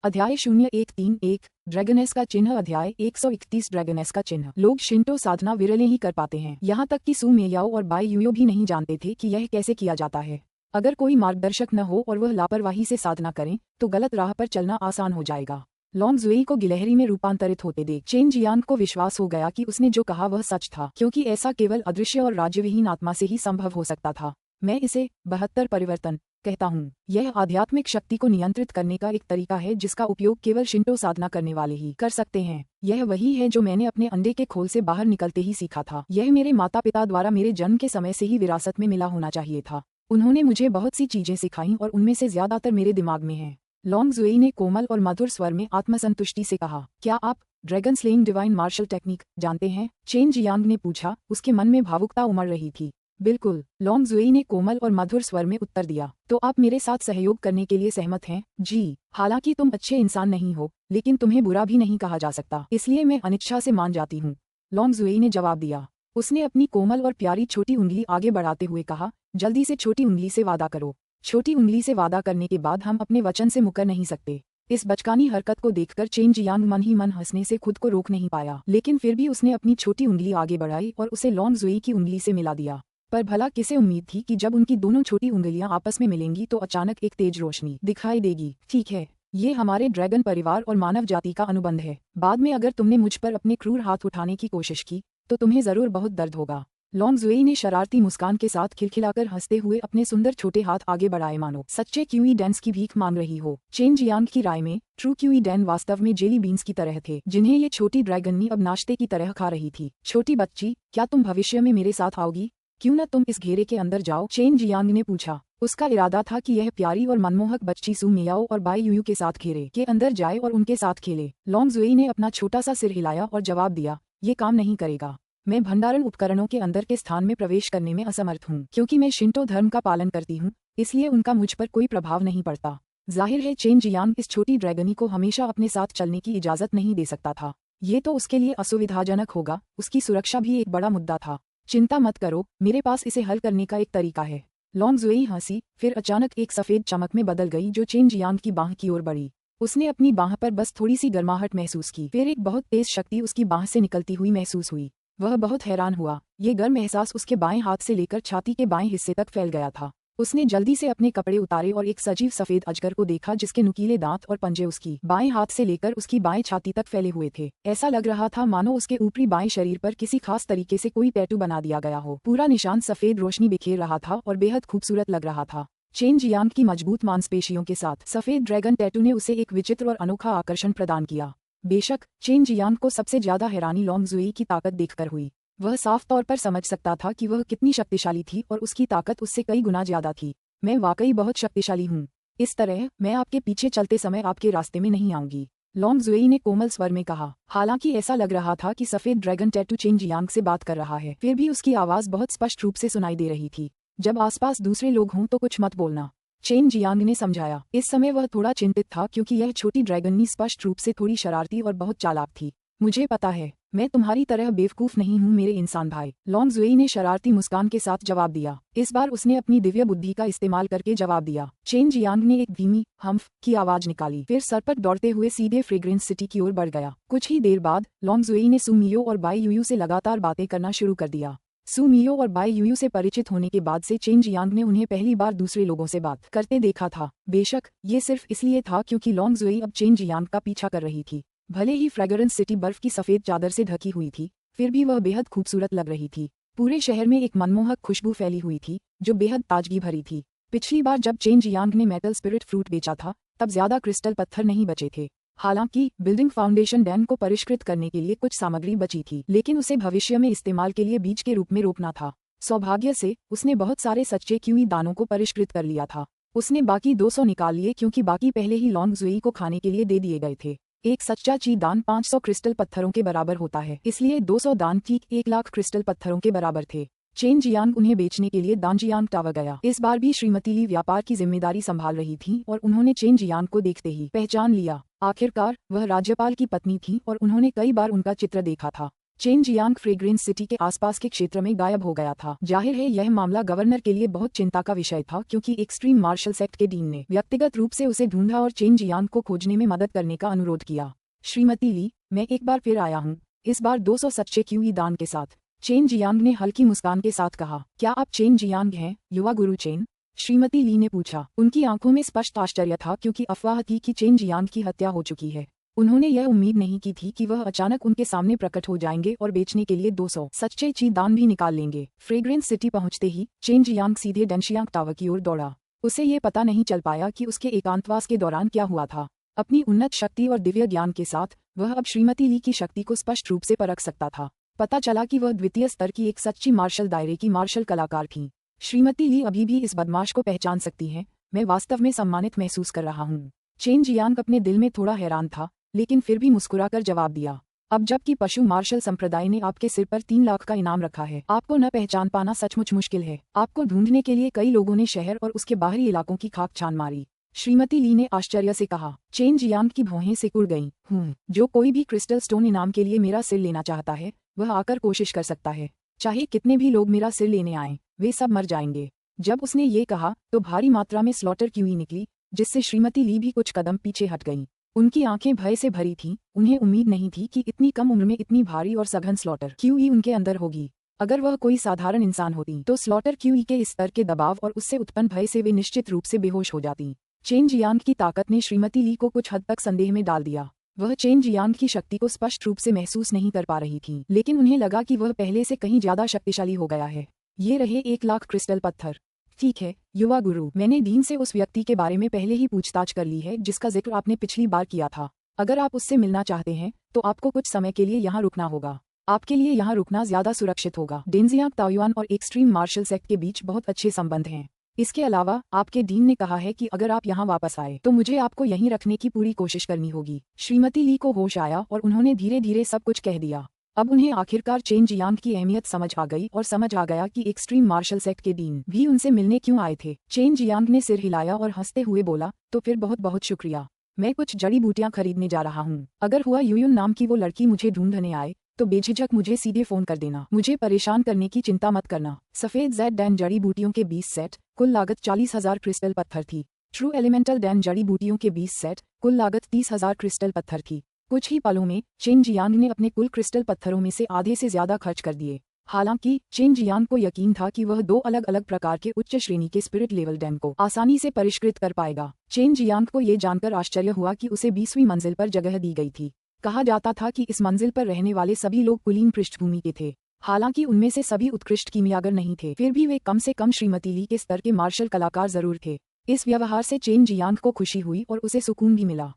अध्याय 0131 ड्रैगनेस का चिन्ह। अध्याय 131 ड्रैगनेस का चिन्ह। लोग शिंटो साधना विरले ही कर पाते हैं। यहाँ तक कि सू मेयाओ और बाई यूयो भी नहीं जानते थे कि यह कैसे किया जाता है। अगर कोई मार्गदर्शक न हो और वह लापरवाही से साधना करें तो गलत राह पर चलना आसान हो जाएगा। लॉन्ग जुई को गिलहरी में रूपांतरित होते देख चेन जियांग को विश्वास हो गया कि उसने जो कहा वह सच था, क्योंकि ऐसा केवल अदृश्य और राज्यविहीन आत्मा से ही संभव हो सकता था। मैं इसे 72 परिवर्तन कहता हूँ। यह आध्यात्मिक शक्ति को नियंत्रित करने का एक तरीका है जिसका उपयोग केवल शिंटो साधना करने वाले ही कर सकते हैं। यह वही है जो मैंने अपने अंडे के खोल से बाहर निकलते ही सीखा था। यह मेरे माता पिता द्वारा मेरे जन्म के समय से ही विरासत में मिला होना चाहिए था। उन्होंने मुझे बहुत सी चीजें सिखाई और उनमें से ज्यादातर मेरे दिमाग में है। लॉन्ग जुई ने कोमल और मधुर स्वर में आत्मसंतुष्टि से कहा, क्या आप dragon slaying divine martial technique जानते हैं? चेन जियांग ने पूछा। उसके मन में भावुकता उमड़ रही थी। बिल्कुल, लॉन्ग जुई ने कोमल और मधुर स्वर में उत्तर दिया। तो आप मेरे साथ सहयोग करने के लिए सहमत हैं? जी, हालांकि तुम अच्छे इंसान नहीं हो, लेकिन तुम्हें बुरा भी नहीं कहा जा सकता, इसलिए मैं अनिच्छा से मान जाती हूँ, लॉन्ग जुई ने जवाब दिया। उसने अपनी कोमल और प्यारी छोटी उंगली आगे बढ़ाते हुए कहा, जल्दी से छोटी उंगली से वादा करो। छोटी उंगली से वादा करने के बाद हम अपने वचन से मुकर नहीं सकते। इस बचकानी हरकत को देखकर चेन जियांग मन ही मन हंसने से खुद को रोक नहीं पाया, लेकिन फिर भी उसने अपनी छोटी उंगली आगे बढ़ाई और उसे लॉन्ग जुई की उंगली से मिला दिया। पर भला किसे उम्मीद थी कि जब उनकी दोनों छोटी उंगलियां आपस में मिलेंगी तो अचानक एक तेज रोशनी दिखाई देगी। ठीक है, ये हमारे ड्रैगन परिवार और मानव जाति का अनुबंध है। बाद में अगर तुमने मुझ पर अपने क्रूर हाथ उठाने की कोशिश की तो तुम्हें जरूर बहुत दर्द होगा। लॉन्ग जुई ने शरारती मुस्कान के साथ खिलखिलाकर हंसते हुए अपने सुंदर छोटे हाथ आगे बढ़ाए, मानो सच्चे क्यूई डेंस की भीख मांग रही हो। चेन जियांग की राय में ट्रू क्यूई डैन वास्तव में जेली बीन्स की तरह थे, जिन्हें ये छोटी ड्रैगननी अब नाश्ते की तरह खा रही थी। छोटी बच्ची, क्या तुम भविष्य में मेरे साथ आओगी? क्यों न तुम इस घेरे के अंदर जाओ? चेन जियांग ने पूछा। उसका इरादा था कि यह प्यारी और मनमोहक बच्ची सू मेयाओ और बाई यूयू के साथ घेरे के अंदर जाए और उनके साथ खेले। लॉन्ग जुई ने अपना छोटा सा सिर हिलाया और जवाब दिया, ये काम नहीं करेगा। मैं भंडारण उपकरणों के अंदर के स्थान में प्रवेश करने में असमर्थ हूँ। क्योंकि मैं शिंटो धर्म का पालन करती हूँ, इसलिए उनका मुझ पर कोई प्रभाव नहीं पड़ता। जाहिर है चेन जियांग इस छोटी ड्रैगनी को हमेशा अपने साथ चलने की इजाजत नहीं दे सकता था। ये तो उसके लिए असुविधाजनक होगा। उसकी सुरक्षा भी एक बड़ा मुद्दा था। चिंता मत करो, मेरे पास इसे हल करने का एक तरीका है। लॉन्ग जुई हंसी, फिर अचानक एक सफेद चमक में बदल गई जो चेन जियांग की बाह की ओर बढ़ी। उसने अपनी बाह पर बस थोड़ी सी गर्माहट महसूस की, फिर एक बहुत तेज शक्ति उसकी बाह से निकलती हुई महसूस हुई। वह बहुत हैरान हुआ। ये गर्म एहसास उसके बाएं हाथ से लेकर छाती के बाएं हिस्से तक फैल गया था। उसने जल्दी से अपने कपड़े उतारे और एक सजीव सफेद अजगर को देखा जिसके नुकीले दांत और पंजे उसकी बाएं हाथ से लेकर उसकी बाएं छाती तक फैले हुए थे। ऐसा लग रहा था मानो उसके ऊपरी बाएं शरीर पर किसी खास तरीके से कोई टैटू बना दिया गया हो। पूरा निशान सफेद रोशनी बिखेर रहा था और बेहद खूबसूरत लग रहा था। चेन जियांग की मजबूत मांसपेशियों के साथ सफेद ड्रैगन टैटू ने उसे एक विचित्र और अनोखा आकर्षण प्रदान किया। बेशक चेन जियांग को सबसे ज्यादा हैरानी लॉन्ग जुई की ताकत देखकर हुई। वह साफ तौर पर समझ सकता था कि वह कितनी शक्तिशाली थी और उसकी ताकत उससे कई गुना ज्यादा थी। मैं वाकई बहुत शक्तिशाली हूँ। इस तरह मैं आपके पीछे चलते समय आपके रास्ते में नहीं आऊंगी, लॉन्ग जुई ने कोमल स्वर में कहा। हालांकि ऐसा लग रहा था कि सफेद ड्रैगन टैटू चेन जियांग से बात कर रहा है, फिर भी उसकी आवाज बहुत स्पष्ट रूप से सुनाई दे रही थी। जब आसपास दूसरे लोग हों तो कुछ मत बोलना, चेन जियांग ने समझाया। इस समय वह थोड़ा चिंतित था क्योंकि यह छोटी ड्रैगननी स्पष्ट रूप से थोड़ी शरारती और बहुत चालाक थी। मुझे पता है, मैं तुम्हारी तरह बेवकूफ नहीं हूँ मेरे इंसान भाई, लॉन्ग जुई ने शरारती मुस्कान के साथ जवाब दिया। इस बार उसने अपनी दिव्य बुद्धि का इस्तेमाल करके जवाब दिया। चेन जियांग ने एक धीमी हम्फ की आवाज निकाली, फिर सर पर दौड़ते हुए सीधे फ्रेग्रेंस सिटी की ओर बढ़ गया। कुछ ही देर बाद लॉन्ग जुई ने सू मियो और बाई यूयू से लगातार बातें करना शुरू कर दिया। सू मियो और बाई यूयू से परिचित होने के बाद से चेन जियांग ने उन्हें पहली बार दूसरे लोगों से बात करते देखा था। बेशक ये सिर्फ इसलिए था क्योंकि लॉन्ग जुई अब चेन जियांग का पीछा कर रही थी। भले ही फ्रेग्रेंस सिटी बर्फ की सफेद चादर से ढकी हुई थी, फिर भी वह बेहद खूबसूरत लग रही थी। पूरे शहर में एक मनमोहक खुशबू फैली हुई थी जो बेहद ताजगी भरी थी। पिछली बार जब चेन जियांग ने मेटल स्पिरिट फ्रूट बेचा था तब ज्यादा क्रिस्टल पत्थर नहीं बचे थे। हालांकि बिल्डिंग फाउंडेशन डैम को परिष्कृत करने के लिए कुछ सामग्री बची थी, लेकिन उसे भविष्य में इस्तेमाल के लिए बीज के रूप में रोपना था। सौभाग्य से उसने बहुत सारे सच्चे क्यूई दानों को परिष्कृत कर लिया था। उसने बाकी 200 निकाल लिए क्योंकि बाकी पहले ही लॉन्ग जुई को खाने के लिए दे दिए गए थे। एक सच्चा ची दान 500 क्रिस्टल पत्थरों के बराबर होता है, इसलिए 200 दान ठीक 1 लाख क्रिस्टल पत्थरों के बराबर थे। चेन जियांग उन्हें बेचने के लिए दानजियांग टावर गया। इस बार भी श्रीमती ली व्यापार की जिम्मेदारी संभाल रही थी और उन्होंने चेन जियांग को देखते ही पहचान लिया। आखिरकार वह राज्यपाल की पत्नी थी और उन्होंने कई बार उनका चित्र देखा था। चेन जियांग फ्रेग्रेंस सिटी के आसपास के क्षेत्र में गायब हो गया था। जाहिर है यह मामला गवर्नर के लिए बहुत चिंता का विषय था, क्योंकि एक्सट्रीम मार्शल सेक्ट के डीन ने व्यक्तिगत रूप से उसे ढूंढा और चेन जियांग को खोजने में मदद करने का अनुरोध किया। श्रीमती ली, मैं एक बार फिर आया हूँ, इस बार 200 सच्चे क्यूई दान के साथ। चेन जियांग ने हल्की मुस्कान के साथ कहा। क्या आप चेन जियांग हैं, युवा गुरु चेन? श्रीमती ली ने पूछा। उनकी आंखों में स्पष्ट आश्चर्य था, क्योंकि अफवाह थी कि चेन जियांग की हत्या हो चुकी है। उन्होंने यह उम्मीद नहीं की थी कि वह अचानक उनके सामने प्रकट हो जाएंगे और बेचने के लिए 200 सच्चे ची दान भी निकाल लेंगे। फ्रेग्रेंस सिटी पहुंचते ही चेन जियांग सीधे डेंशियांग टावर की ओर दौड़ा। उसे ये पता नहीं चल पाया कि उसके एकांतवास के दौरान क्या हुआ था। अपनी उन्नत शक्ति और दिव्य ज्ञान के साथ वह अब श्रीमती ली की शक्ति को स्पष्ट रूप से परख सकता था। पता चला कि वह द्वितीय स्तर की एक सच्ची मार्शल दायरे की मार्शल कलाकार थीं। श्रीमती ली अभी भी इस बदमाश को पहचान सकती हैं। मैं वास्तव में सम्मानित महसूस कर रहा हूँ। चेन जियांग अपने दिल में थोड़ा हैरान था, लेकिन फिर भी मुस्कुराकर जवाब दिया। अब जबकि पशु मार्शल संप्रदाय ने आपके सिर पर 3 लाख का इनाम रखा है, आपको न पहचान पाना सचमुच मुश्किल है। आपको ढूंढने के लिए कई लोगों ने शहर और उसके बाहरी इलाकों की खाक छान मारी। श्रीमती ली ने आश्चर्य से कहा। चेन जियांग की भौहें सिकुड़ गईं। जो कोई भी क्रिस्टल स्टोन इनाम के लिए मेरा सिर लेना चाहता है, वह आकर कोशिश कर सकता है। चाहे कितने भी लोग मेरा सिर लेने आएं, वे सब मर जाएंगे। जब उसने ये कहा तो भारी मात्रा में स्लॉटर क्यूई निकली, जिससे श्रीमती ली भी कुछ कदम पीछे हट गईं। उनकी आंखें भय से भरी थीं। उन्हें उम्मीद नहीं थी कि इतनी कम उम्र में इतनी भारी और सघन स्लॉटर क्यूई उनके अंदर होगी। अगर वह कोई साधारण इंसान होती तो स्लॉटर क्यूई के इस स्तर के दबाव और उससे उत्पन्न भय से वे निश्चित रूप से बेहोश हो जाती। चेन जियांग की ताकत ने श्रीमती ली को कुछ हद तक संदेह में डाल दिया। वह चेन जियांग की शक्ति को स्पष्ट रूप से महसूस नहीं कर पा रही थी, लेकिन उन्हें लगा कि वह पहले से कहीं ज्यादा शक्तिशाली हो गया है। ये रहे 1 लाख क्रिस्टल पत्थर। ठीक है युवा गुरु, मैंने डीन से उस व्यक्ति के बारे में पहले ही पूछताछ कर ली है जिसका जिक्र आपने पिछली बार किया था। अगर आप उससे मिलना चाहते हैं तो आपको कुछ समय के लिए यहाँ रुकना होगा। आपके लिए यहाँ रुकना ज्यादा सुरक्षित होगा। डेंजियांग ताओयुआन और एक्सट्रीम मार्शल सेक्ट के बीच बहुत अच्छे संबंध हैं। इसके अलावा आपके डीन ने कहा है कि अगर आप यहाँ वापस आए तो मुझे आपको यहीं रखने की पूरी कोशिश करनी होगी। श्रीमती ली को होश आया और उन्होंने धीरे धीरे सब कुछ कह दिया। अब उन्हें आखिरकार चेन जियांग की अहमियत समझ आ गई और समझ आ गया कि एक्सट्रीम मार्शल सेक्ट के डीन भी उनसे मिलने क्यों आए थे। चेन जियांग ने सिर हिलाया और हंसते हुए बोला, तो फिर बहुत बहुत शुक्रिया। मैं कुछ जड़ी बूटियां खरीदने जा रहा हूँ। अगर हुआ यूयुन नाम की वो लड़की मुझे ढूंढने आए तो बेझिझक मुझे सीधे फोन कर देना। मुझे परेशान करने की चिंता मत करना। सफेद जेड डैन जड़ी बूटियों के 20 सेट, कुल लागत 40,000 क्रिस्टल पत्थर थी। ट्रू एलिमेंटल डैन जड़ी बूटियों के 20 सेट, कुल लागत 30,000 क्रिस्टल पत्थर थी। कुछ ही पलों में चेन जियांग ने अपने कुल क्रिस्टल पत्थरों में से आधे से ज्यादा खर्च कर दिए। हालांकि चेन जियांग को यकीन था कि वह 2 अलग अलग प्रकार के उच्च श्रेणी के स्पिरिट लेवल डैन को आसानी से परिष्कृत कर पाएगा। चेन जियांग को ये जानकर आश्चर्य हुआ कि उसे 20वीं मंजिल पर जगह दी गई थी। कहा जाता था कि इस मंजिल पर रहने वाले सभी लोग कुलीन पृष्ठभूमि के थे। हालांकि उनमें से सभी उत्कृष्ट कीमियागर नहीं थे, फिर भी वे कम से कम श्रीमती ली के स्तर के मार्शल कलाकार जरूर थे। इस व्यवहार से चेन जियांग को खुशी हुई और उसे सुकून भी मिला।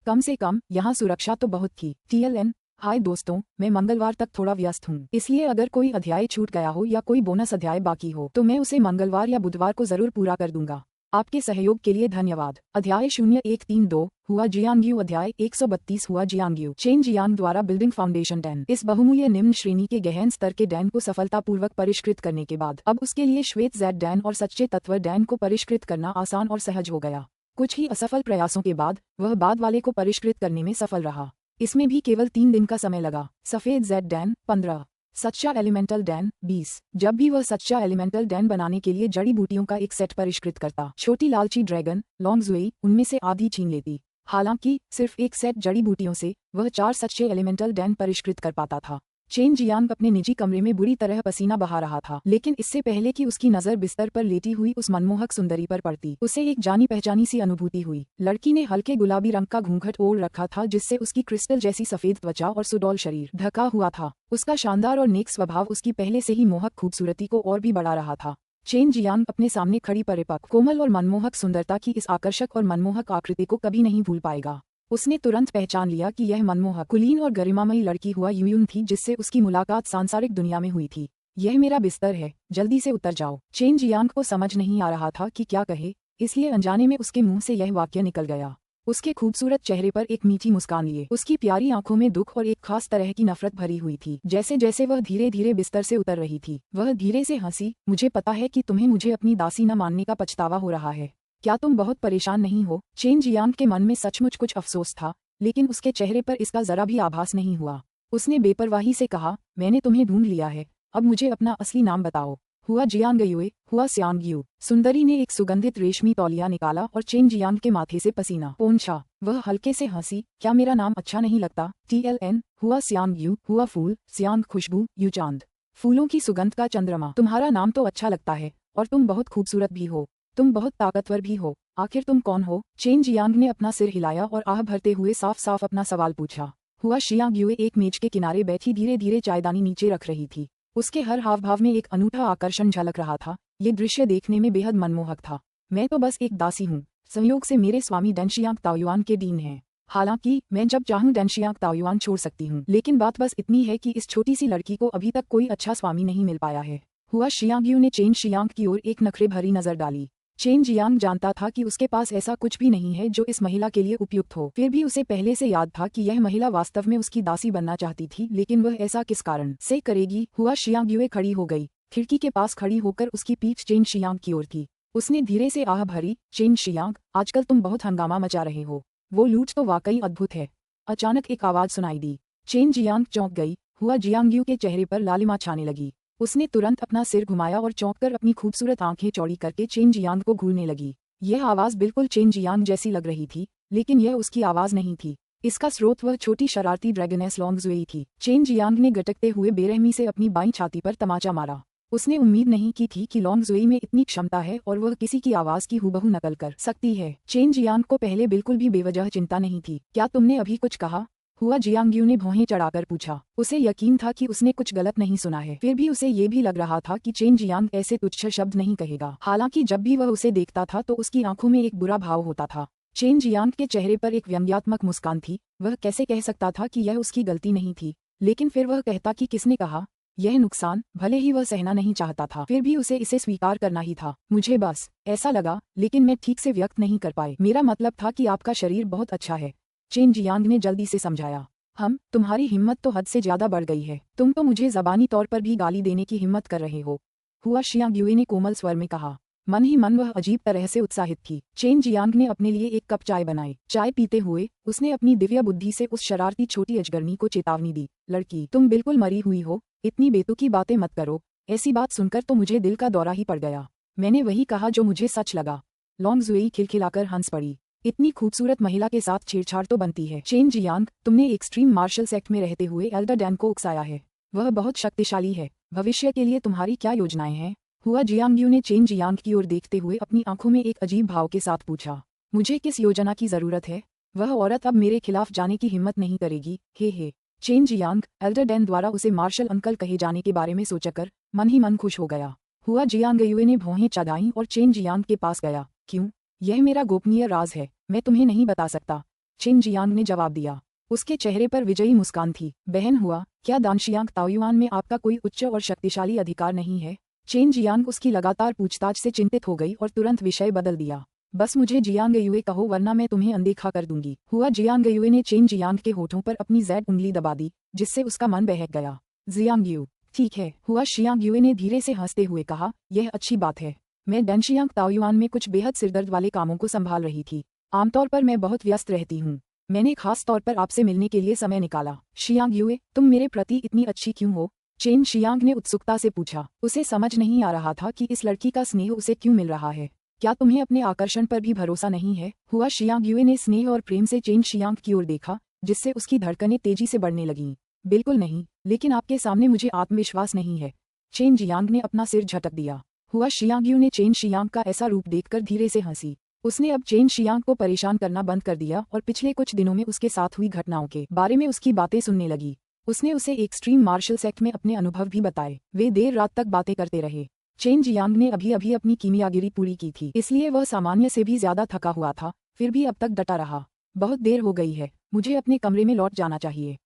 कम से कम यहाँ सुरक्षा तो बहुत थी। TLN हाय दोस्तों, मैं मंगलवार तक थोड़ा व्यस्त हूँ, इसलिए अगर कोई अध्याय छूट गया हो या कोई बोनस अध्याय बाकी हो तो मैं उसे मंगलवार या बुधवार को जरूर पूरा कर दूंगा। आपके सहयोग के लिए धन्यवाद। अध्याय 0132 हुआ जियांग्यू। अध्याय 132 हुआ जियांग्यू। चेन जियांग द्वारा बिल्डिंग फाउंडेशन डैन। इस बहुमूल्य निम्न श्रेणी के गहन स्तर के डैन को सफलतापूर्वक परिष्कृत करने के बाद अब उसके लिए श्वेत जेड डैन और सच्चे तत्व डैन को परिष्कृत करना आसान और सहज हो गया। कुछ ही असफल प्रयासों के बाद वह बाद वाले को परिष्कृत करने में सफल रहा। इसमें भी केवल 3 दिन का समय लगा। सफेद जेड डैन 15, सच्चा एलिमेंटल डैन 20। जब भी वह सच्चा एलिमेंटल डैन बनाने के लिए जड़ी बूटियों का एक सेट परिष्कृत करता, छोटी लालची ड्रैगन लॉन्गजुई उनमें से आधी छीन लेती। हालांकि सिर्फ एक सेट जड़ी बूटियों से वह 4 सच्चे एलिमेंटल डैन परिष्कृत कर पाता था। चेन जियांग अपने निजी कमरे में बुरी तरह पसीना बहा रहा था, लेकिन इससे पहले कि उसकी नजर बिस्तर पर लेटी हुई उस मनमोहक सुंदरी पर पड़ती, उसे एक जानी पहचानी सी अनुभूति हुई। लड़की ने हल्के गुलाबी रंग का घूंघट ओढ़ रखा था, जिससे उसकी क्रिस्टल जैसी सफेद त्वचा और सुडौल शरीर ढका हुआ था। उसका शानदार और नेक स्वभाव उसकी पहले से ही मोहक खूबसूरती को और भी बढ़ा रहा था। चेन जियांग अपने सामने खड़ी परिपक्व, कोमल और मनमोहक सुंदरता की इस आकर्षक और मनमोहक आकृति को कभी नहीं भूल पाएगा। उसने तुरंत पहचान लिया कि यह मनमोहक, कुलीन और गरिमामयी लड़की हुआ यूयुन थी, जिससे उसकी मुलाकात सांसारिक दुनिया में हुई थी। यह मेरा बिस्तर है, जल्दी से उतर जाओ। चेन जियांग को समझ नहीं आ रहा था कि क्या कहे, इसलिए अनजाने में उसके मुंह से यह वाक्य निकल गया। उसके खूबसूरत चेहरे पर एक मीठी मुस्कान लिए उसकी प्यारी आंखों में दुख और एक खास तरह की नफरत भरी हुई थी। जैसे जैसे वह धीरे धीरे बिस्तर से उतर रही थी, वह धीरे से हंसी। मुझे पता है कि तुम्हें मुझे अपनी दासी न मानने का पछतावा हो रहा है। क्या तुम बहुत परेशान नहीं हो? चेन जियांग के मन में सचमुच कुछ अफसोस था, लेकिन उसके चेहरे पर इसका जरा भी आभास नहीं हुआ। उसने बेपरवाही से कहा, मैंने तुम्हें ढूंढ लिया है, अब मुझे अपना असली नाम बताओ। हुआ जियांगयुए, हुआ सियांगयू। सुंदरी ने एक सुगंधित रेशमी तौलिया निकाला और चेन जियांग के माथे से पसीना पोंछा। वह हल्के से हंसी, क्या मेरा नाम अच्छा नहीं लगता? TLN, हुआ सियांगयू, हुआ फूल, सियांग खुशबू, यू चांद, फूलों की सुगंध का चंद्रमा। तुम्हारा नाम तो अच्छा लगता है, और तुम बहुत खूबसूरत भी हो, तुम बहुत ताकतवर भी हो, आखिर तुम कौन हो? चेन जियांग ने अपना सिर हिलाया और आह भरते हुए साफ साफ अपना सवाल पूछा। हुआ शियांगयुए एक मेज के किनारे बैठी धीरे धीरे चायदानी नीचे रख रही थी। उसके हर हाव भाव में एक अनूठा आकर्षण झलक रहा था। ये दृश्य देखने में बेहद मनमोहक था। मैं तो बस एक दासी हूँ, संयोग से मेरे स्वामी डेनशियांग ताओयुआन के दीन हैं। हालांकि मैं जब चाहूँ डेनशियांग ताओयुआन छोड़ सकती हूँ, लेकिन बात बस इतनी है कि इस छोटी सी लड़की को अभी तक कोई अच्छा स्वामी नहीं मिल पाया है। हुआ शियांगयू ने चेन शियांग की ओर एक नखरे भरी नजर डाली। चेन जियांग जानता था कि उसके पास ऐसा कुछ भी नहीं है जो इस महिला के लिए उपयुक्त हो। फिर भी उसे पहले से याद था कि यह महिला वास्तव में उसकी दासी बनना चाहती थी, लेकिन वह ऐसा किस कारण से करेगी? हुआ शियांगयुए खड़ी हो गई। खिड़की के पास खड़ी होकर उसकी पीठ चेन शियांग की ओर थी। उसने धीरे से आह भरी, चेन शियांग, आजकल तुम बहुत हंगामा मचा रहे हो। वो लूट तो वाकई अद्भुत है। अचानक एक आवाज सुनाई दी। चेन जियांग चौंक गई। हुआ जियांगयू के चेहरे पर लालिमा छाने लगी। उसने तुरंत अपना सिर घुमाया और चौंककर अपनी खूबसूरत आंखें चौड़ी करके चेन जियांग को घूरने लगी। यह आवाज बिल्कुल चेन जियांग जैसी लग रही थी, लेकिन यह उसकी आवाज नहीं थी। इसका स्रोत वह छोटी शरारती ड्रैगनेस लॉन्गजुई थी। चेन जियांग ने गटकते हुए बेरहमी से अपनी बाईं छाती पर तमाचा मारा। उसने उम्मीद नहीं की थी कि लॉन्गजुई में इतनी क्षमता है और वह किसी की आवाज की हूबहू नकल कर सकती है। चेन जियांग को पहले बिल्कुल भी बेवजह चिंता नहीं थी। क्या तुमने अभी कुछ कहा? हुआ जियांगयू ने भौहें चढ़ाकर पूछा। उसे यकीन था कि उसने कुछ गलत नहीं सुना है, फिर भी उसे ये भी लग रहा था कि चेन जियांग ऐसे तुच्छ शब्द नहीं कहेगा। हालांकि जब भी वह उसे देखता था तो उसकी आंखों में एक बुरा भाव होता था। चेन जियांग के चेहरे पर एक व्यंग्यात्मक मुस्कान थी। वह कैसे कह सकता था कि यह उसकी गलती नहीं थी, लेकिन फिर वह कहता कि किसने कहा? यह नुकसान भले ही वह सहना नहीं चाहता था, फिर भी उसे इसे स्वीकार करना ही था। मुझे बस ऐसा लगा, लेकिन मैं ठीक से व्यक्त नहीं कर पाई। मेरा मतलब था कि आपका शरीर बहुत अच्छा है, चेन जियांग ने जल्दी से समझाया। तुम्हारी हिम्मत तो हद से ज्यादा बढ़ गई है। तुम तो मुझे जबानी तौर पर भी गाली देने की हिम्मत कर रहे हो। हुआ शियांगयुए ने कोमल स्वर में कहा। मन ही मन वह अजीब तरह से उत्साहित थी। चेन जियांग ने अपने लिए एक कप चाय बनाई। चाय पीते हुए उसने अपनी दिव्य बुद्धि से उस शरारती छोटी अजगरनी को चेतावनी दी। लड़की, तुम बिल्कुल मरी हुई हो, इतनी बेतुकी बातें मत करो। ऐसी बात सुनकर तो मुझे दिल का दौरा ही पड़ गया। मैंने वही कहा जो मुझे सच लगा। लॉन्गजुई खिलखिलाकर हंस पड़ी। इतनी खूबसूरत महिला के साथ छेड़छाड़ तो बनती है। चेन जियांग, तुमने एक्सट्रीम मार्शल सेक्ट में रहते हुए एल्डर डैन को उकसाया है। वह बहुत शक्तिशाली है। भविष्य के लिए तुम्हारी क्या योजनाएं हैं? हुआ जियांगयू ने चेन जियांग की ओर देखते हुए अपनी आंखों में एक अजीब भाव के साथ पूछा। मुझे किस योजना की जरूरत है? वह औरत अब मेरे खिलाफ जाने की हिम्मत नहीं करेगी। हे। चेन जियांग, एल्डर डैन द्वारा उसे मार्शल अंकल कहे जाने के बारे में सोचकर मन ही मन खुश हो गया। हुआ जियांगयुए ने भौहें चढ़ाईं और चेन जियांग के पास गया। क्यों? यह मेरा गोपनीय राज है, मैं तुम्हें नहीं बता सकता, चेन जियांग ने जवाब दिया। उसके चेहरे पर विजयी मुस्कान थी। बहन हुआ, क्या दानशियांग ताओयुआन में आपका कोई उच्च और शक्तिशाली अधिकार नहीं है? चेन जियांग उसकी लगातार पूछताछ से चिंतित हो गई और तुरंत विषय बदल दिया। बस मुझे जियांगयुए कहो, वरना मैं तुम्हें अनदेखा कर दूंगी। हुआ जियांगयुए ने चेन जियांग के होठों पर अपनी ज़ैड उंगली दबा दी, जिससे उसका मन बहक गया। जियांगयू, ठीक है, हुआ शियांगयुए ने धीरे से हंसते हुए कहा, यह अच्छी बात है। मैं डेनशियांग ताओयुआन में कुछ बेहद सिरदर्द वाले कामों को संभाल रही थी। आमतौर पर मैं बहुत व्यस्त रहती हूँ। मैंने खास तौर पर आपसे मिलने के लिए समय निकाला। शियांगयुए, तुम मेरे प्रति इतनी अच्छी क्यों हो? चेन शियांग ने उत्सुकता से पूछा। उसे समझ नहीं आ रहा था कि इस लड़की का स्नेह उसे क्यों मिल रहा है। क्या तुम्हें अपने आकर्षण पर भी भरोसा नहीं है? हुआ शियांगयुए ने स्नेह और प्रेम से चेन शियांग की ओर देखा, जिससे उसकी धड़कनें तेजी से बढ़ने लगीं। बिल्कुल नहीं, लेकिन आपके सामने मुझे आत्मविश्वास नहीं है। चेन जियांग ने अपना सिर झटक दिया। हुआ शियांगयू ने चेन शियांग का ऐसा रूप देखकर धीरे से हंसी। उसने अब चेन शियांग को परेशान करना बंद कर दिया और पिछले कुछ दिनों में उसके साथ हुई घटनाओं के बारे में उसकी बातें सुनने लगी। उसने उसे एक्सट्रीम मार्शल सेक्ट में अपने अनुभव भी बताए। वे देर रात तक बातें करते रहे। चेन जियांग ने अभी अभी अपनी कीमियागिरी पूरी की थी, इसलिए वह सामान्य से भी ज्यादा थका हुआ था, फिर भी अब तक डटा रहा। बहुत देर हो गई है, मुझे अपने कमरे में लौट जाना चाहिए।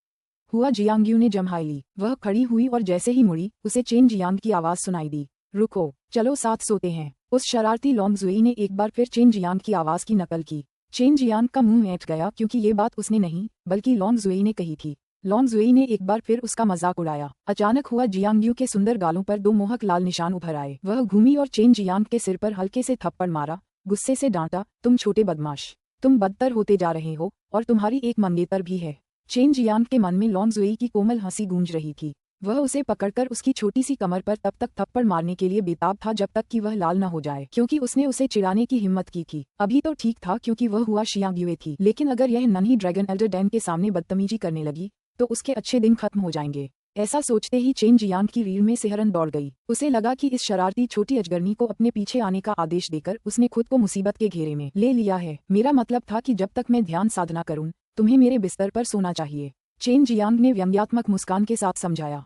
हुआ जियांगयू ने जम्हाई ली। वह खड़ी हुई और जैसे ही मुड़ी, उसे चेन जियांग की आवाज सुनाई दी। रुको, चलो साथ सोते हैं। उस शरारती लॉन्गजुई ने एक बार फिर चेन जियांग की आवाज की नकल की। चेन जियांग का मुंह ऐंठ गया, क्योंकि ये बात उसने नहीं बल्कि लॉन्गजुई ने कही थी। लॉन्गजुई ने एक बार फिर उसका मजाक उड़ाया। अचानक हुआ जियांगयू के सुंदर गालों पर दो मोहक लाल निशान उभर आए। वह घूमी और चेन जियांग के सिर पर हल्के से थप्पड़ मारा। गुस्से से डांटा, तुम छोटे बदमाश, तुम बदतर होते जा रहे हो, और तुम्हारी एक मंगेतर भी है। चेन जियांग के मन में लॉन्ग जुई की कोमल हंसी गूंज रही थी। वह उसे पकड़कर उसकी छोटी सी कमर पर तब तक थप्पड़ मारने के लिए बेताब था जब तक कि वह लाल न हो जाए, क्योंकि उसने उसे चिढ़ाने की हिम्मत की थी। अभी तो ठीक था क्योंकि वह हुआ शियांग थी, लेकिन अगर यह नन्ही ड्रैगन एल्डर डैन के सामने बदतमीजी करने लगी तो उसके अच्छे दिन खत्म हो जाएंगे। ऐसा सोचते ही चेन जियांग की रीढ़ में सिहरन दौड़ गई। उसे लगा कि इस शरारती छोटी अजगरनी को अपने पीछे आने का आदेश देकर उसने खुद को मुसीबत के घेरे में ले लिया है। मेरा मतलब था कि जब तक मैं ध्यान साधना करूं, तुम्हें मेरे बिस्तर पर सोना चाहिए, चेन जियांग ने व्यंग्यात्मक मुस्कान के साथ समझाया।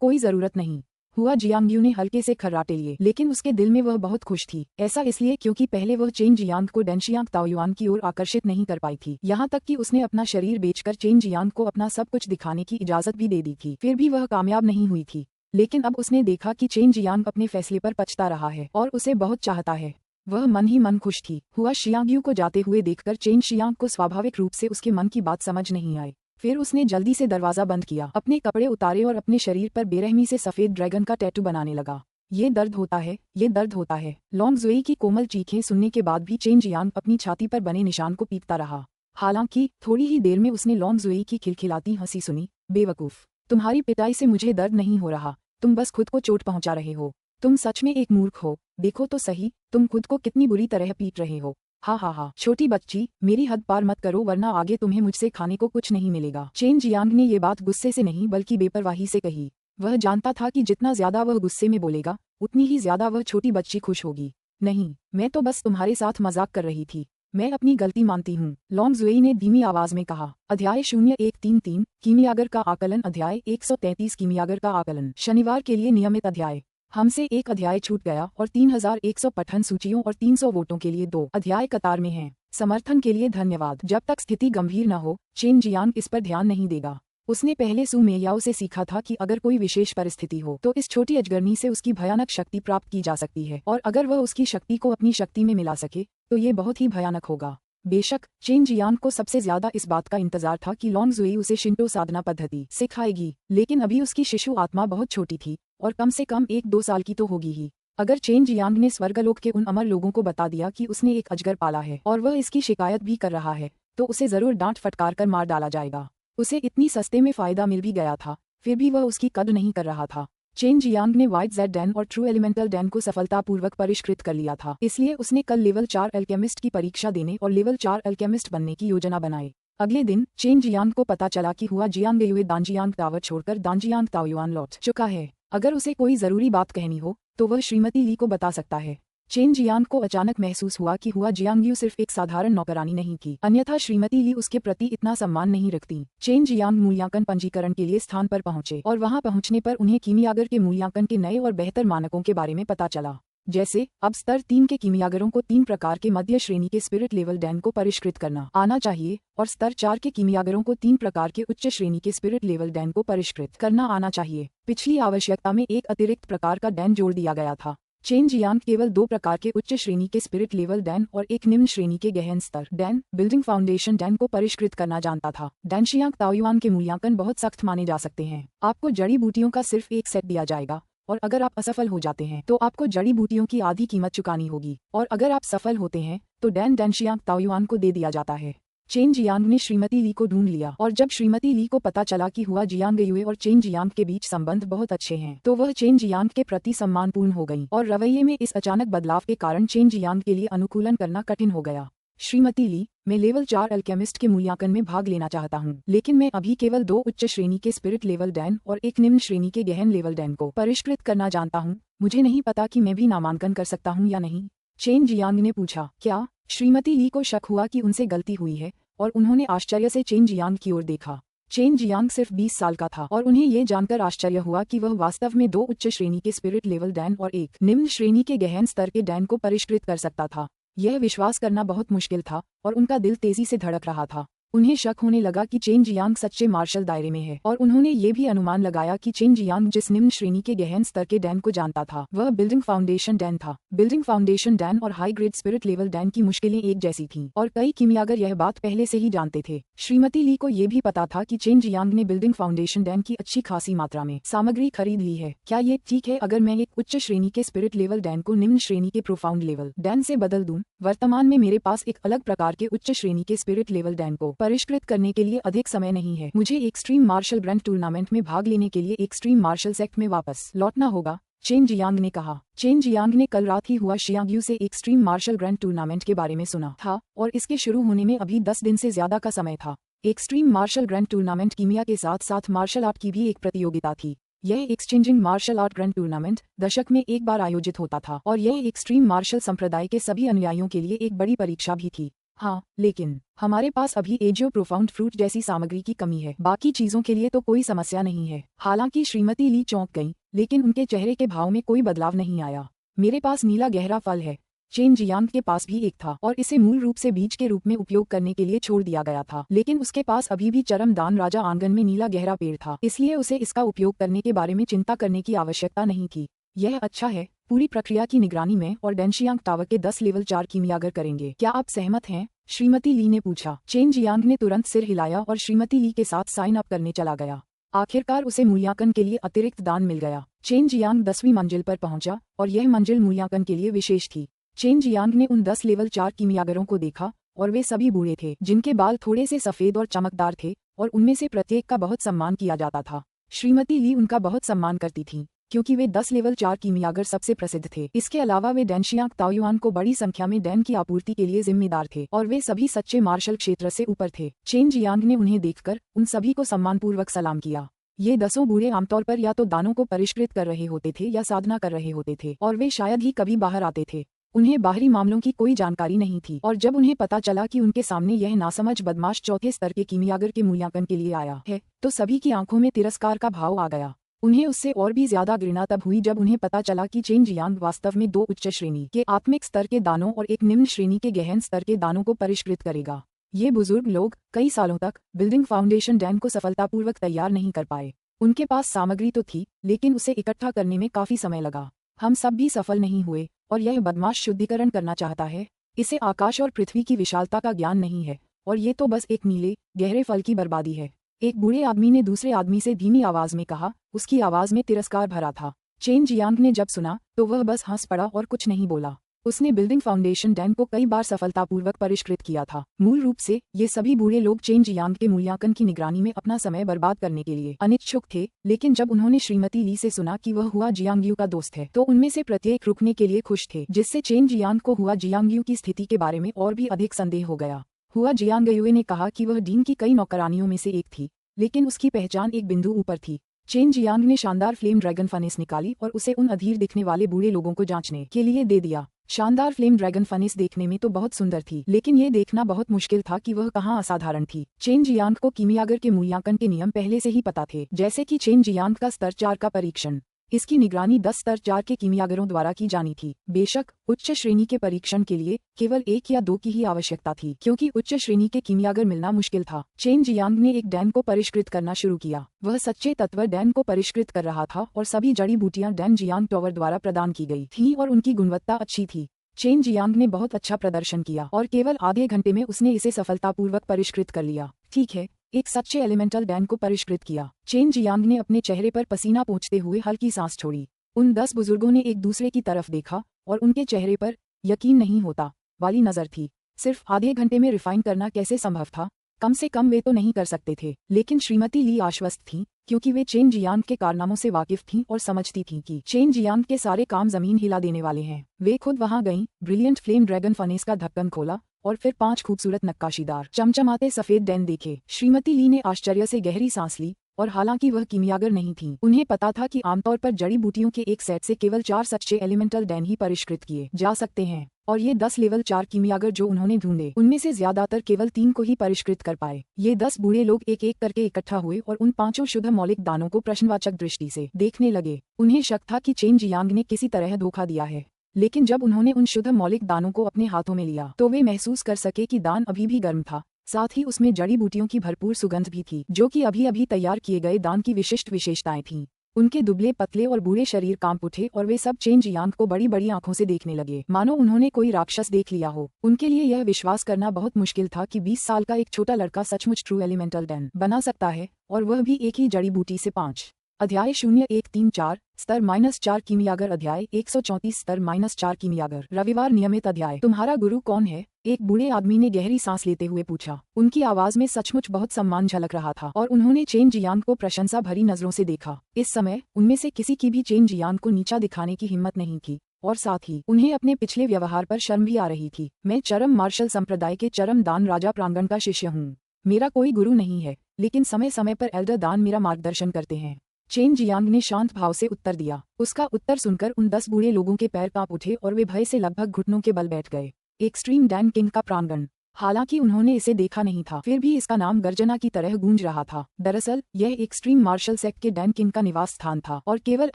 कोई जरूरत नहीं, हुआ जियांगयू ने हल्के से खर्राटे लिए, लेकिन उसके दिल में वह बहुत खुश थी। ऐसा इसलिए क्योंकि पहले वह चेन जियांग को डेनशियांग ताओयुआन की ओर आकर्षित नहीं कर पाई थी, यहाँ तक कि उसने अपना शरीर बेचकर चेन जियांग को अपना सब कुछ दिखाने की इजाजत भी दे दी थी। फिर भी वह कामयाब नहीं हुई थी। लेकिन अब उसने देखा कि चेन जियांग अपने फैसले पर पछता रहा है और उसे बहुत चाहता है। वह मन ही मन खुश थी। हुआ शियांगयू को जाते हुए देखकर चेन जियांग को स्वाभाविक रूप से उसके मन की बात समझ नहीं आई। फिर उसने जल्दी से दरवाजा बंद किया, अपने कपड़े उतारे और अपने शरीर पर बेरहमी से सफेद ड्रैगन का टैटू बनाने लगा। ये दर्द होता है, ये दर्द होता है। लॉन्ग जुई की कोमल चीखें सुनने के बाद भी चेन जियांग अपनी छाती पर बने निशान को पीटता रहा। हालांकि थोड़ी ही देर में उसने लॉन्ग जुई की खिलखिलाती हंसी सुनी। बेवकूफ, तुम्हारी पिटाई से मुझे दर्द नहीं हो रहा, तुम बस खुद को चोट पहुंचा रहे हो। तुम सच में एक मूर्ख हो, देखो तो सही तुम खुद को कितनी बुरी तरह पीट रहे हो। हा, छोटी बच्ची, मेरी हद पार मत करो वरना आगे तुम्हें मुझसे खाने को कुछ नहीं मिलेगा। चेन जियांग ने ये बात गुस्से से नहीं बल्कि बेपरवाही से कही। वह जानता था कि जितना ज्यादा वह गुस्से में बोलेगा उतनी ही ज्यादा वह छोटी बच्ची खुश होगी। नहीं, मैं तो बस तुम्हारे साथ मजाक कर रही थी, मैं अपनी गलती मानती हूँ, लॉन्ग जुई ने धीमी आवाज में कहा। अध्याय 0133 कीमियागर का आकलन। अध्याय 133 कीमियागर का आकलन। शनिवार के लिए नियमित अध्याय। हमसे एक अध्याय छूट गया और 3100 पठन सूचियों और 300 वोटों के लिए 2 अध्याय कतार में हैं। समर्थन के लिए धन्यवाद। जब तक स्थिति गंभीर न हो, चेन जियांग इस पर ध्यान नहीं देगा। उसने पहले सू मेयाओ से सीखा था कि अगर कोई विशेष परिस्थिति हो तो इस छोटी अजगरनी से उसकी भयानक शक्ति प्राप्त की जा सकती है, और अगर वह उसकी शक्ति को अपनी शक्ति में मिला सके तो ये बहुत ही भयानक होगा। बेशक चेन जियांग को सबसे ज्यादा इस बात का इंतजार था कि लॉन्ग जुई उसे शिंटो साधना पद्धति सिखाएगी, लेकिन अभी उसकी शिशु आत्मा बहुत छोटी थी और कम से कम 1-2 साल की तो होगी ही। अगर चेन जियांग ने स्वर्गलोक के उन अमर लोगों को बता दिया कि उसने एक अजगर पाला है और वह इसकी शिकायत भी कर रहा है तो उसे जरूर डांट फटकार कर मार डाला जाएगा। उसे इतनी सस्ते में फायदा मिल भी गया था, फिर भी वह उसकी कद्र नहीं कर रहा था। चेन जियांग ने व्हाइट जेड डैन और ट्रू एलिमेंटल डैन को सफलतापूर्वक परिष्कृत कर लिया था, इसलिए उसने कल लेवल 4 अल्केमिस्ट की परीक्षा देने और लेवल 4 अल्केमिस्ट बनने की योजना बनाई। अगले दिन चेन जियांग को पता चला कि हुआ जियांगयुए दानजियांग टावर छोड़कर दानजियांग ताओयुआन लौट चुका है। अगर उसे कोई जरूरी बात कहनी हो तो वह श्रीमती ली को बता सकता है। चेन जियांग को अचानक महसूस हुआ कि हुआ जियांगयू सिर्फ एक साधारण नौकरानी नहीं की, अन्यथा श्रीमती ली उसके प्रति इतना सम्मान नहीं रखती। चेन जियांग मूल्यांकन पंजीकरण के लिए स्थान पर पहुंचे और वहां पहुंचने पर उन्हें कीमियागर के मूल्यांकन के नए और बेहतर मानकों के बारे में पता चला। जैसे अब स्तर 3 के कीमियागरों को 3 प्रकार के मध्य श्रेणी के स्पिरिट लेवल डैन को परिष्कृत करना आना चाहिए और स्तर 4 के कीमियागरों को 3 प्रकार के उच्च श्रेणी के स्पिरिट लेवल डैन को परिष्कृत करना आना चाहिए। पिछली आवश्यकता में एक अतिरिक्त प्रकार का डैन जोड़ दिया गया था। चेन जियांग केवल 2 प्रकार के उच्च श्रेणी के स्पिरिट लेवल डैन और एक निम्न श्रेणी के गहन स्तर डैन बिल्डिंग फाउंडेशन डैन को परिष्कृत करना जानता था। डेनशियांग ताओयुआन के मूल्यांकन बहुत सख्त माने जा सकते हैं। आपको जड़ी बूटियों का सिर्फ एक सेट दिया जाएगा और अगर आप असफल हो जाते हैं तो आपको जड़ी बूटियों की आधी कीमत चुकानी होगी, और अगर आप सफल होते हैं तो डेनशियांग ताओयुआन को दे दिया जाता है। चेन जियांग ने श्रीमती ली को ढूंढ लिया और जब श्रीमती ली को पता चला कि हुआ जियांगयुए और चेन जियांग के बीच संबंध बहुत अच्छे हैं तो वह चेन जियांग के प्रति सम्मानपूर्ण हो गई और रवैये में इस अचानक बदलाव के कारण चेन जियांग के लिए अनुकूलन करना कठिन हो गया। श्रीमती ली, मैं लेवल 4 अल्केमिस्ट के मूल्यांकन में भाग लेना चाहता हूँ, लेकिन मैं अभी केवल 2 उच्च श्रेणी के स्पिरिट लेवल डैन और एक निम्न श्रेणी के गहन लेवल डैन को परिष्कृत करना जानता हूँ। मुझे नहीं पता कि मैं भी नामांकन कर सकता हूँ या नहीं, चेन जियांग ने पूछा। क्या? श्रीमती ली को शक हुआ कि उनसे गलती हुई है और उन्होंने आश्चर्य से चेन जियांग की ओर देखा। चेन जियांग सिर्फ 20 साल का था और उन्हें ये जानकर आश्चर्य हुआ कि वह वास्तव में 2 उच्च श्रेणी के स्पिरिट लेवल डैन और एक निम्न श्रेणी के गहन स्तर के डैन को परिष्कृत कर सकता था। यह विश्वास करना बहुत मुश्किल था और उनका दिल तेजी से धड़क रहा था। उन्हें शक होने लगा कि चेन जियांग सच्चे मार्शल दायरे में है और उन्होंने ये भी अनुमान लगाया कि चेन जियांग जिस निम्न श्रेणी के गहन स्तर के डैन को जानता था वह बिल्डिंग फाउंडेशन डैन था। बिल्डिंग फाउंडेशन डैन और high grade spirit level Dan की मुश्किलें एक जैसी थीं और कई कीमियागर यह बात पहले से ही जानते थे। श्रीमती ली को ये भी पता था कि चेन जियांग ने बिल्डिंग फाउंडेशन डैन की अच्छी खासी मात्रा में सामग्री खरीद ली है। क्या ये ठीक है अगर मैं एक उच्च श्रेणी के स्पिरिट लेवल डैन को निम्न श्रेणी के प्रोफाउंड लेवल डैन से बदल दूं? वर्तमान में मेरे पास एक अलग प्रकार के उच्च श्रेणी के स्पिरिट लेवल डैन को परिष्कृत करने के लिए अधिक समय नहीं है। मुझे एक्सट्रीम मार्शल ग्रैंड टूर्नामेंट में भाग लेने के लिए एक्सट्रीम मार्शल सेक्ट में वापस लौटना होगा, चेन जियांग ने कहा। चेन जियांग ने कल रात ही हुआ शियांगयू से एक्सट्रीम मार्शल ग्रैंड टूर्नामेंट के बारे में सुना था और इसके शुरू होने में अभी 10 दिन से ज्यादा का समय था। एक्सट्रीम मार्शल ग्रैंड टूर्नामेंट कीमिया के साथ साथ मार्शल आर्ट की भी एक प्रतियोगिता थी। यह exchanging martial art grand tournament दशक में एक बार आयोजित होता था और यह एक्सट्रीम मार्शल संप्रदाय के सभी अनुयायियों के लिए एक बड़ी परीक्षा भी थी। हाँ, लेकिन हमारे पास अभी एजियो प्रोफाउंड फ्रूट जैसी सामग्री की कमी है। बाकी चीजों के लिए तो कोई समस्या नहीं है। हालांकि श्रीमती ली चौंक गईं, लेकिन उनके चेहरे के भाव में कोई बदलाव नहीं आया। मेरे पास नीला गहरा फल है। चेन जियांग के पास भी एक था और इसे मूल रूप से बीज के रूप में उपयोग करने के लिए छोड़ दिया गया था, लेकिन उसके पास अभी भी चरमदान राजा आंगन में नीला गहरा पेड़ था, इसलिए उसे इसका उपयोग करने के बारे में चिंता करने की आवश्यकता नहीं थी। यह अच्छा है। पूरी प्रक्रिया की निगरानी में और डेनशियांग टावर के 10 लेवल 4 कीमियागर करेंगे। क्या आप सहमत हैं? श्रीमती ली ने पूछा। चेन जियांग ने तुरंत सिर हिलाया और श्रीमती ली के साथ साइन अप करने चला गया। आखिरकार उसे मूल्यांकन के लिए अतिरिक्त दान मिल गया। चेन जियांग 10वीं मंजिल पर पहुंचा और यह मंजिल मूल्यांकन के लिए विशेष थी। चेन जियांग ने उन 10 लेवल 4 कीमियागरों को देखा और वे सभी बूढ़े थे, जिनके बाल थोड़े से सफेद और चमकदार थे और उनमें से प्रत्येक का बहुत सम्मान किया जाता था। श्रीमती ली उनका बहुत सम्मान करती थीं, क्योंकि वे 10 लेवल 4 कीमियागर सबसे प्रसिद्ध थे। इसके अलावा वे डेनशियांग ताओयुआन को बड़ी संख्या में डैन की आपूर्ति के लिए जिम्मेदार थे और वे सभी सच्चे मार्शल क्षेत्र से ऊपर थे। चेन जियांग ने उन्हें देखकर उन सभी को सम्मानपूर्वक सलाम किया। ये 10 बूढ़े आमतौर पर या तो दानों को परिष्कृत कर रहे होते थे या साधना कर रहे होते थे और वे शायद ही कभी बाहर आते थे। उन्हें बाहरी मामलों की कोई जानकारी नहीं थी और जब उन्हें पता चला कि उनके सामने यह नासमझ बदमाश चौथे स्तर के कीमियागर के मूल्यांकन के लिए आया है, तो सभी की आंखों में तिरस्कार का भाव आ गया। उन्हें उससे और भी ज्यादा घृणा तब हुई जब उन्हें पता चला कि चेन जियांग वास्तव में 2 उच्च श्रेणी के आत्मिक स्तर के दानों और एक निम्न श्रेणी के गहन स्तर के दानों को परिष्कृत करेगा। ये बुजुर्ग लोग कई सालों तक बिल्डिंग फाउंडेशन डैन को सफलतापूर्वक तैयार नहीं कर पाए। उनके पास सामग्री तो थी, लेकिन उसे इकट्ठा करने में काफी समय लगा। हम सब भी सफल नहीं हुए और यह बदमाश शुद्धिकरण करना चाहता है। इसे आकाश और पृथ्वी की विशालता का ज्ञान नहीं है और ये तो बस एक नीले गहरे फल की बर्बादी है। एक बूढ़े आदमी ने दूसरे आदमी से धीमी आवाज में कहा। उसकी आवाज में तिरस्कार भरा था। चेन जियांग ने जब सुना तो वह बस हंस पड़ा और कुछ नहीं बोला। उसने बिल्डिंग फाउंडेशन डैन को कई बार सफलतापूर्वक परिष्कृत किया था। मूल रूप से ये सभी बूढ़े लोग चेन जियांग के मूल्यांकन की निगरानी में अपना समय बर्बाद करने के लिए अनिच्छुक थे, लेकिन जब उन्होंने श्रीमती ली से सुना कि वह हुआ जियांगयू का दोस्त है, तो उनमें से प्रत्येक रुकने के लिए खुश थे, जिससे चेन जियांग को हुआ जियांगयू की स्थिति के बारे में और भी अधिक संदेह हो गया। हुआ जियांगयू ने कहा कि वह डीन की कई नौकरानियों में से एक थी, लेकिन उसकी पहचान एक बिंदु ऊपर थी। चेन जियांग ने शानदार फ्लेम ड्रैगन फनेस निकाली और उसे उन अधीर दिखने वाले बूढ़े लोगों को जांचने के लिए दे दिया। शानदार फ्लेम ड्रैगन फनेस देखने में तो बहुत सुंदर थी, लेकिन ये देखना बहुत मुश्किल था कि वह कहाँ असाधारण थी। चेन जियांग को कीमियागर के मूल्यांकन के नियम पहले से ही पता थे, जैसे कि चेन जियांग का स्तर 4 का परीक्षण। इसकी निगरानी 10 स्तर 4 के कीमियागरों द्वारा की जानी थी। बेशक उच्च श्रेणी के परीक्षण के लिए केवल 1 या 2 की ही आवश्यकता थी, क्योंकि उच्च श्रेणी के कीमियागर मिलना मुश्किल था। चेन जियांग ने एक डैन को परिष्कृत करना शुरू किया। वह सच्चे तत्व डैन को परिष्कृत कर रहा था और सभी जड़ी बूटियां डैन जियांग टावर द्वारा प्रदान की गई थी और उनकी गुणवत्ता अच्छी थी। चेन जियांग ने बहुत अच्छा प्रदर्शन किया और केवल आधे घंटे में उसने इसे सफलतापूर्वक परिष्कृत कर लिया। ठीक है, एक सच्चे एलिमेंटल डैन को परिष्कृत किया। चेन जियांग ने अपने चेहरे पर पसीना पोंछते हुए हल्की सांस छोड़ी। उन 10 बुजुर्गों ने एक दूसरे की तरफ देखा और उनके चेहरे पर यकीन नहीं होता वाली नजर थी। सिर्फ आधे घंटे में रिफाइन करना कैसे संभव था? कम से कम वे तो नहीं कर सकते थे, लेकिन श्रीमती ली आश्वस्त थीं, क्योंकि वे चेन जियांग के कारनामों से वाकिफ थीं और समझती थीं कि चेन जियांग के सारे काम जमीन हिला देने वाले हैं। वे खुद वहां गईं, ब्रिलियंट फ्लेम ड्रैगन फनेस का ढक्कन खोला और फिर 5 खूबसूरत नक्काशीदार चमचमाते सफेद डैन देखे। श्रीमती ली ने आश्चर्य से गहरी सांस ली और हालांकि वह कीमियागर नहीं थीं, उन्हें पता था कि आमतौर पर जड़ी बूटियों के एक सेट से केवल 4 सच्चे एलिमेंटल डैन ही परिष्कृत किए जा सकते हैं और ये 10 लेवल 4 कीमियागर जो उन्होंने ढूंढे, उनमें से ज्यादातर केवल 3 को ही परिष्कृत कर पाए। ये 10 बूढ़े लोग एक एक करके इकट्ठा हुए और उन 5 शुद्ध मौलिक दानों को प्रश्नवाचक दृष्टि से देखने लगे। उन्हें शक था कि चेन जियांग ने किसी तरह धोखा दिया है, लेकिन जब उन्होंने उन शुद्ध मौलिक दानों को अपने हाथों में लिया तो वे महसूस कर सके कि दान अभी भी गर्म था। साथ ही उसमें जड़ी बूटियों की भरपूर सुगंध भी थी, जो कि अभी अभी तैयार किए गए दान की विशिष्ट विशेषताएं थीं। उनके दुबले पतले और बूढ़े शरीर कांप उठे और वे सब चेन जियांग को बड़ी बड़ी आंखों से देखने लगे, मानो उन्होंने कोई राक्षस देख लिया हो। उनके लिए यह विश्वास करना बहुत मुश्किल था कि 20 साल का एक छोटा लड़का सचमुच ट्रू एलिमेंटल डैन बना सकता है, और वह भी एक ही जड़ी बूटी से 5 अध्याय 0134 स्तर -4 कीमियागर अध्याय 134 स्तर -4 कीमियागर रविवार नियमित अध्याय। तुम्हारा गुरु कौन है? एक बूढ़े आदमी ने गहरी सांस लेते हुए पूछा। उनकी आवाज में सचमुच बहुत सम्मान झलक रहा था और उन्होंने चेन जियांग को प्रशंसा भरी नजरों से देखा। इस समय उनमें से किसी की भी चेन जियांग को नीचा दिखाने की हिम्मत नहीं थी और साथ ही उन्हें अपने पिछले व्यवहार पर शर्म भी आ रही थी। मैं चरम मार्शल संप्रदाय के चरम दान राजा प्रांगण का शिष्य हूँ। मेरा कोई गुरु नहीं है, लेकिन समय समय पर एल्डर दान मेरा मार्गदर्शन करते हैं। चेन जियांग ने शांत भाव से उत्तर दिया। उसका उत्तर सुनकर उन 10 बूढ़े लोगों के पैर कांप उठे और वे भय से लगभग घुटनों के बल बैठ गए। एक्सट्रीम डैन किंग का प्रांगण। हालांकि उन्होंने इसे देखा नहीं था, फिर भी इसका नाम गर्जना की तरह गूंज रहा था। दरअसल यह एक्सट्रीम मार्शल सेक्ट के डैन किंग का निवास स्थान था और केवल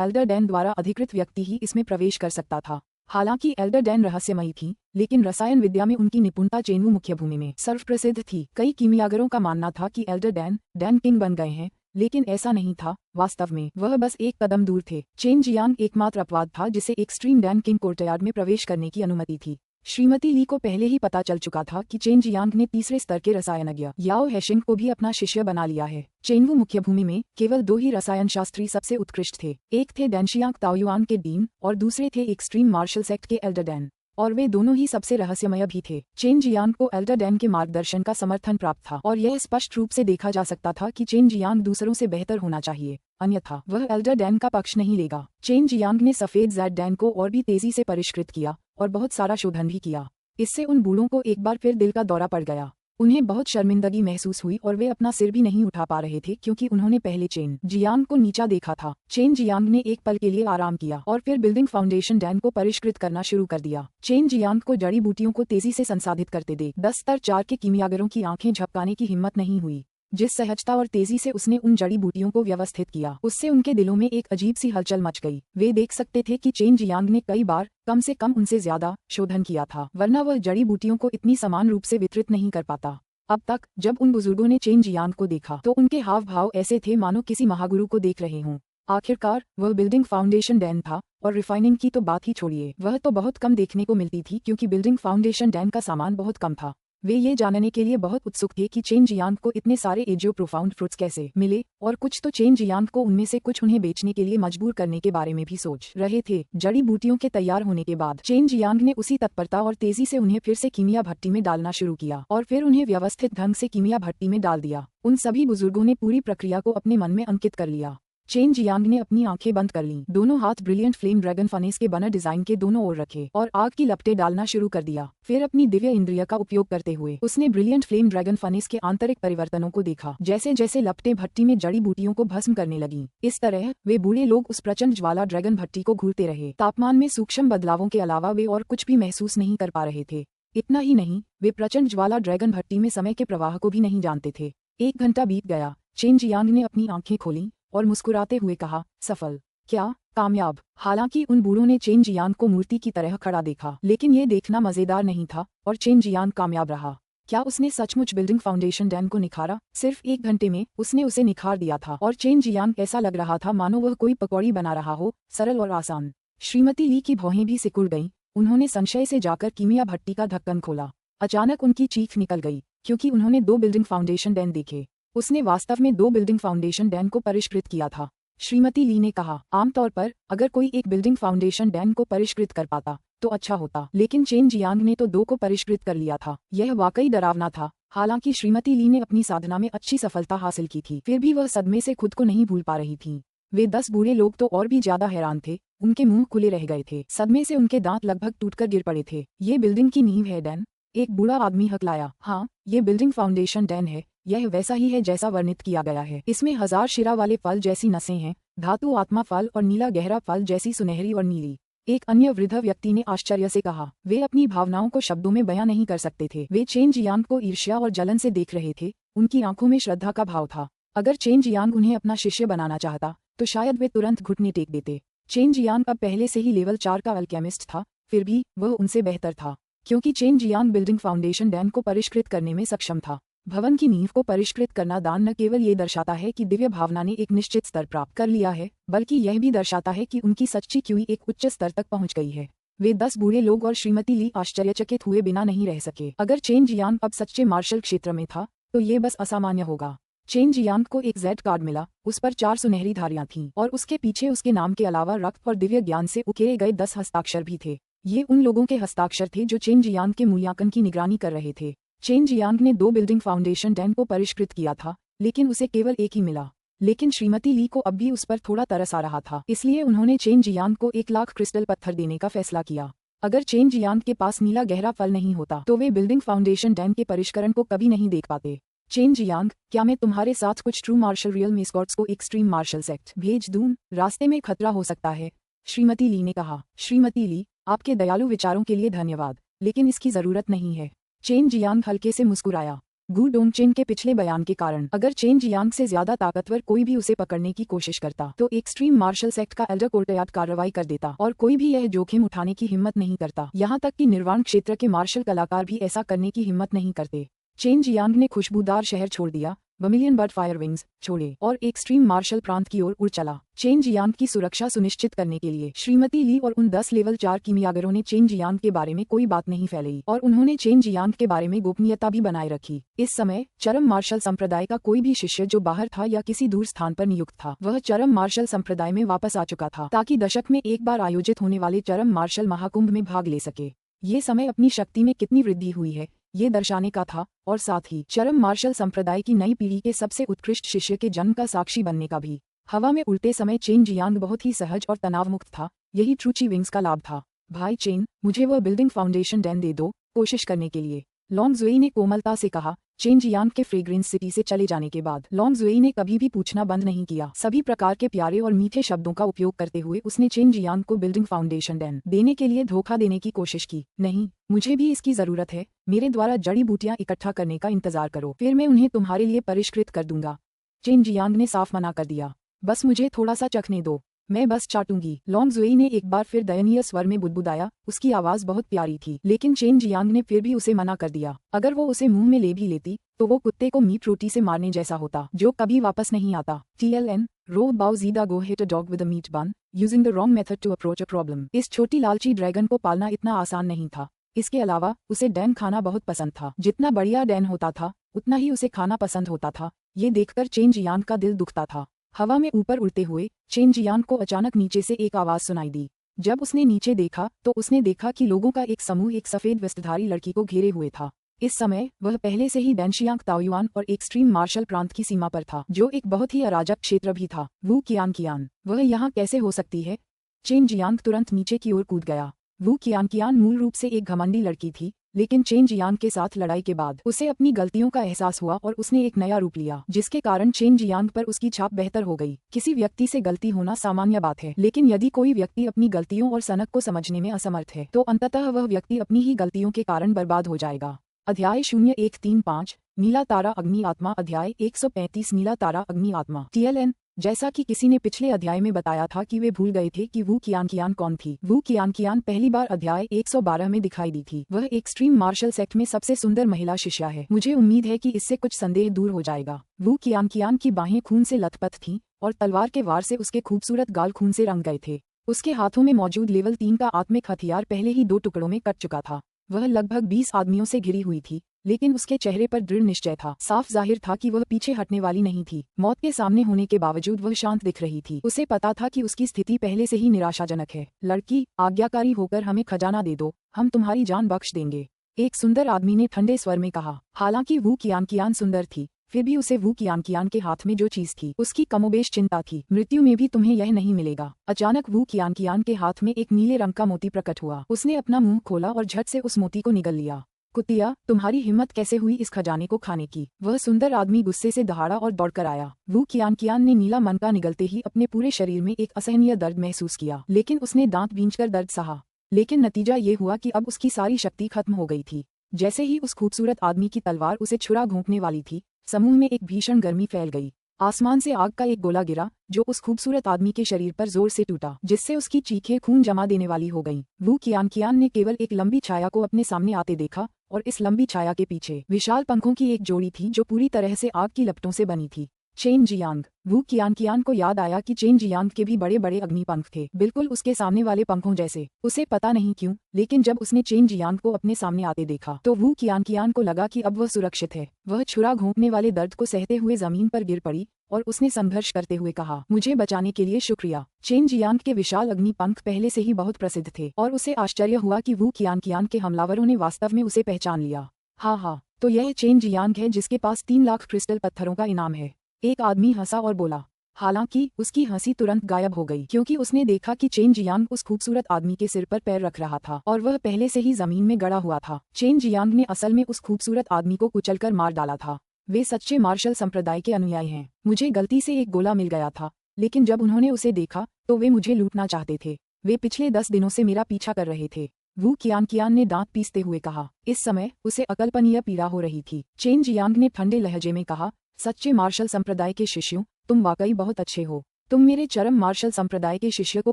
एल्डर डैन द्वारा अधिकृत व्यक्ति ही इसमें प्रवेश कर सकता था। हालांकि एल्डर डैन रहस्यमयी थी, लेकिन रसायन विद्या में उनकी निपुणता चेनवू मुख्य भूमि में सर्वप्रसिद्ध थी। कई कीमियागरों का मानना था कि एल्डर डैन किंग बन गए हैं, लेकिन ऐसा नहीं था। वास्तव में वह बस एक कदम दूर थे। चेन जियांग एकमात्र अपवाद था जिसे एक्सट्रीम डैन किंग कोर्टयार्ड में प्रवेश करने की अनुमति थी। श्रीमती ली को पहले ही पता चल चुका था कि चेन जियांग ने तीसरे स्तर के रसायनज्ञ याओ हेशिंग को भी अपना शिष्य बना लिया है। चेनवू मुख्य भूमि में केवल 2 ही रसायन शास्त्री सबसे उत्कृष्ट थे। एक थे डैनशियांग ताओयुआन के डीन और दूसरे थे एक्सट्रीम मार्शल सेक्ट के एल्डर डैन, और वे दोनों ही सबसे रहस्यमय भी थे। चेन जियांग को एल्डर डैन के मार्गदर्शन का समर्थन प्राप्त था और यह स्पष्ट रूप से देखा जा सकता था कि चेन जियांग दूसरों से बेहतर होना चाहिए, अन्यथा वह एल्डर डैन का पक्ष नहीं लेगा। चेन जियांग ने सफेद ज़ैड डैन को और भी तेजी से परिष्कृत किया और बहुत सारा शोधन भी किया। इससे उन बूढ़ों को एक बार फिर दिल का दौरा पड़ गया। उन्हें बहुत शर्मिंदगी महसूस हुई और वे अपना सिर भी नहीं उठा पा रहे थे क्योंकि उन्होंने पहले चेन जियांग को नीचा देखा था। चेन जियांग ने एक पल के लिए आराम किया और फिर बिल्डिंग फाउंडेशन डैन को परिष्कृत करना शुरू कर दिया। चेन जियांग को जड़ी बूटियों को तेजी से संसाधित करते देख 10 स्तर 4 के कीमियागरों की आंखें झपकाने की हिम्मत नहीं हुई। जिस सहजता और तेजी से उसने उन जड़ी बूटियों को व्यवस्थित किया, उससे उनके दिलों में एक अजीब सी हलचल मच गई। वे देख सकते थे कि चेन जियांग ने कई बार कम से कम उनसे ज्यादा शोधन किया था, वरना वह जड़ी बूटियों को इतनी समान रूप से वितरित नहीं कर पाता। अब तक जब उन बुजुर्गों ने चेन जियांग को देखा तो उनके हाव भाव ऐसे थे मानो किसी महागुरु को देख रहे हों। आखिरकार वह बिल्डिंग फाउंडेशन डैन था, और रिफाइनिंग की तो बात ही छोड़िए, वह तो बहुत कम देखने को मिलती थी क्योंकि बिल्डिंग फाउंडेशन डैन का सामान बहुत कम था। वे ये जानने के लिए बहुत उत्सुक थे कि चेन जियांग को इतने सारे एजियो प्रोफाउंड फ्रूट्स कैसे मिले, और कुछ तो चेन जियांग को उनमें से कुछ उन्हें बेचने के लिए मजबूर करने के बारे में भी सोच रहे थे। जड़ी बूटियों के तैयार होने के बाद चेन जियांग ने उसी तत्परता और तेजी से उन्हें फिर से कीमिया भट्टी में डालना शुरू किया और फिर उन्हें व्यवस्थित ढंग से कीमिया भट्टी में डाल दिया। उन सभी बुजुर्गों ने पूरी प्रक्रिया को अपने मन में अंकित कर लिया। चेन जियांग ने अपनी आंखें बंद कर लीं, दोनों हाथ ब्रिलियंट फ्लेम ड्रैगन फनेस के बना डिजाइन के दोनों ओर रखे और आग की लपटें डालना शुरू कर दिया। फिर अपनी दिव्य इंद्रिय का उपयोग करते हुए उसने ब्रिलियंट फ्लेम ड्रैगन फनेस के आंतरिक परिवर्तनों को देखा। जैसे जैसे लपटें भट्टी में जड़ी बूटियों को भस्म करने लगीं, इस तरह वे बूढ़े लोग उस प्रचंड ज्वाला ड्रैगन भट्टी को घूरते रहे। तापमान में सूक्ष्म बदलावों के अलावा वे और कुछ भी महसूस नहीं कर पा रहे थे। इतना ही नहीं, वे प्रचंड ज्वाला ड्रैगन भट्टी में समय के प्रवाह को भी नहीं जानते थे। 1 घंटा बीत गया। चेन जियांग ने अपनी आंखें खोलीं और मुस्कुराते हुए कहा, सफल? क्या कामयाब? हालांकि उन बूढ़ों ने चेन जियांग को मूर्ति की तरह खड़ा देखा, लेकिन ये देखना मजेदार नहीं था और चेन जियांग कामयाब रहा। क्या उसने सचमुच बिल्डिंग फाउंडेशन डैन को निखारा? सिर्फ 1 घंटे में उसने उसे निखार दिया था और चेन जियांग ऐसा लग रहा था मानो वह कोई पकौड़ी बना रहा हो, सरल और आसान। श्रीमती ली की भौहें भी सिकुड़ गईं। उन्होंने संशय से जाकर कीमिया भट्टी का ढक्कन खोला। अचानक उनकी चीख निकल गई क्योंकि उन्होंने 2 बिल्डिंग फाउंडेशन डैन देखे। उसने वास्तव में 2 बिल्डिंग फाउंडेशन डैन को परिष्कृत किया था। श्रीमती ली ने कहा, आमतौर पर अगर कोई एक बिल्डिंग फाउंडेशन डैन को परिष्कृत कर पाता तो अच्छा होता, लेकिन चेन जियांग ने तो 2 को परिष्कृत कर लिया था। यह वाकई डरावना था। हालांकि श्रीमती ली ने अपनी साधना में अच्छी सफलता हासिल की थी, फिर भी वह सदमे से खुद को नहीं भूल पा रही थी। वे 10 बूढ़े लोग तो और भी ज्यादा हैरान थे। उनके मुंह खुले रह गए थे। सदमे से उनके दांत लगभग टूटकर गिर पड़े थे। ये बिल्डिंग की नींव है डैन? एक बूढ़ा आदमी हकलाया। हाँ, ये बिल्डिंग फाउंडेशन डैन है। यह वैसा ही है जैसा वर्णित किया गया है। इसमें 1000 शिरा वाले फल जैसी नसें हैं, धातु आत्मा फल और नीला गहरा फल जैसी सुनहरी और नीली। एक अन्य वृद्ध व्यक्ति ने आश्चर्य से कहा। वे अपनी भावनाओं को शब्दों में बयां नहीं कर सकते थे। वे चेन जियांग को ईर्ष्या और जलन से देख रहे थे। उनकी आंखों में श्रद्धा का भाव था। अगर चेन जियांग उन्हें अपना शिष्य बनाना चाहता तो शायद वे तुरंत घुटने टेक देते। चेन जियांग अब पहले से ही लेवल 4 का अल्केमिस्ट था, फिर भी वह उनसे बेहतर था क्योंकि chain Jiang building foundation Dan को परिष्कृत करने में सक्षम था। भवन की नींव को परिष्कृत करना दान न केवल ये दर्शाता है कि दिव्य भावना ने एक निश्चित स्तर प्राप्त कर लिया है, बल्कि यह भी दर्शाता है कि उनकी सच्ची क्यूई एक उच्च स्तर तक पहुंच गई है। वे 10 बूढ़े लोग और श्रीमती ली आश्चर्यचकित हुए बिना नहीं रह सके। अगर चेन जियांग अब सच्चे मार्शल क्षेत्र में था तो ये बस असामान्य होगा। चेन जियांग को एक जेड कार्ड मिला, उस पर 4 सुनहरी धारियां थीं और उसके पीछे उसके नाम के अलावा रक्त और दिव्य ज्ञान से उकेरे गए 10 हस्ताक्षर भी थे। ये उन लोगों के हस्ताक्षर थे जो चेन जियांग के मूल्यांकन की निगरानी कर रहे थे। चेन जियांग ने 2 बिल्डिंग फाउंडेशन डैन को परिष्कृत किया था, लेकिन उसे केवल एक ही मिला। लेकिन श्रीमती ली को अब भी उस पर थोड़ा तरस आ रहा था, इसलिए उन्होंने चेन जियांग को 1 लाख क्रिस्टल पत्थर देने का फैसला किया। अगर चेन जियांग के पास नीला गहरा फल नहीं होता तो वे बिल्डिंग फाउंडेशन डैम के परिष्करण को कभी नहीं देख पाते। चेन जियांग, क्या मैं तुम्हारे साथ कुछ ट्रू मार्शल रियल मेस्कॉट्स को एक्सट्रीम मार्शल सेक्ट भेज दूं? रास्ते में खतरा हो सकता है, श्रीमती ली ने कहा। श्रीमती ली, आपके दयालु विचारों के लिए धन्यवाद, लेकिन इसकी जरूरत नहीं है। चेन जियांग हल्के से मुस्कुराया। गु डोंगचेन के पिछले बयान के कारण अगर चेन जियांग से ज्यादा ताकतवर कोई भी उसे पकड़ने की कोशिश करता तो एक्सट्रीम मार्शल सेक्ट का एल्डर कोर्टयार्ड कार्रवाई कर देता और कोई भी यह जोखिम उठाने की हिम्मत नहीं करता। यहाँ तक कि निर्वाण क्षेत्र के मार्शल कलाकार भी ऐसा करने की हिम्मत नहीं करते। चेन जियांग ने खुशबूदार शहर छोड़ दिया, वर्मिलियन बर्ड फायर विंग्स छोड़े और एक्सट्रीम मार्शल प्रांत की ओर उड़ चला। चेन जियांग की सुरक्षा सुनिश्चित करने के लिए श्रीमती ली और उन 10 लेवल 4 कीमियागरों ने चेन जियांग के बारे में कोई बात नहीं फैलाई और उन्होंने चेन जियांग के बारे में गोपनीयता भी बनाए रखी। इस समय चरम मार्शल संप्रदाय का कोई भी शिष्य जो बाहर था या किसी दूर स्थान पर नियुक्त था, वह चरम मार्शल संप्रदाय में वापस आ चुका था ताकि दशक में एक बार आयोजित होने वाले चरम मार्शल महाकुंभ में भाग ले सके। ये समय अपनी शक्ति में कितनी वृद्धि हुई है ये दर्शाने का था और साथ ही चरम मार्शल संप्रदाय की नई पीढ़ी के सबसे उत्कृष्ट शिष्य के जन्म का साक्षी बनने का भी। हवा में उड़ते समय चेन जियांग बहुत ही सहज और तनाव मुक्त था। यही ट्रूची विंग्स का लाभ था। भाई चेन, मुझे वह बिल्डिंग फाउंडेशन डैन दे दो, कोशिश करने के लिए, लॉन्ग जुई ने कोमलता से कहा। चेन जियांग के फ्रेग्रेंस सिटी से चले जाने के बाद लॉन्ग जुई ने कभी भी पूछना बंद नहीं किया। सभी प्रकार के प्यारे और मीठे शब्दों का उपयोग करते हुए उसने चेन जियांग को बिल्डिंग फाउंडेशन डैन देने के लिए धोखा देने की कोशिश की। नहीं, मुझे भी इसकी जरूरत है। मेरे द्वारा जड़ी बूटियां इकट्ठा करने का इंतजार करो, फिर मैं उन्हें तुम्हारे लिए परिष्कृत कर दूंगा। चेन जियांग ने साफ मना कर दिया। बस मुझे थोड़ा सा चखने दो, मैं बस चाटूंगी। लॉन्ग जुई ने एक बार फिर दयनीय स्वर में बुदबुदाया। उसकी आवाज बहुत प्यारी थी, लेकिन चेन जियांग ने फिर भी उसे मना कर दिया। अगर वो उसे मुंह में ले भी लेती तो वो कुत्ते को मीट रोटी से मारने जैसा होता जो कभी वापस नहीं आता। TLN रो बाउ जीदा गो hit a dog with a meat bun using the wrong method to approach a problem. इस छोटी लालची ड्रैगन को पालना इतना आसान नहीं था। इसके अलावा उसे डैन खाना बहुत पसंद था। जितना बढ़िया डैन होता था उतना ही उसे खाना पसंद होता था। ये देखकर चेन जियांग का दिल दुखता था। हवा में ऊपर उड़ते हुए चेन जियांग को अचानक नीचे से एक आवाज सुनाई दी। जब उसने नीचे देखा तो उसने देखा कि लोगों का एक समूह एक सफेद वस्त्रधारी लड़की को घेरे हुए था। इस समय वह पहले से ही डैनशियांग ताओयुआन और एक्सट्रीम मार्शल प्रांत की सीमा पर था, जो एक बहुत ही अराजक क्षेत्र भी था। वू कियान, वह यहाँ कैसे हो सकती है? चेन जियांग तुरंत नीचे की ओर कूद गया। वू कियान मूल रूप से एक घमंडी लड़की थी, लेकिन चेन जियांग के साथ लड़ाई के बाद उसे अपनी गलतियों का एहसास हुआ और उसने एक नया रूप लिया, जिसके कारण चेन जियांग पर उसकी छाप बेहतर हो गई। किसी व्यक्ति से गलती होना सामान्य बात है, लेकिन यदि कोई व्यक्ति अपनी गलतियों और सनक को समझने में असमर्थ है तो अंततः वह व्यक्ति अपनी ही गलतियों के कारण बर्बाद हो जाएगा। अध्याय 0135 नीला तारा अग्नि आत्मा। अध्याय 135 नीला तारा अग्नि आत्मा। TLN जैसा कि किसी ने पिछले अध्याय में बताया था कि वे भूल गए थे कि वू कियान कौन थी। वू कियान पहली बार अध्याय 112 में दिखाई दी थी। वह एक्सट्रीम मार्शल सेक्ट में सबसे सुंदर महिला शिष्या है। मुझे उम्मीद है कि इससे कुछ संदेह दूर हो जाएगा। वू कियान की बाहें खून से लथपथ थीं और तलवार के वार से उसके खूबसूरत गाल खून से रंग गए थे। उसके हाथों में मौजूद लेवल 3 का आत्मिक हथियार पहले ही 2 टुकड़ों में कट चुका था। वह लगभग 20 आदमियों से घिरी हुई थी, लेकिन उसके चेहरे पर दृढ़ निश्चय था। साफ जाहिर था कि वह पीछे हटने वाली नहीं थी। मौत के सामने होने के बावजूद वह शांत दिख रही थी। उसे पता था कि उसकी स्थिति पहले से ही निराशाजनक है। लड़की, आज्ञाकारी होकर हमें खजाना दे दो, हम तुम्हारी जान बख्श देंगे, एक सुंदर आदमी ने ठंडे स्वर में कहा। हालांकि वू कियान सुंदर थी, फिर भी उसे वू कियान के हाथ में जो चीज थी उसकी कमोबेश चिंता थी। मृत्यु में भी तुम्हें यह नहीं मिलेगा। अचानक वू कियान के हाथ में एक नीले रंग का मोती प्रकट हुआ। उसने अपना मुंह खोला और झट से उस मोती को निगल लिया। कुतिया, तुम्हारी हिम्मत कैसे हुई इस खजाने को खाने की? वह सुंदर आदमी गुस्से से दहाड़ा और दौड़कर आया। वू कियान ने नीला मन का निगलते ही अपने पूरे शरीर में एक असहनीय दर्द महसूस किया, लेकिन उसने दांत बींचकर दर्द सहा। लेकिन नतीजा ये हुआ कि अब उसकी सारी शक्ति खत्म हो गई थी। जैसे ही उस खूबसूरत आदमी की तलवार उसे छुरा घोंपने वाली थी, समूह में एक भीषण गर्मी फैल गई। आसमान से आग का एक गोला गिरा, जो उस खूबसूरत आदमी के शरीर पर जोर से टूटा, जिससे उसकी चीखें खून जमा देने वाली हो गईं। वू कियान ने केवल एक लंबी छाया को अपने सामने आते देखा, और इस लंबी छाया के पीछे विशाल पंखों की एक जोड़ी थी जो पूरी तरह से आग की लपटों से बनी थी। Chain Jiang. वू कियान को याद आया कि चेन जियांग के भी बड़े बड़े अग्निपंख थे, बिल्कुल उसके सामने वाले पंखों जैसे। उसे पता नहीं क्यों, लेकिन जब उसने चेन जियांग को अपने सामने आते देखा तो वू कियान को लगा कि अब वह सुरक्षित है। वह छुरा घोंपने वाले दर्द को सहते हुए जमीन पर गिर पड़ी और उसने संघर्ष करते हुए कहा, मुझे बचाने के लिए शुक्रिया। चेन जियांग के विशाल अग्निपंख पहले से ही बहुत प्रसिद्ध थे और उसे आश्चर्य हुआ कि वू कियान के हमलावरों ने वास्तव में उसे पहचान लिया। हाँ, तो यह चेन जियांग है जिसके पास 3 लाख क्रिस्टल पत्थरों का इनाम है। एक आदमी हंसा और बोला। हालांकि उसकी हंसी तुरंत गायब हो गई क्योंकि उसने देखा कि चेन जियांग उस खूबसूरत आदमी के सिर पर पैर रख रहा था और वह पहले से ही जमीन में गड़ा हुआ था। चेन जियांग ने असल में उस खूबसूरत आदमी को कुचलकर मार डाला था। वे सच्चे मार्शल संप्रदाय के अनुयायी हैं। मुझे गलती से एक गोला मिल गया था, लेकिन जब उन्होंने उसे देखा तो वे मुझे लूटना चाहते थे। वे पिछले 10 दिनों से मेरा पीछा कर रहे थे। वू कियान ने दांत पीसते हुए कहा। इस समय उसे अकल्पनीय पीड़ा हो रही थी। चेन जियांग ने ठंडे लहजे में कहा, सच्चे मार्शल संप्रदाय के शिष्यों, तुम वाकई बहुत अच्छे हो। तुम मेरे चरम मार्शल संप्रदाय के शिष्य को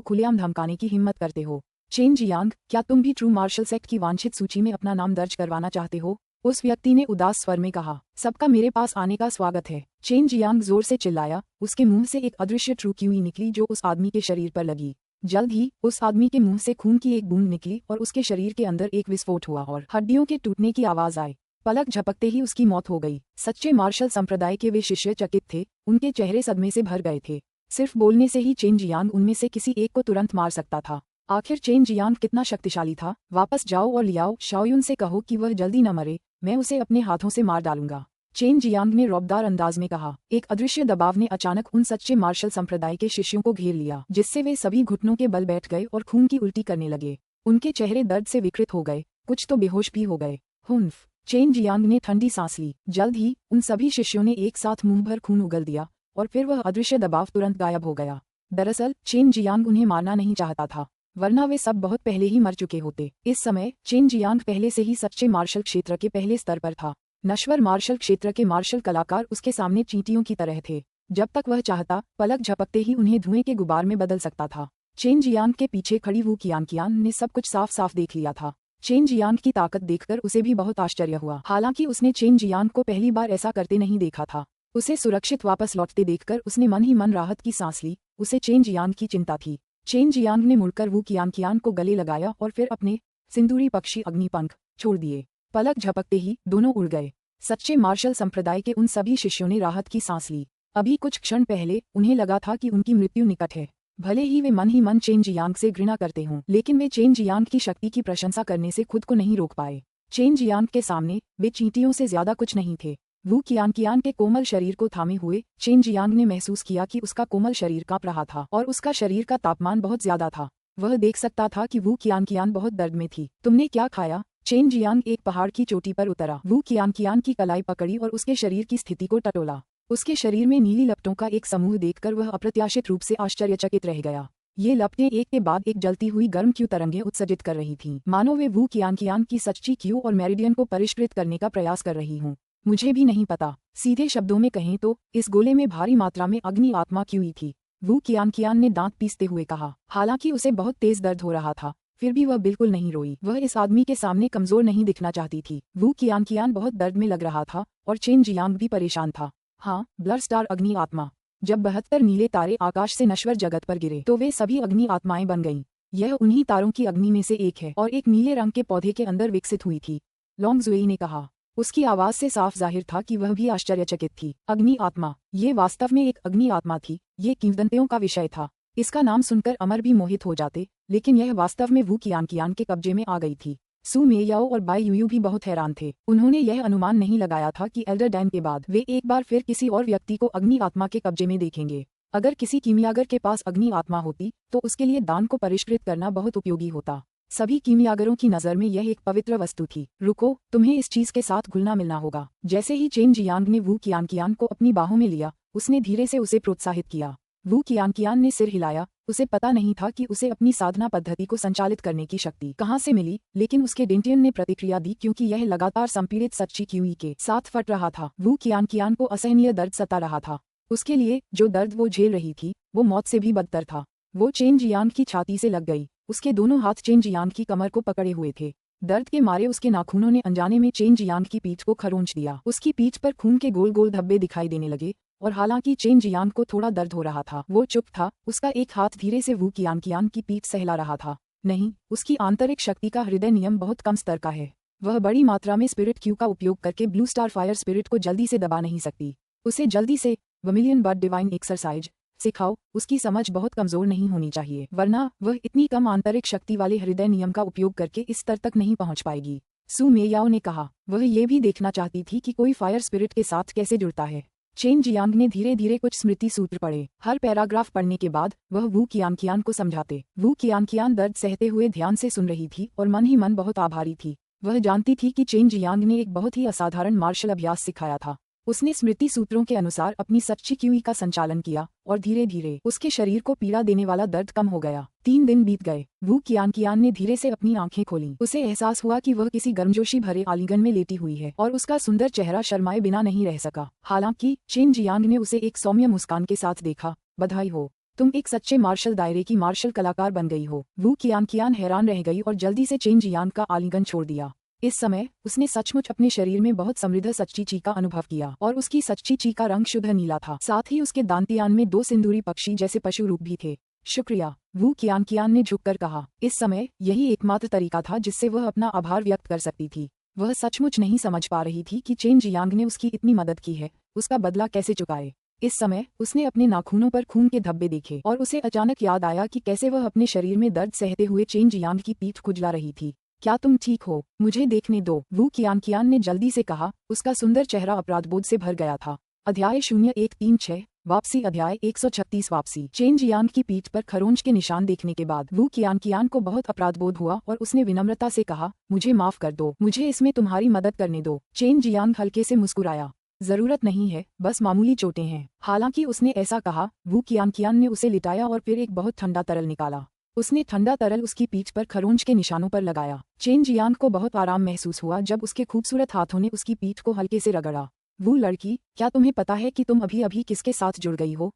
खुलेआम धमकाने की हिम्मत करते हो। चेन जियांग, क्या तुम भी ट्रू मार्शल सेक्ट की वांछित सूची में अपना नाम दर्ज करवाना चाहते हो? उस व्यक्ति ने उदास स्वर में कहा। सबका मेरे पास आने का स्वागत है। चेन जियांग जोर से चिल्लाया। उसके मुंह से एक अदृश्य ट्रू क्यूई निकली जो उस आदमी के शरीर पर लगी। जल्द ही उस आदमी के मुंह से खून की एक बूंद निकली और उसके शरीर के अंदर एक विस्फोट हुआ और हड्डियों के टूटने की आवाज आई। पलक झपकते ही उसकी मौत हो गई। सच्चे मार्शल संप्रदाय के वे शिष्य चकित थे, उनके चेहरे सदमे से भर गए थे। सिर्फ बोलने से ही चेन जियांग उनमें से किसी एक को तुरंत मार सकता था। आखिर चेन जियांग कितना शक्तिशाली था। वापस जाओ और लियाओ शाओयुन से कहो कि वह जल्दी न मरे, मैं उसे अपने हाथों से मार डालूंगा। चेन जियांग ने रौबदार अंदाज में कहा। एक अदृश्य दबाव ने अचानक उन सच्चे मार्शल संप्रदाय के शिष्यों को घेर लिया, जिससे वे सभी घुटनों के बल बैठ गए और खून की उल्टी करने लगे। उनके चेहरे दर्द से विकृत हो गए, कुछ तो बेहोश भी हो गए। हुंफ। चेन जियांग ने ठंडी सांस ली। जल्द ही उन सभी शिष्यों ने एक साथ मुंह भर खून उगल दिया और फिर वह अदृश्य दबाव तुरंत गायब हो गया। दरअसल चेन जियांग उन्हें मारना नहीं चाहता था, वरना वे सब बहुत पहले ही मर चुके होते। इस समय चेन जियांग पहले से ही सच्चे मार्शल क्षेत्र के पहले स्तर पर था। नश्वर मार्शल क्षेत्र के मार्शल कलाकार उसके सामने चींटियों की तरह थे। जब तक वह चाहता, पलक झपकते ही उन्हें धुएं के गुबार में बदल सकता था। चेन जियांग के पीछे खड़ी वू कियान ने सब कुछ साफ साफ देख लिया था। चेन जियांग की ताकत देखकर उसे भी बहुत आश्चर्य हुआ। हालांकि उसने चेन जियांग को पहली बार ऐसा करते नहीं देखा था। उसे सुरक्षित वापस लौटते देखकर उसने मन ही मन राहत की सांस ली। उसे चेन जियांग की चिंता थी। चेन जियांग ने मुड़कर वू कियान को गले लगाया और फिर अपने सिंदूरी पक्षी अग्निपंख छोड़ दिए। पलक झपकते ही दोनों उड़ गए। सच्चे मार्शल संप्रदाय के उन सभी शिष्यों ने राहत की सांस ली। अभी कुछ क्षण पहले उन्हें लगा था कि उनकी मृत्यु निकट है। भले ही वे मन ही मन चेन जियांग से घृणा करते हों, लेकिन वे चेन जियांग की शक्ति की प्रशंसा करने से खुद को नहीं रोक पाए। चेन जियांग के सामने वे चींटियों से ज्यादा कुछ नहीं थे। वू कियान के कोमल शरीर को थामे हुए चेन जियांग ने महसूस किया कि उसका कोमल शरीर कांप रहा था और उसका शरीर का तापमान बहुत ज्यादा था। वह देख सकता था कि वू कियान बहुत दर्द में थी। तुमने क्या खाया? चेन जियांग एक पहाड़ की चोटी पर उतरा। वू कियान की कलाई पकड़ी और उसके शरीर की स्थिति को टटोला। उसके शरीर में नीली लपटों का एक समूह देखकर वह अप्रत्याशित रूप से आश्चर्यचकित रह गया। ये लपटें एक के बाद एक जलती हुई गर्म क्यू तरंगें उत्सर्जित कर रही थीं, मानो वे वू कियान की सच्ची क्यू और मेरिडियन को परिष्कृत करने का प्रयास कर रही हूँ। मुझे भी नहीं पता। सीधे शब्दों में कहें तो इस गोले में भारी मात्रा में अग्नि आत्मा क्यूई थी। वू कियान ने दांत पीसते हुए कहा। हालांकि उसे बहुत तेज दर्द हो रहा था, फिर भी वह बिल्कुल नहीं रोई। वह इस आदमी के सामने कमजोर नहीं दिखना चाहती थी। वू कियान बहुत दर्द में लग रहा था और चेन जियांग भी परेशान था। हाँ, ब्लर स्टार अग्नि आत्मा। जब 72 नीले तारे आकाश से नश्वर जगत पर गिरे तो वे सभी अग्नि आत्माएं बन गईं। यह उन्हीं तारों की अग्नि में से एक है और एक नीले रंग के पौधे के अंदर विकसित हुई थी, लॉन्ग जुएई ने कहा। उसकी आवाज से साफ जाहिर था कि वह भी आश्चर्यचकित थी। अग्नि आत्मा, ये वास्तव में एक अग्नि आत्मा थी। ये किंवदंतियों का विषय था। इसका नाम सुनकर अमर भी मोहित हो जाते, लेकिन यह वास्तव में वू कियान के कब्जे में आ गई थी। सू मेयाओ और बाई यूयू भी बहुत हैरान थे। उन्होंने यह अनुमान नहीं लगाया था कि एल्डर डैन के बाद वे एक बार फिर किसी और व्यक्ति को अग्नि आत्मा के कब्जे में देखेंगे। अगर किसी कीमियागर के पास अग्नि आत्मा होती तो उसके लिए दान को परिष्कृत करना बहुत उपयोगी होता। सभी कीमियागरों की नजर में यह एक पवित्र वस्तु थी। रुको, तुम्हें इस चीज के साथ घुलना मिलना होगा। जैसे ही चेन जियांग ने वू कियान को अपनी बाहों में लिया, उसने धीरे से उसे प्रोत्साहित किया। वू कियान ने सिर हिलाया। उसे पता नहीं था कि उसे अपनी साधना पद्धति को संचालित करने की शक्ति कहाँ से मिली, लेकिन उसके डेंटियन ने प्रतिक्रिया दी क्योंकि यह लगातार संपीड़ित सच्ची क्यूई के साथ फट रहा था। वू कियान को असहनीय दर्द सता रहा था। उसके लिए जो दर्द वो झेल रही थी वो मौत से भी बदतर था। वो चेन जियांग की छाती से लग गई। उसके दोनों हाथ चेन जियांग की कमर को पकड़े हुए थे। दर्द के मारे उसके नाखूनों ने अनजाने में चेन जियांग की पीठ को खरोंच दिया। उसकी पीठ पर खून के गोल गोल धब्बे दिखाई देने लगे और हालांकि चेन जियांग को थोड़ा दर्द हो रहा था, वो चुप था। उसका एक हाथ धीरे से वू कियान की पीठ सहला रहा था। नहीं, उसकी आंतरिक शक्ति का हृदय नियम बहुत कम स्तर का है। वह बड़ी मात्रा में स्पिरिट क्यू का उपयोग करके ब्लू स्टार फायर स्पिरिट को जल्दी से दबा नहीं सकती। उसे जल्दी से वर्मिलियन बट डिवाइन एक्सरसाइज सिखाओ। उसकी समझ बहुत कमजोर नहीं होनी चाहिए, वरना वह इतनी कम आंतरिक शक्ति वाले हृदय नियम का उपयोग करके इस स्तर तक नहीं पहुंच पाएगी। सू मेयाओ ने कहा। वह ये भी देखना चाहती थी कि कोई फायर स्पिरिट के साथ कैसे जुड़ता है। चेन जियांग ने धीरे धीरे कुछ स्मृति सूत्र पढ़े। हर पैराग्राफ पढ़ने के बाद वह वू कियान को समझाते। वू कियान दर्द सहते हुए ध्यान से सुन रही थी और मन ही मन बहुत आभारी थी। वह जानती थी कि चेन जियांग ने एक बहुत ही असाधारण मार्शल अभ्यास सिखाया था। उसने स्मृति सूत्रों के अनुसार अपनी सच्ची क्यूई का संचालन किया और धीरे धीरे उसके शरीर को पीड़ा देने वाला दर्द कम हो गया। 3 दिन बीत गए। वू कियान ने धीरे से अपनी आंखें खोलीं। उसे एहसास हुआ कि वह किसी गर्मजोशी भरे आलिंगन में लेटी हुई है और उसका सुंदर चेहरा शर्माए बिना नहीं रह सका। हालांकि चेन जियांग ने उसे एक सौम्य मुस्कान के साथ देखा। बधाई हो, तुम एक सच्चे मार्शल दायरे की मार्शल कलाकार बन गई हो। वू कियान हैरान रह गई और जल्दी से चेन जियांग का आलिंगन छोड़ दिया। इस समय उसने सचमुच अपने शरीर में बहुत समृद्ध सच्ची ची का अनुभव किया और उसकी सच्ची ची का रंग शुद्ध नीला था। साथ ही उसके दांतियान में 2 सिंदूरी पक्षी जैसे पशु रूप भी थे। शुक्रिया, वू कियान ने झुककर कहा। इस समय यही एकमात्र तरीका था जिससे वह अपना आभार व्यक्त कर सकती थी। वह सचमुच नहीं समझ पा रही थी कि चेन जियांग ने उसकी इतनी मदद की है, उसका बदला कैसे चुकाए। इस समय उसने अपने नाखूनों पर खून के धब्बे देखे और उसे अचानक याद आया कि कैसे वह अपने शरीर में दर्द सहते हुए चेन जियांग की पीठ खुजला रही थी। क्या तुम ठीक हो? मुझे देखने दो, वू कियान ने जल्दी से कहा। उसका सुंदर चेहरा अपराधबोध से भर गया था। अध्याय 0136 वापसी। अध्याय 136 वापसी। चेन जियांग की पीठ पर खरोंच के निशान देखने के बाद वू कियान को बहुत अपराधबोध हुआ और उसने विनम्रता से कहा, मुझे माफ कर दो, मुझे इसमें तुम्हारी मदद करने दो। चेन जियांग हल्के से मुस्कुराया। जरूरत नहीं है, बस मामूली चोटें हैं। हालांकि उसने ऐसा कहा, वू कियान ने उसे लिटाया और फिर एक बहुत ठंडा तरल निकाला। उसने ठंडा तरल उसकी पीठ पर खरोंच के निशानों पर लगाया। चेन जियांग को बहुत आराम महसूस हुआ जब उसके खूबसूरत हाथों ने उसकी पीठ को हल्के से रगड़ा। वो लड़की, क्या तुम्हें पता है कि तुम अभी अभी किसके साथ जुड़ गई हो?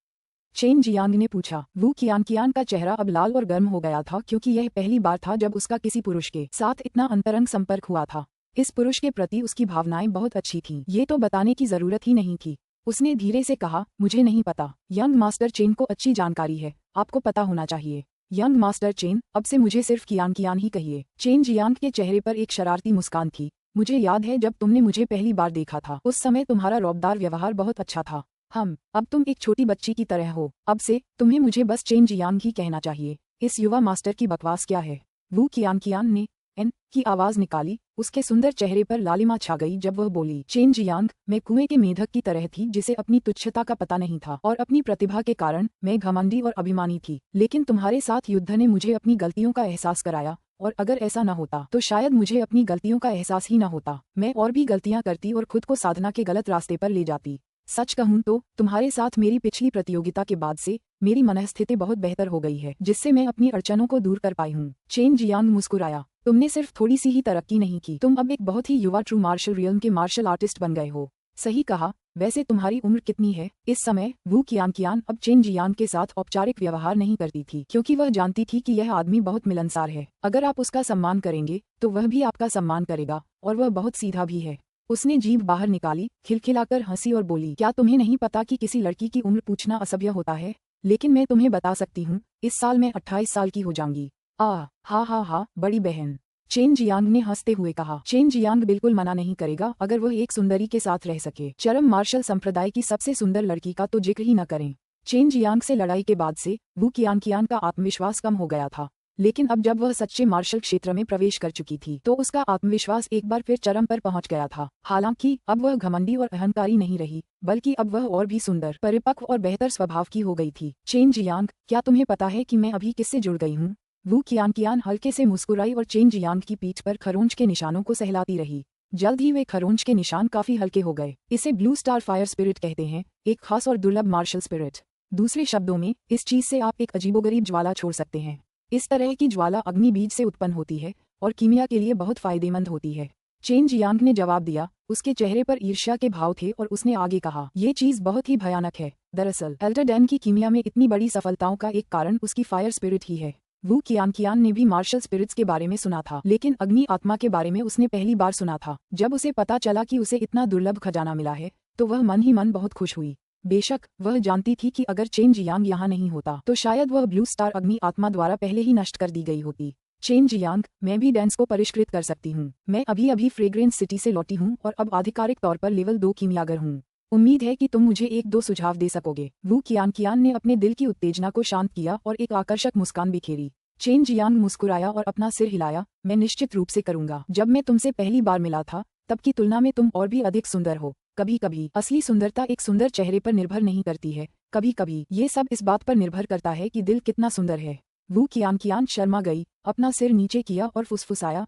चेन जियांग ने पूछा। वू कियान का चेहरा अब लाल और गर्म हो गया था क्योंकि यह पहली बार था जब उसका किसी पुरुष के साथ इतना अंतरंग संपर्क हुआ था। इस पुरुष के प्रति उसकी भावनाएं बहुत अच्छी थीं। ये तो बताने की जरूरत ही नहीं थी। उसने धीरे से कहा, मुझे नहीं पता। यंग मास्टर चेन को अच्छी जानकारी है, आपको पता होना चाहिए। यंग मास्टर चेन, अब से मुझे सिर्फ कियान ही कहिए। चेन जियांग के चेहरे पर एक शरारती मुस्कान थी। मुझे याद है जब तुमने मुझे पहली बार देखा था, उस समय तुम्हारा रौबदार व्यवहार बहुत अच्छा था। अब तुम एक छोटी बच्ची की तरह हो। अब से तुम्हें मुझे बस चेन जियांग ही कहना चाहिए। इस युवा मास्टर की बकवास क्या है? वू कियान ने एन की आवाज निकाली। उसके सुंदर चेहरे पर लालिमा छा गई जब वह बोली, चेन जियांग, मैं कुएं के मेढक की तरह थी जिसे अपनी तुच्छता का पता नहीं था और अपनी प्रतिभा के कारण मैं घमंडी और अभिमानी थी। लेकिन तुम्हारे साथ युद्ध ने मुझे अपनी गलतियों का एहसास कराया और अगर ऐसा न होता तो शायद मुझे अपनी गलतियों का एहसास ही न होता। मैं और भी गलतियां करती और खुद को साधना के गलत रास्ते पर ले जाती। सच कहूँ तो तुम्हारे साथ मेरी पिछली प्रतियोगिता के बाद से मेरी मनस्थिति बहुत बेहतर हो गई है, जिससे मैं अपनी अड़चनों को दूर कर पाई हूँ। चेन जियांग मुस्कुराया। तुमने सिर्फ थोड़ी सी ही तरक्की नहीं की, तुम अब एक बहुत ही युवा ट्रू मार्शल रियल्म के मार्शल आर्टिस्ट बन गए हो। सही कहा। वैसे तुम्हारी उम्र कितनी है? इस समय वू कियान अब चेन जियांग के साथ औपचारिक व्यवहार नहीं करती थी क्योंकि वह जानती थी कि यह आदमी बहुत मिलनसार है। अगर आप उसका सम्मान करेंगे तो वह भी आपका सम्मान करेगा और वह बहुत सीधा भी है। उसने जीभ बाहर निकाली, खिलखिलाकर हंसी और बोली, क्या तुम्हें नहीं पता कि किसी लड़की की उम्र पूछना असभ्य होता है? लेकिन मैं तुम्हें बता सकती हूँ, इस साल मैं 28 साल की हो जाऊंगी। हा, बड़ी बहन, चेन जियांग ने हंसते हुए कहा। चेन जियांग बिल्कुल मना नहीं करेगा अगर वह एक सुंदरी के साथ रह सके। चरम मार्शल संप्रदाय की सबसे सुंदर लड़की का तो जिक्र ही न करें। चेन जियांग से लड़ाई के बाद से वू कियान का आत्मविश्वास कम हो गया था, लेकिन अब जब वह सच्चे मार्शल क्षेत्र में प्रवेश कर चुकी थी तो उसका आत्मविश्वास एक बार फिर चरम पर पहुंच गया था। हालांकि अब वह घमंडी और अहंकारी नहीं रही, बल्कि अब वह और भी सुंदर, परिपक्व और बेहतर स्वभाव की हो गई थी। चेन जियांग, क्या तुम्हें पता है कि मैं अभी किससे जुड़ गई हूँ? वू कियान हल्के से मुस्कुराई और चेन जियांग की पीठ पर खरोंच के निशानों को सहलाती रही। जल्द ही वे खरोंच के निशान काफी हल्के हो गए। इसे ब्लू स्टार फायर स्पिरिट कहते हैं, एक खास और दुर्लभ मार्शल स्पिरिट। दूसरे शब्दों में, इस चीज से आप एक अजीबोगरीब ज्वाला छोड़ सकते हैं। इस तरह की ज्वाला अग्नि बीज से उत्पन्न होती है और कीमिया के लिए बहुत फायदेमंद होती है। चेन जियांग ने जवाब दिया। उसके चेहरे पर ईर्ष्या के भाव थे और उसने आगे कहा, ये चीज बहुत ही भयानक है। दरअसल एल्डर डैन की कीमिया में इतनी बड़ी सफलताओं का एक कारण उसकी फायर स्पिरिट ही है। वू कियान ने भी मार्शल स्पिरिट्स के बारे में सुना था, लेकिन अग्नि आत्मा के बारे में उसने पहली बार सुना था। जब उसे पता चला कि उसे इतना दुर्लभ खजाना मिला है तो वह मन ही मन बहुत खुश हुई। बेशक वह जानती थी कि अगर चेन जियांग यहाँ नहीं होता तो शायद वह ब्लू स्टार अग्नि आत्मा द्वारा पहले ही नष्ट कर दी गई होती। चेन जियांग, मैं भी डैंस को परिष्कृत कर सकती हूँ। मैं अभी फ्रेग्रेंस सिटी से लौटी हूँ और अब आधिकारिक तौर पर लेवल 2 कीमियागर हूँ। उम्मीद है कि तुम मुझे 1-2 सुझाव दे सकोगे। वू कियान ने अपने दिल की उत्तेजना को शांत किया और एक आकर्षक मुस्कान बिखेरी। चेन जियांग मुस्कुराया और अपना सिर हिलाया। मैं निश्चित रूप से करूंगा। जब मैं तुमसे पहली बार मिला था तब की तुलना में तुम और भी अधिक सुंदर हो। कभी कभी असली सुंदरता एक सुंदर चेहरे पर निर्भर नहीं करती है, कभी कभी ये सब इस बात पर निर्भर करता है कि दिल कितना सुंदर है। वू कियान शर्मा गई, अपना सिर नीचे किया और फुसफुसाया,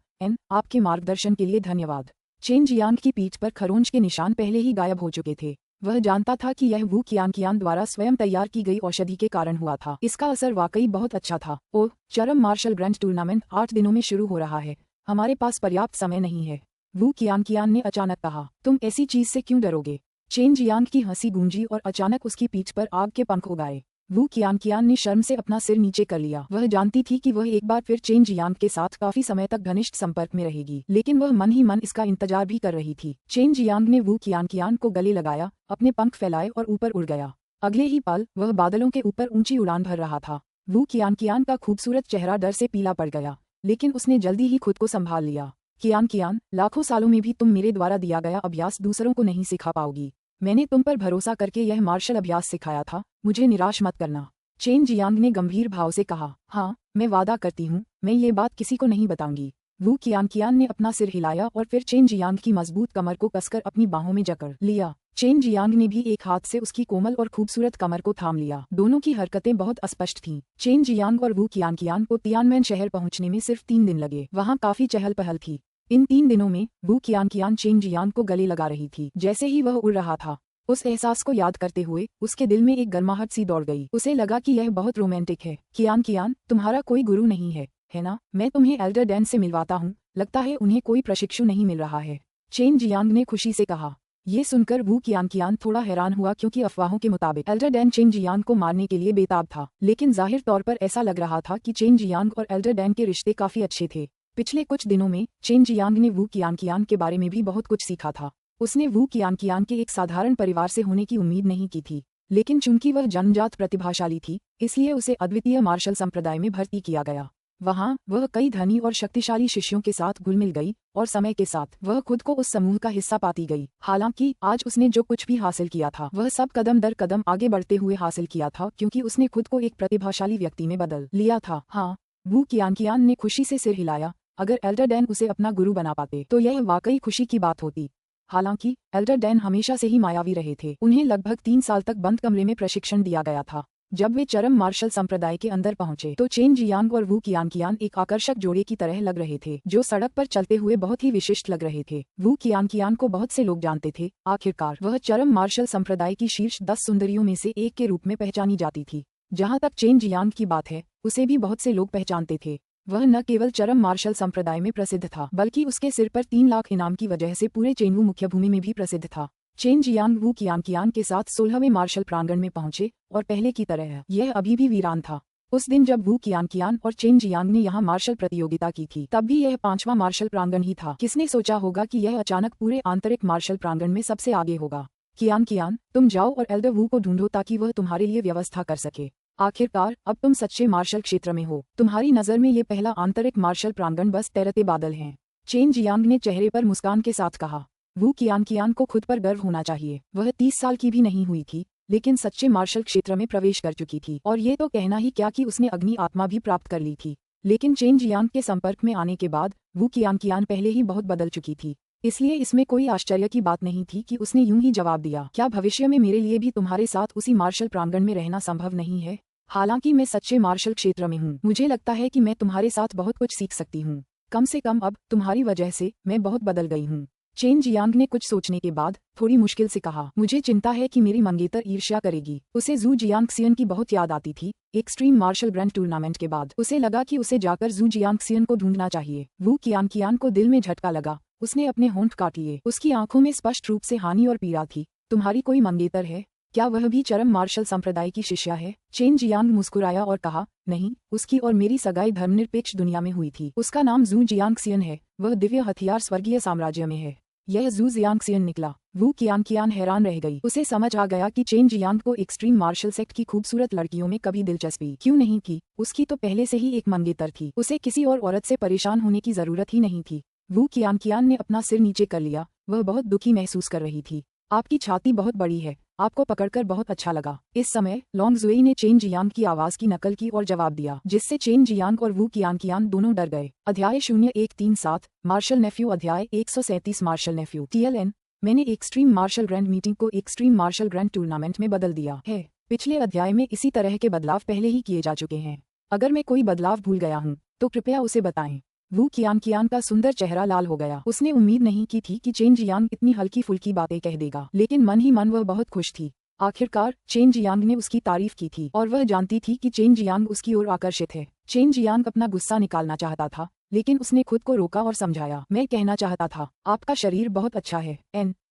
आपके मार्गदर्शन के लिए धन्यवाद। चेन जियांग की पीठ पर खरोंच के निशान पहले ही गायब हो चुके थे। वह जानता था कि यह वू कियान द्वारा स्वयं तैयार की गई औषधि के कारण हुआ था। इसका असर वाकई बहुत अच्छा था। ओह, चरम मार्शल ग्रैंड टूर्नामेंट 8 दिनों में शुरू हो रहा है। हमारे पास पर्याप्त समय नहीं है। वू कियान ने अचानक कहा। तुम ऐसी चीज से क्यों डरोगे? चेन जियांग की हंसी गूंजी और अचानक उसकी पीठ पर आग के पंख उगाए। वू कियान ने शर्म से अपना सिर नीचे कर लिया। वह जानती थी कि वह एक बार फिर चेन जियांग के साथ काफी समय तक घनिष्ठ संपर्क में रहेगी, लेकिन वह मन ही मन इसका इंतजार भी कर रही थी। चेन जियांग ने वू कियान को गले लगाया, अपने पंख फैलाए और ऊपर उड़ गया। अगले ही पल वह बादलों के ऊपर ऊंची उड़ान भर रहा था। वू कियान का खूबसूरत चेहरा डर से पीला पड़ गया, लेकिन उसने जल्दी ही खुद को संभाल लिया। कियान, लाखों सालों में भी तुम मेरे द्वारा दिया गया अभ्यास दूसरों को नहीं सिखा पाओगी। मैंने तुम पर भरोसा करके यह मार्शल अभ्यास सिखाया था, मुझे निराश मत करना। चेन जियांग ने गंभीर भाव से कहा। हाँ, मैं वादा करती हूँ, मैं ये बात किसी को नहीं बताऊंगी। वू कियान ने अपना सिर हिलाया और फिर चेन जियांग की मजबूत कमर को कसकर अपनी बाहों में जकड़ लिया। चेन जियांग ने भी एक हाथ से उसकी कोमल और खूबसूरत कमर को थाम लिया। दोनों की हरकतें बहुत अस्पष्ट थीं। चेन जियांग और वू कियान को तियानमेन शहर पहुंचने में सिर्फ 3 दिन लगे। वहां काफी चहल पहल थी। इन 3 दिनों में वू कियान चेन जियांग को गले लगा रही थी। जैसे ही वह उड़ रहा था, उस एहसास को याद करते हुए उसके दिल में एक गर्माहट सी दौड़ गई। उसे लगा कि यह बहुत रोमांटिक है। कियान, तुम्हारा कोई गुरु नहीं है ना? मैं तुम्हें एल्डर डैन से मिलवाता हूँ, लगता है उन्हें कोई प्रशिक्षु नहीं मिल रहा है। चेन जियांग ने खुशी से कहा। ये सुनकर वू कियान थोड़ा हैरान हुआ, क्योंकि अफवाहों के मुताबिक एल्डर डैन चेन जियांग को मारने के लिए बेताब था, लेकिन जाहिर तौर पर ऐसा लग रहा था कि चेन जियांग और एल्डर डैन के रिश्ते काफी अच्छे थे। पिछले कुछ दिनों में चेन जियांग ने वू कियान के बारे में भी बहुत कुछ सीखा था। उसने वू कियान के एक साधारण परिवार से होने की उम्मीद नहीं की थी, लेकिन चूंकि वह जन्मजात प्रतिभाशाली थी, इसलिए उसे अद्वितीय मार्शल संप्रदाय में भर्ती किया गया। वहां वह कई धनी और शक्तिशाली शिष्यों के साथ घुल मिल गई और समय के साथ वह खुद को उस समूह का हिस्सा पाती गई। हालांकि आज उसने जो कुछ भी हासिल किया था वह सब कदम दर कदम आगे बढ़ते हुए हासिल किया था, क्योंकि उसने खुद को एक प्रतिभाशाली व्यक्ति में बदल लिया था। हाँ, वू कियान ने खुशी से सिर हिलाया। अगर एल्डर डैन उसे अपना गुरु बना पाते तो यह वाकई खुशी की बात होती। हालांकि एल्डर डैन हमेशा से ही मायावी रहे थे। उन्हें लगभग 3 साल तक बंद कमरे में प्रशिक्षण दिया गया था। जब वे चरम मार्शल संप्रदाय के अंदर पहुंचे तो चेन जियांग और वू कियान एक आकर्षक जोड़े की तरह लग रहे थे, जो सड़क पर चलते हुए बहुत ही विशिष्ट लग रहे थे। वू कियान को बहुत से लोग जानते थे। आखिरकार वह चरम मार्शल संप्रदाय की शीर्ष 10 सुंदरियों में से एक के रूप में पहचानी जाती थी। जहां तक चेन जियांग की बात है, उसे भी बहुत से लोग पहचानते थे। वह न केवल चरम मार्शल संप्रदाय में प्रसिद्ध था, बल्कि उसके सिर पर 3 लाख इनाम की वजह से पूरे चेनवू मुख्य भूमि में भी प्रसिद्ध था। चेन जियांग वू कियान के साथ 16वें मार्शल प्रांगण में पहुंचे और पहले की तरह यह अभी भी वीरान था। उस दिन जब वू कियान और चेन जियांग ने यहाँ मार्शल प्रतियोगिता की थी, तब भी यह 5वां मार्शल प्रांगण ही था। किसने सोचा होगा कि यह अचानक पूरे आंतरिक मार्शल प्रांगण में सबसे आगे होगा। कियान, तुम जाओ और एल्डर वू को ढूंढो ताकि वह तुम्हारे लिए व्यवस्था कर सके। आखिरकार अब तुम सच्चे मार्शल क्षेत्र में हो। तुम्हारी नजर में ये पहला आंतरिक मार्शल प्रांगण बस तैरते बादल हैं। चेन जियांग ने चेहरे पर मुस्कान के साथ कहा। वू कियान को खुद पर गर्व होना चाहिए। वह 30 साल की भी नहीं हुई थी, लेकिन सच्चे मार्शल क्षेत्र में प्रवेश कर चुकी थी, और ये तो कहना ही क्या कि उसने अग्नि आत्मा भी प्राप्त कर ली थी। लेकिन चेन जियांग के संपर्क में आने के बाद वू कियान पहले ही बहुत बदल चुकी थी, इसलिए इसमें कोई आश्चर्य की बात नहीं थी कि उसने यूं ही जवाब दिया, क्या भविष्य में मेरे लिए भी तुम्हारे साथ उसी मार्शल प्रांगण में रहना संभव नहीं है? हालांकि मैं सच्चे मार्शल क्षेत्र में हूँ, मुझे लगता है कि मैं तुम्हारे साथ बहुत कुछ सीख सकती हूँ। कम से कम अब तुम्हारी वजह से मैं बहुत बदल गई हूँ। चेन जियांग ने कुछ सोचने के बाद थोड़ी मुश्किल से कहा, मुझे चिंता है कि मेरी मंगेतर ईर्ष्या करेगी। उसे जू जियांगसियन की बहुत याद आती थी। एक्सट्रीम मार्शल ग्रैंड टूर्नामेंट के बाद उसे लगा कि उसे जाकर जू जियांगसियन को ढूंढना चाहिए। वू कियान को दिल में झटका लगा। उसने अपने होंठ काट लिए। उसकी आंखों में स्पष्ट रूप से हानि और पीड़ा थी। तुम्हारी कोई मंगेतर है? क्या वह भी चरम मार्शल संप्रदाय की शिष्या है? चेन जियांग मुस्कुराया और कहा, नहीं, उसकी और मेरी सगाई धर्मनिरपेक्ष दुनिया में हुई थी। उसका नाम जू जियांगसियन है। वह दिव्य हथियार स्वर्गीय साम्राज्य में है। यह जू जियांगसियन निकला। वू कियान हैरान रह गई। उसे समझ आ गया कि चेन जियांग को एक्सट्रीम मार्शल सेक्ट की खूबसूरत लड़कियों में कभी दिलचस्पी क्यों नहीं थी। उसकी तो पहले से ही एक मंगेतर थी। उसे किसी और औरत से परेशान होने की जरूरत ही नहीं थी। वू कियान ने अपना सिर नीचे कर लिया। वह बहुत दुखी महसूस कर रही थी। आपकी छाती बहुत बड़ी है। आपको पकड़कर बहुत अच्छा लगा। इस समय लोंग जुई ने चेन जियांग की आवाज की नकल की और जवाब दिया, जिससे चेन जियांग और वू कियान दोनों डर गए। अध्याय 0137 मार्शल नेफ्यू। अध्याय 137 मार्शल नेफ्यू। TLN, मैंने एक्सट्रीम मार्शल ग्रैंड मीटिंग को एक्सट्रीम मार्शल ग्रैंड टूर्नामेंट में बदल दिया है। पिछले अध्याय में इसी तरह के बदलाव पहले ही किए जा चुके हैं। अगर मैं कोई बदलाव भूल गया हूँ तो कृपया उसे बताएं। वू कियान का सुंदर चेहरा लाल हो गया। उसने उम्मीद नहीं की थी कि चेन जियांग इतनी हल्की फुल्की बातें कह देगा, लेकिन मन ही मन वह बहुत खुश थी। आखिरकार चेन जियांग ने उसकी तारीफ की थी और वह जानती थी कि चेन जियांग उसकी ओर आकर्षित है। चेन जियांग अपना गुस्सा निकालना चाहता था, लेकिन उसने खुद को रोका और समझाया, मैं कहना चाहता था, आपका शरीर बहुत अच्छा है।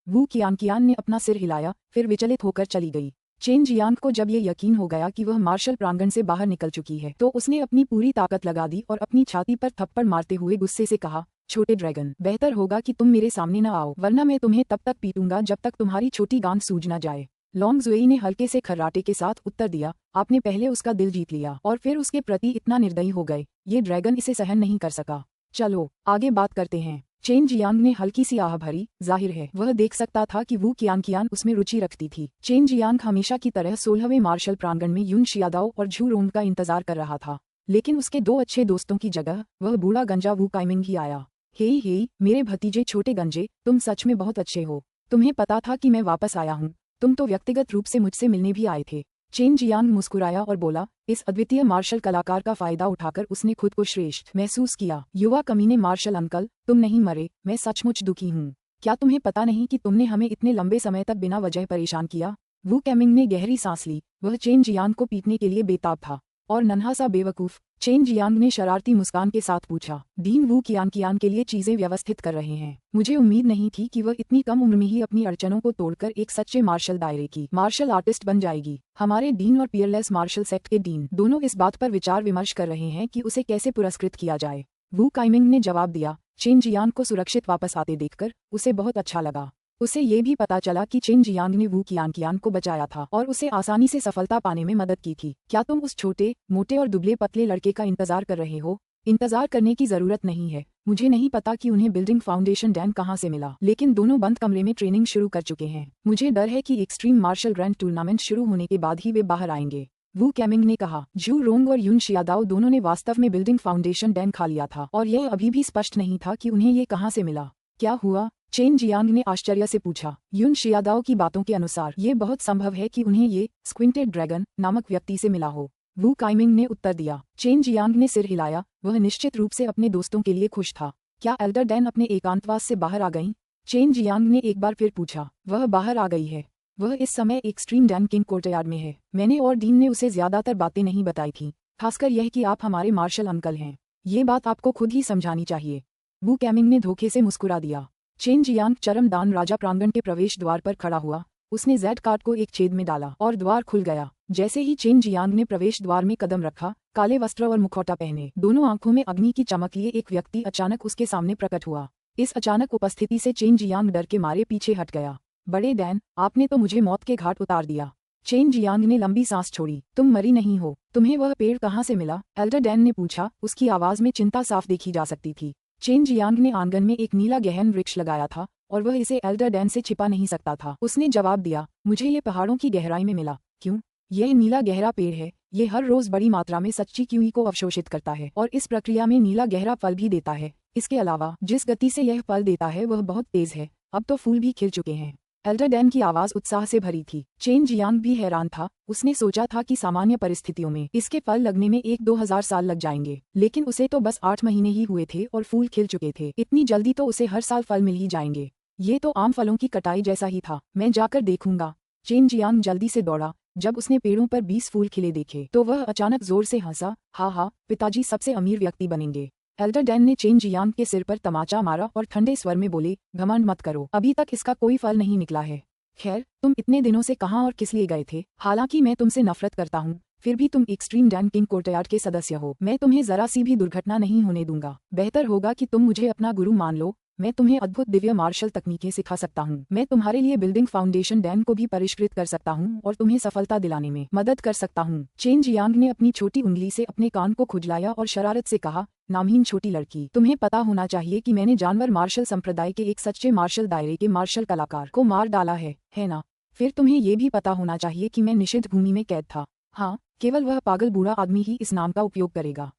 वू कियान ने अपना सिर हिलाया, फिर विचलित होकर चली गई। चेन जियांग को जब ये यकीन हो गया कि वह मार्शल प्रांगण से बाहर निकल चुकी है तो उसने अपनी पूरी ताकत लगा दी और अपनी छाती पर थप्पड़ मारते हुए गुस्से से कहा, छोटे ड्रैगन, बेहतर होगा कि तुम मेरे सामने न आओ, वरना मैं तुम्हें तब तक पीटूंगा जब तक तुम्हारी छोटी गांड सूज न जाए। लोंग जुई ने हल्के से खर्राटे के साथ उत्तर दिया, आपने पहले उसका दिल जीत लिया और फिर उसके प्रति इतना निर्दयी हो गए। ये ड्रैगन इसे सहन नहीं कर सका। चलो आगे बात करते हैं। चेन जियांग ने हल्की सी आह भरी। जाहिर है वह देख सकता था कि वू कियान उसमें रुचि रखती थी। चेन जियांग हमेशा की तरह 16वें मार्शल प्रांगण में युन शियादाओ और झू रोंग का इंतजार कर रहा था, लेकिन उसके दो अच्छे दोस्तों की जगह वह बूढ़ा गंजा वू काइमिंग ही आया। हे मेरे भतीजे छोटे गंजे, तुम सच में बहुत अच्छे हो। तुम्हें पता था कि मैं वापस आया हूँ? तुम तो व्यक्तिगत रूप से मुझसे मिलने भी आए थे। चेन जियांग मुस्कुराया और बोला, इस अद्वितीय मार्शल कलाकार का फायदा उठाकर उसने खुद को श्रेष्ठ महसूस किया। युवा कमीने मार्शल अंकल, तुम नहीं मरे, मैं सचमुच दुखी हूँ। क्या तुम्हें पता नहीं कि तुमने हमें इतने लंबे समय तक बिना वजह परेशान किया? वू कैमिंग ने गहरी सांस ली। वह चेन जियांग को पीटने के लिए बेताब था। और नन्हा सा बेवकूफ, चेन जियांग ने शरारती मुस्कान के साथ पूछा, डीन वू कियान के लिए चीजें व्यवस्थित कर रहे हैं। मुझे उम्मीद नहीं थी कि वह इतनी कम उम्र में ही अपनी अड़चनों को तोड़कर एक सच्चे मार्शल दायरे की मार्शल आर्टिस्ट बन जाएगी। हमारे डीन और पियरलेस मार्शल सेक्ट के डीन दोनों इस बात पर विचार विमर्श कर रहे हैं कि उसे कैसे पुरस्कृत किया जाए। वू काइमिंग ने जवाब दिया। चेन जियांग को सुरक्षित वापस आते देखकर उसे बहुत अच्छा लगा। उसे ये भी पता चला कि चेन जियांग ने वू कियान को बचाया था और उसे आसानी से सफलता पाने में मदद की थी। क्या तुम उस छोटे मोटे और दुबले पतले लड़के का इंतजार कर रहे हो? इंतजार करने की जरूरत नहीं है। मुझे नहीं पता कि उन्हें बिल्डिंग फाउंडेशन डैन कहाँ से मिला, लेकिन दोनों बंद कमरे में ट्रेनिंग शुरू कर चुके हैं। मुझे डर है कि एक्सट्रीम मार्शल ग्रैंड टूर्नामेंट शुरू होने के बाद ही वे बाहर आएंगे। वू कैमिंग ने कहा। झू रोंग और युन शियादाओ दोनों ने वास्तव में बिल्डिंग फाउंडेशन डैन खा लिया था और यह अभी भी स्पष्ट नहीं था कि उन्हें ये कहाँ से मिला। क्या हुआ? चेन जियांग ने आश्चर्य से पूछा। युन शियादाओ की बातों के अनुसार ये बहुत संभव है कि उन्हें ये स्क्विंटेड ड्रैगन नामक व्यक्ति से मिला हो। वू काइमिंग ने उत्तर दिया। चेन जियांग ने सिर हिलाया। वह निश्चित रूप से अपने दोस्तों के लिए खुश था। क्या एल्डर डैन अपने एकांतवास से बाहर आ गईं? चेन जियांग ने एक बार फिर पूछा। वह बाहर आ गई है। वह इस समय एक्सट्रीम डैन किंग कोर्टयार्ड में है। मैंने और डीन ने उसे ज्यादातर बातें नहीं बताई थी, खासकर यह कि आप हमारे मार्शल अंकल हैं। ये बात आपको खुद ही समझानी चाहिए। वू कैमिंग ने धोखे से मुस्कुरा दिया। चेन जियांग चरमदान राजा प्रांगण के प्रवेश द्वार पर खड़ा हुआ। उसने जेड कार्ड को एक छेद में डाला और द्वार खुल गया। जैसे ही चेन जियांग ने प्रवेश द्वार में कदम रखा, काले वस्त्र और मुखौटा पहने, दोनों आंखों में अग्नि की चमक लिए एक व्यक्ति अचानक उसके सामने प्रकट हुआ। इस अचानक उपस्थिति से चेन जियांग डर के मारे पीछे हट गया। बड़े डैन, आपने तो मुझे मौत के घाट उतार दिया। चेन जियांग ने लंबी सांस छोड़ी। तुम मरी नहीं हो। तुम्हें वह पेड़ कहाँ से मिला? एल्डर डैन ने पूछा। उसकी आवाज में चिंता साफ देखी जा सकती थी। चेन जियांग ने आंगन में एक नीला गहन वृक्ष लगाया था और वह इसे एल्डर डैन से छिपा नहीं सकता था। उसने जवाब दिया, मुझे ये पहाड़ों की गहराई में मिला। क्यों? यह नीला गहरा पेड़ है। ये हर रोज बड़ी मात्रा में सच्ची क्यूई को अवशोषित करता है और इस प्रक्रिया में नीला गहरा फल भी देता है। इसके अलावा जिस गति से यह फल देता है वह बहुत तेज है। अब तो फूल भी खिल चुके हैं। एल्डर डैन की आवाज उत्साह से भरी थी। चेन जियांग भी हैरान था। उसने सोचा था कि सामान्य परिस्थितियों में इसके फल लगने में 1-2 हज़ार साल लग जाएंगे, लेकिन उसे तो बस 8 महीने ही हुए थे और फूल खिल चुके थे। इतनी जल्दी तो उसे हर साल फल मिल ही जाएंगे। ये तो आम फलों की कटाई जैसा ही था। मैं जाकर देखूंगा। चेन जियांग जल्दी से दौड़ा। जब उसने पेड़ों पर 20 फूल खिले देखे तो वह अचानक जोर से हंसा। हा, पिताजी सबसे अमीर व्यक्ति बनेंगे। एल्डर डैन ने चेन जियांग के सिर पर तमाचा मारा और ठंडे स्वर में बोले, घमंड मत करो, अभी तक इसका कोई फल नहीं निकला है। खैर, तुम इतने दिनों से कहाँ और किस लिए गए थे? हालांकि मैं तुमसे नफरत करता हूँ, फिर भी तुम एक्सट्रीम डैन किंग कोर्टयार्ड के सदस्य हो। मैं तुम्हें जरा सी भी दुर्घटना नहीं होने दूंगा। बेहतर होगा कि तुम मुझे अपना गुरु मान लो। मैं तुम्हें अद्भुत दिव्य मार्शल तकनीकें सिखा सकता हूँ। मैं तुम्हारे लिए बिल्डिंग फाउंडेशन डैन को भी परिष्कृत कर सकता हूँ और तुम्हें सफलता दिलाने में मदद कर सकता हूँ। चेन जियांग ने अपनी छोटी उंगली से अपने कान को खुजलाया और शरारत से कहा, नामहीन छोटी लड़की, तुम्हें पता होना चाहिए कि मैंने जानवर मार्शल संप्रदाय के एक सच्चे मार्शल दायरे के मार्शल कलाकार को मार डाला है ना? फिर तुम्हें ये भी पता होना चाहिए कि मैं निषिद्ध भूमि में कैद था। हाँ, केवल वह पागल बूढ़ा आदमी ही इस नाम का उपयोग करेगा।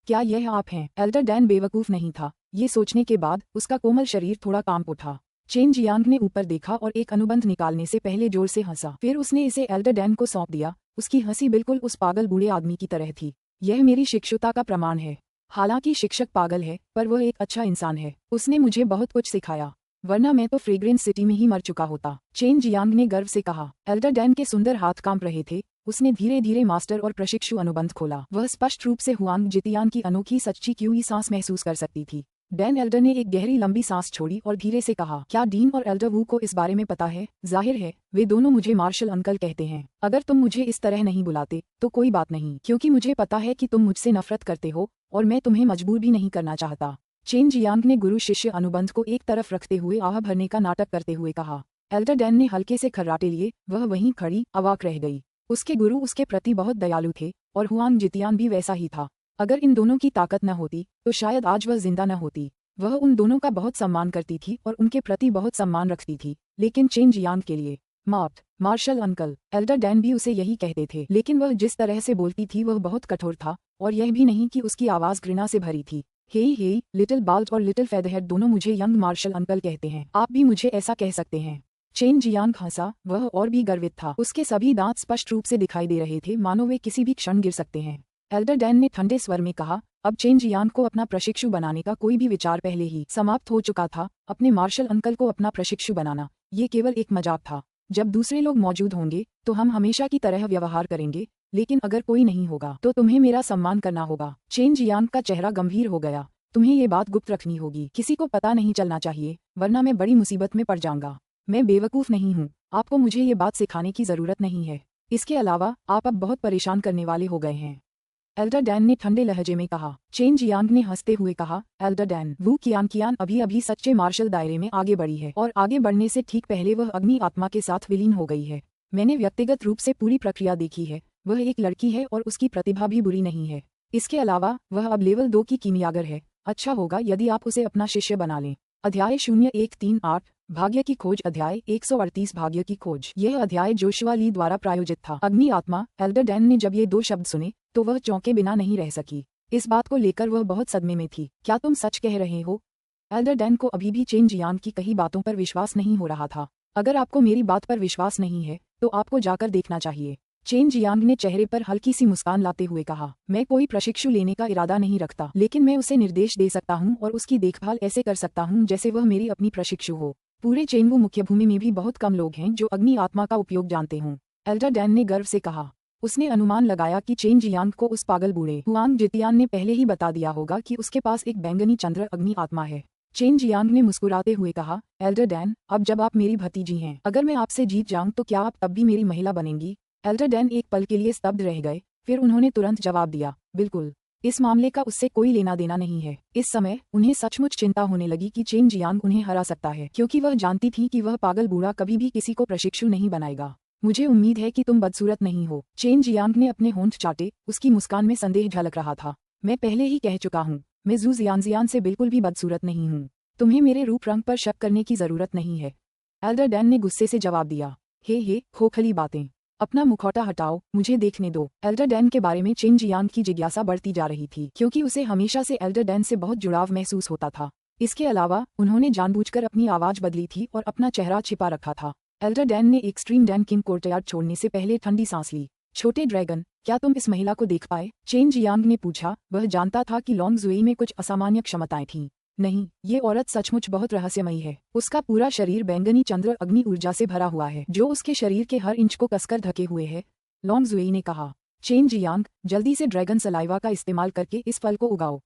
क्या यह आप हैं? एल्डर डैन बेवकूफ नहीं था। ये सोचने के बाद उसका कोमल शरीर थोड़ा कांप उठा। चेन जियांग ने ऊपर देखा और एक अनुबंध निकालने से पहले जोर से हंसा। फिर उसने इसे एल्डर डैन को सौंप दिया। उसकी हंसी बिल्कुल उस पागल बूढ़े आदमी की तरह थी। यह मेरी शिक्षुता का प्रमाण है। हालांकि शिक्षक पागल है, पर वह एक अच्छा इंसान है। उसने मुझे बहुत कुछ सिखाया, वरना मैं तो फ्रेग्रेंस सिटी में ही मर चुका होता। चेन जियांग ने गर्व से कहा। एल्डर डैन के सुंदर हाथ कांप रहे थे। उसने धीरे धीरे मास्टर और प्रशिक्षु अनुबंध खोला। वह स्पष्ट रूप से हुआंग जितियान की अनोखी सच्ची क्यूई सांस महसूस कर सकती थी। डैन एल्डर ने एक गहरी लंबी सांस छोड़ी और धीरे से कहा, क्या डीन और एल्डर वू को इस बारे में पता है? जाहिर है, वे दोनों मुझे मार्शल अंकल कहते हैं। अगर तुम मुझे इस तरह नहीं बुलाते तो कोई बात नहीं, क्योंकि मुझे पता है कि तुम मुझसे नफरत करते हो और मैं तुम्हें मजबूर भी नहीं करना चाहता। चेन जियांग ने गुरु शिष्य अनुबंध को एक तरफ रखते हुए आह भरने का नाटक करते हुए कहा। एल्डर डैन ने हल्के से खर्राटे लिए। वह वहीं खड़ी अवाक रह गई। उसके गुरु उसके प्रति बहुत दयालु थे और हुआंग जितियान भी वैसा ही था। अगर इन दोनों की ताकत न होती तो शायद आज वह जिंदा न होती। वह उन दोनों का बहुत सम्मान करती थी और उनके प्रति बहुत सम्मान रखती थी, लेकिन चेन जियांग के लिए मार्शल अंकल, एल्डर डैन भी उसे यही कहते थे। लेकिन वह जिस तरह से बोलती थी वह बहुत कठोर था, और यह भी नहीं कि उसकी आवाज घृणा से भरी थी। हे, लिटिल बाल्ट और लिटिल फेदरहेड दोनों मुझे यंग मार्शल अंकल कहते हैं। आप भी मुझे ऐसा कह सकते हैं। चेन जियांग हंसा। वह और भी गर्वित था। उसके सभी दांत स्पष्ट रूप से दिखाई दे रहे थे, मानो वे किसी भी क्षण गिर सकते हैं। एल्डर डैन ने ठंडे स्वर में कहा, अब चेन जियांग को अपना प्रशिक्षु बनाने का कोई भी विचार पहले ही समाप्त हो चुका था। अपने मार्शल अंकल को अपना प्रशिक्षु बनाना, ये केवल एक मजाक था। जब दूसरे लोग मौजूद होंगे तो हम हमेशा की तरह व्यवहार करेंगे, लेकिन अगर कोई नहीं होगा तो तुम्हें मेरा सम्मान करना होगा। चेन जियांग का चेहरा गंभीर हो गया। तुम्हें ये बात गुप्त रखनी होगी, किसी को पता नहीं चलना चाहिए, वरना मैं बड़ी मुसीबत में पड़ जाऊंगा। मैं बेवकूफ नहीं हूँ, आपको मुझे ये बात सिखाने की जरूरत नहीं है। इसके अलावा आप अब बहुत परेशान करने वाले हो गए हैं, एल्डर डैन ने ठंडे लहजे में कहा। चेन जियांग ने हंसते हुए कहा, एल्डर डैन, वू कियान अभी अभी सच्चे मार्शल दायरे में आगे बढ़ी है और आगे बढ़ने से ठीक पहले वह अग्नि आत्मा के साथ विलीन हो गई है। मैंने व्यक्तिगत रूप से पूरी प्रक्रिया देखी है। वह एक लड़की है और उसकी प्रतिभा भी बुरी नहीं है। इसके अलावा वह अब लेवल 2 की कीमियागर है। अच्छा होगा यदि आप उसे अपना शिष्य बना लें। अध्याय 0138 भाग्य की खोज। अध्याय 138 भाग्य की खोज। यह अध्याय जोशुआ ली द्वारा प्रायोजित था। अग्नि आत्मा। एल्डर डैन ने जब ये 2 शब्द सुने तो वह चौंके बिना नहीं रह सकी। इस बात को लेकर वह बहुत सदमे में थी। क्या तुम सच कह रहे हो? एल्डर डैन को अभी भी चेन जियांग की कही बातों पर विश्वास नहीं हो रहा था। अगर आपको मेरी बात पर विश्वास नहीं है तो आपको जाकर देखना चाहिए। चेन जियांग ने चेहरे पर हल्की सी मुस्कान लाते हुए कहा, मैं कोई प्रशिक्षु लेने का इरादा नहीं रखता, लेकिन मैं उसे निर्देश दे सकता हूँ और उसकी देखभाल ऐसे कर सकता हूँ जैसे वह मेरी अपनी प्रशिक्षु हो। पूरे चेनवू मुख्य भूमि में भी बहुत कम लोग हैं जो अग्नि आत्मा का उपयोग जानते हों, एल्डर डैन ने गर्व से कहा। उसने अनुमान लगाया कि चेन जियांग को उस पागल बूढ़े हुआंग जितियान ने पहले ही बता दिया होगा कि उसके पास एक बैंगनी चंद्र अग्नि आत्मा है। चेन जियांग ने मुस्कुराते हुए कहा, एल्डर डैन, अब जब आप मेरी भतीजी हैं, अगर मैं आपसे जीत जाऊं तो क्या आप तब भी मेरी महिला बनेंगी? एल्डर डैन एक पल के लिए स्तब्ध रह गए, फिर उन्होंने तुरंत जवाब दिया, बिल्कुल। इस मामले का उससे कोई लेना देना नहीं है। इस समय उन्हें सचमुच चिंता होने लगी कि चेन जियांग उन्हें हरा सकता है, क्योंकि वह जानती थी कि वह पागल बूढ़ा कभी भी किसी को प्रशिक्षु नहीं बनाएगा। मुझे उम्मीद है कि तुम बदसूरत नहीं हो। चेन जियांग ने अपने होंठ चाटे। उसकी मुस्कान में संदेह झलक रहा था। मैं पहले ही कह चुका हूँ, मैं जू जियान से बिल्कुल भी बदसूरत नहीं हूँ। तुम्हें मेरे रूप रंग पर शक करने की जरूरत नहीं है, एल्डर डैन ने गुस्से से जवाब दिया। हे खोखली बातें, अपना मुखौटा हटाओ, मुझे देखने दो। एल्डर डैन के बारे में चेन जियांग की जिज्ञासा बढ़ती जा रही थी, क्योंकि उसे हमेशा से एल्डर डैन से बहुत जुड़ाव महसूस होता था। इसके अलावा उन्होंने जानबूझकर अपनी आवाज बदली थी और अपना चेहरा छिपा रखा था। एल्डर डैन ने एक्सट्रीम डैन किंग कोर्टयार्ड छोड़ने से पहले ठंडी सांस ली। छोटे ड्रैगन, क्या तुम इस महिला को देख पाए? चेन जियांग ने पूछा। वह जानता था कि लॉन्ग जुई में कुछ असामान्य क्षमताएं थीं। नहीं, ये औरत सचमुच बहुत रहस्यमयी है। उसका पूरा शरीर बैंगनी चंद्र अग्नि ऊर्जा से भरा हुआ है, जो उसके शरीर के हर इंच को कसकर ढके हुए है, लॉन्ग जुई ने कहा। चेन जियांग, जल्दी से ड्रैगन सलाइवा का इस्तेमाल करके इस फल को उगाओ।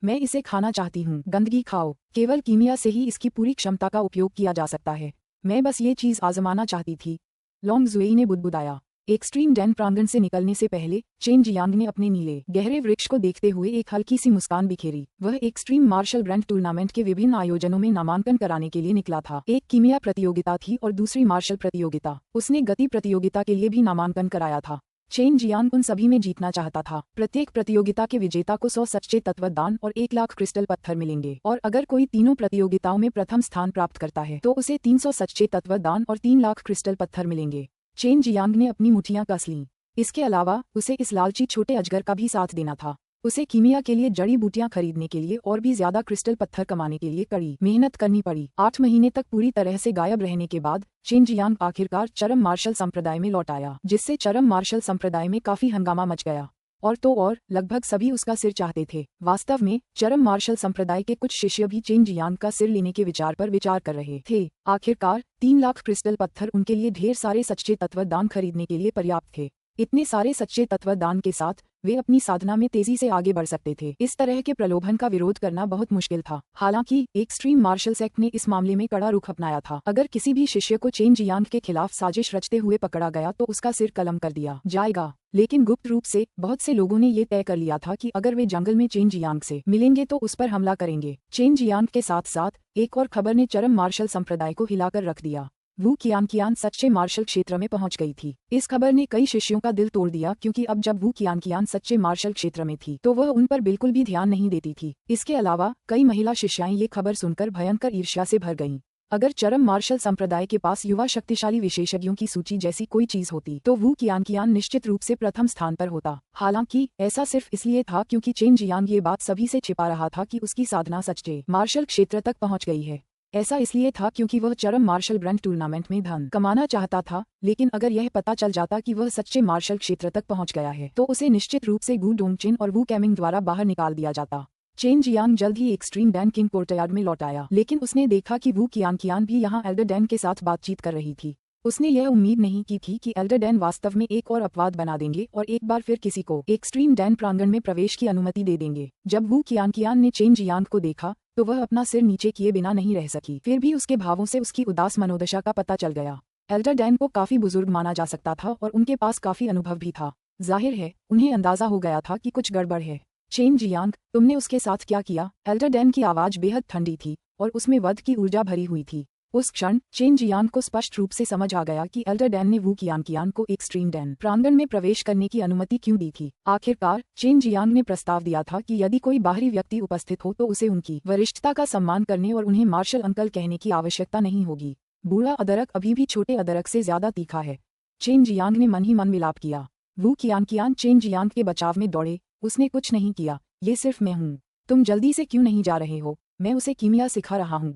मैं इसे खाना चाहती हूँ। गंदगी खाओ, केवल कीमिया से ही इसकी पूरी क्षमता का उपयोग किया जा सकता है। मैं बस ये चीज आजमाना चाहती थी, लॉन्ग जुएई ने बुदबुदाया। एक्सट्रीम डैन प्रांगण से निकलने से पहले चेन जियांग ने अपने नीले गहरे वृक्ष को देखते हुए एक हल्की सी मुस्कान बिखेरी। वह एक्सट्रीम मार्शल ग्रैंड टूर्नामेंट के विभिन्न आयोजनों में नामांकन कराने के लिए निकला था। एक कीमिया प्रतियोगिता थी और दूसरी मार्शल प्रतियोगिता। उसने गति प्रतियोगिता के लिए भी नामांकन कराया था। चेन जियांग उन सभी में जीतना चाहता था। प्रत्येक प्रतियोगिता के विजेता को 100 सच्चे तत्वदान और 1 लाख क्रिस्टल पत्थर मिलेंगे, और अगर कोई तीनों प्रतियोगिताओं में प्रथम स्थान प्राप्त करता है तो उसे 300 सच्चे तत्वदान और 3 लाख क्रिस्टल पत्थर मिलेंगे। चेन जियांग ने अपनी मुठियां कस लीं। इसके अलावा उसे इस लालची छोटे अजगर का भी साथ देना था। उसे कीमिया के लिए जड़ी बूटियां खरीदने के लिए और भी ज्यादा क्रिस्टल पत्थर कमाने के लिए कड़ी मेहनत करनी पड़ी। 8 महीने तक पूरी तरह से गायब रहने के बाद चेन जियांग आखिरकार चरम मार्शल संप्रदाय में लौट आया, जिससे चरम मार्शल संप्रदाय में काफी हंगामा मच गया। और तो और लगभग सभी उसका सिर चाहते थे। वास्तव में चरम मार्शल संप्रदाय के कुछ शिष्य भी चेन जियांग का सिर लेने के विचार पर विचार कर रहे थे। आखिरकार 3 लाख क्रिस्टल पत्थर उनके लिए ढेर सारे सच्चे तत्वदान खरीदने के लिए पर्याप्त थे। इतने सारे सच्चे तत्वदान के साथ वे अपनी साधना में तेजी से आगे बढ़ सकते थे। इस तरह के प्रलोभन का विरोध करना बहुत मुश्किल था। हालांकि एक्सट्रीम मार्शल सेक्ट ने इस मामले में कड़ा रुख अपनाया था। अगर किसी भी शिष्य को चेन जियांग के खिलाफ साजिश रचते हुए पकड़ा गया तो उसका सिर कलम कर दिया जाएगा। लेकिन गुप्त रूप से बहुत से लोगों ने ये तय कर लिया था कि अगर वे जंगल में चेन जियांग से मिलेंगे तो उस पर हमला करेंगे। चेन जियांग के साथ साथ एक और खबर ने चरम मार्शल संप्रदाय को हिलाकर रख दिया। वू कियान सच्चे मार्शल क्षेत्र में पहुंच गई थी। इस खबर ने कई शिष्यों का दिल तोड़ दिया, क्योंकि अब जब वू कियान सच्चे मार्शल क्षेत्र में थी तो वह उन पर बिल्कुल भी ध्यान नहीं देती थी। इसके अलावा कई महिला शिष्याएं ये खबर सुनकर भयंकर ईर्ष्या से भर गईं। अगर चरम मार्शल संप्रदाय के पास युवा शक्तिशाली विशेषज्ञों की सूची जैसी कोई चीज होती तो वू कियान निश्चित रूप से प्रथम स्थान पर होता। हालांकि ऐसा सिर्फ इसलिए था क्योंकि चेन जियांग ये बात सभी से छिपा रहा था कि उसकी साधना सच्चे मार्शल क्षेत्र तक पहुंच गई है। ऐसा इसलिए था क्योंकि वह चरम मार्शल ग्रैंड टूर्नामेंट में धन कमाना चाहता था। लेकिन अगर यह पता चल जाता कि वह सच्चे मार्शल क्षेत्र तक पहुंच गया है तो उसे निश्चित रूप से गू डोंगचिन और वू कैमिंग द्वारा बाहर निकाल दिया जाता। चेन जियांग जल्द ही एक्सट्रीम डैन किंग कोर्टयार्ड में लौट आया, लेकिन उसने देखा कि वू कियान भी यहाँ एल्डर डैन के साथ बातचीत कर रही थी। उसने यह उम्मीद नहीं की थी कि एल्डर डैन वास्तव में एक और अपवाद बना देंगे और एक बार फिर किसी को एक्सट्रीम डैन प्रांगण में प्रवेश की अनुमति दे देंगे। जब वू कियान ने चेन जियांग को देखा तो वह अपना सिर नीचे किए बिना नहीं रह सकी। फिर भी उसके भावों से उसकी उदास मनोदशा का पता चल गया। एल्डर डैन को काफी बुजुर्ग माना जा सकता था और उनके पास काफी अनुभव भी था। जाहिर है उन्हें अंदाजा हो गया था कि कुछ गड़बड़ है। चेन जियांग, तुमने उसके साथ क्या किया? एल्डर डैन की आवाज बेहद ठंडी थी और उसमें वध की ऊर्जा भरी हुई थी। उस क्षण चेन जियांग को स्पष्ट रूप से समझ आ गया कि एल्डर डैन ने वू कियान को एक्सट्रीम डैन प्रांगण में प्रवेश करने की अनुमति क्यों दी थी। आखिरकार चेन जियांग ने प्रस्ताव दिया था कि यदि कोई बाहरी व्यक्ति उपस्थित हो तो उसे उनकी वरिष्ठता का सम्मान करने और उन्हें मार्शल अंकल कहने की आवश्यकता नहीं होगी। बूढ़ा अदरक अभी भी छोटे अदरक से ज्यादा तीखा है। चेन जियांग ने मन ही मन विलाप किया। वू कियान चेन जियांग के बचाव में दौड़े। उसने कुछ नहीं किया, ये सिर्फ मैं हूँ। तुम जल्दी से क्यों नहीं जा रहे हो? मैं उसे कीमिया सिखा रहा हूँ,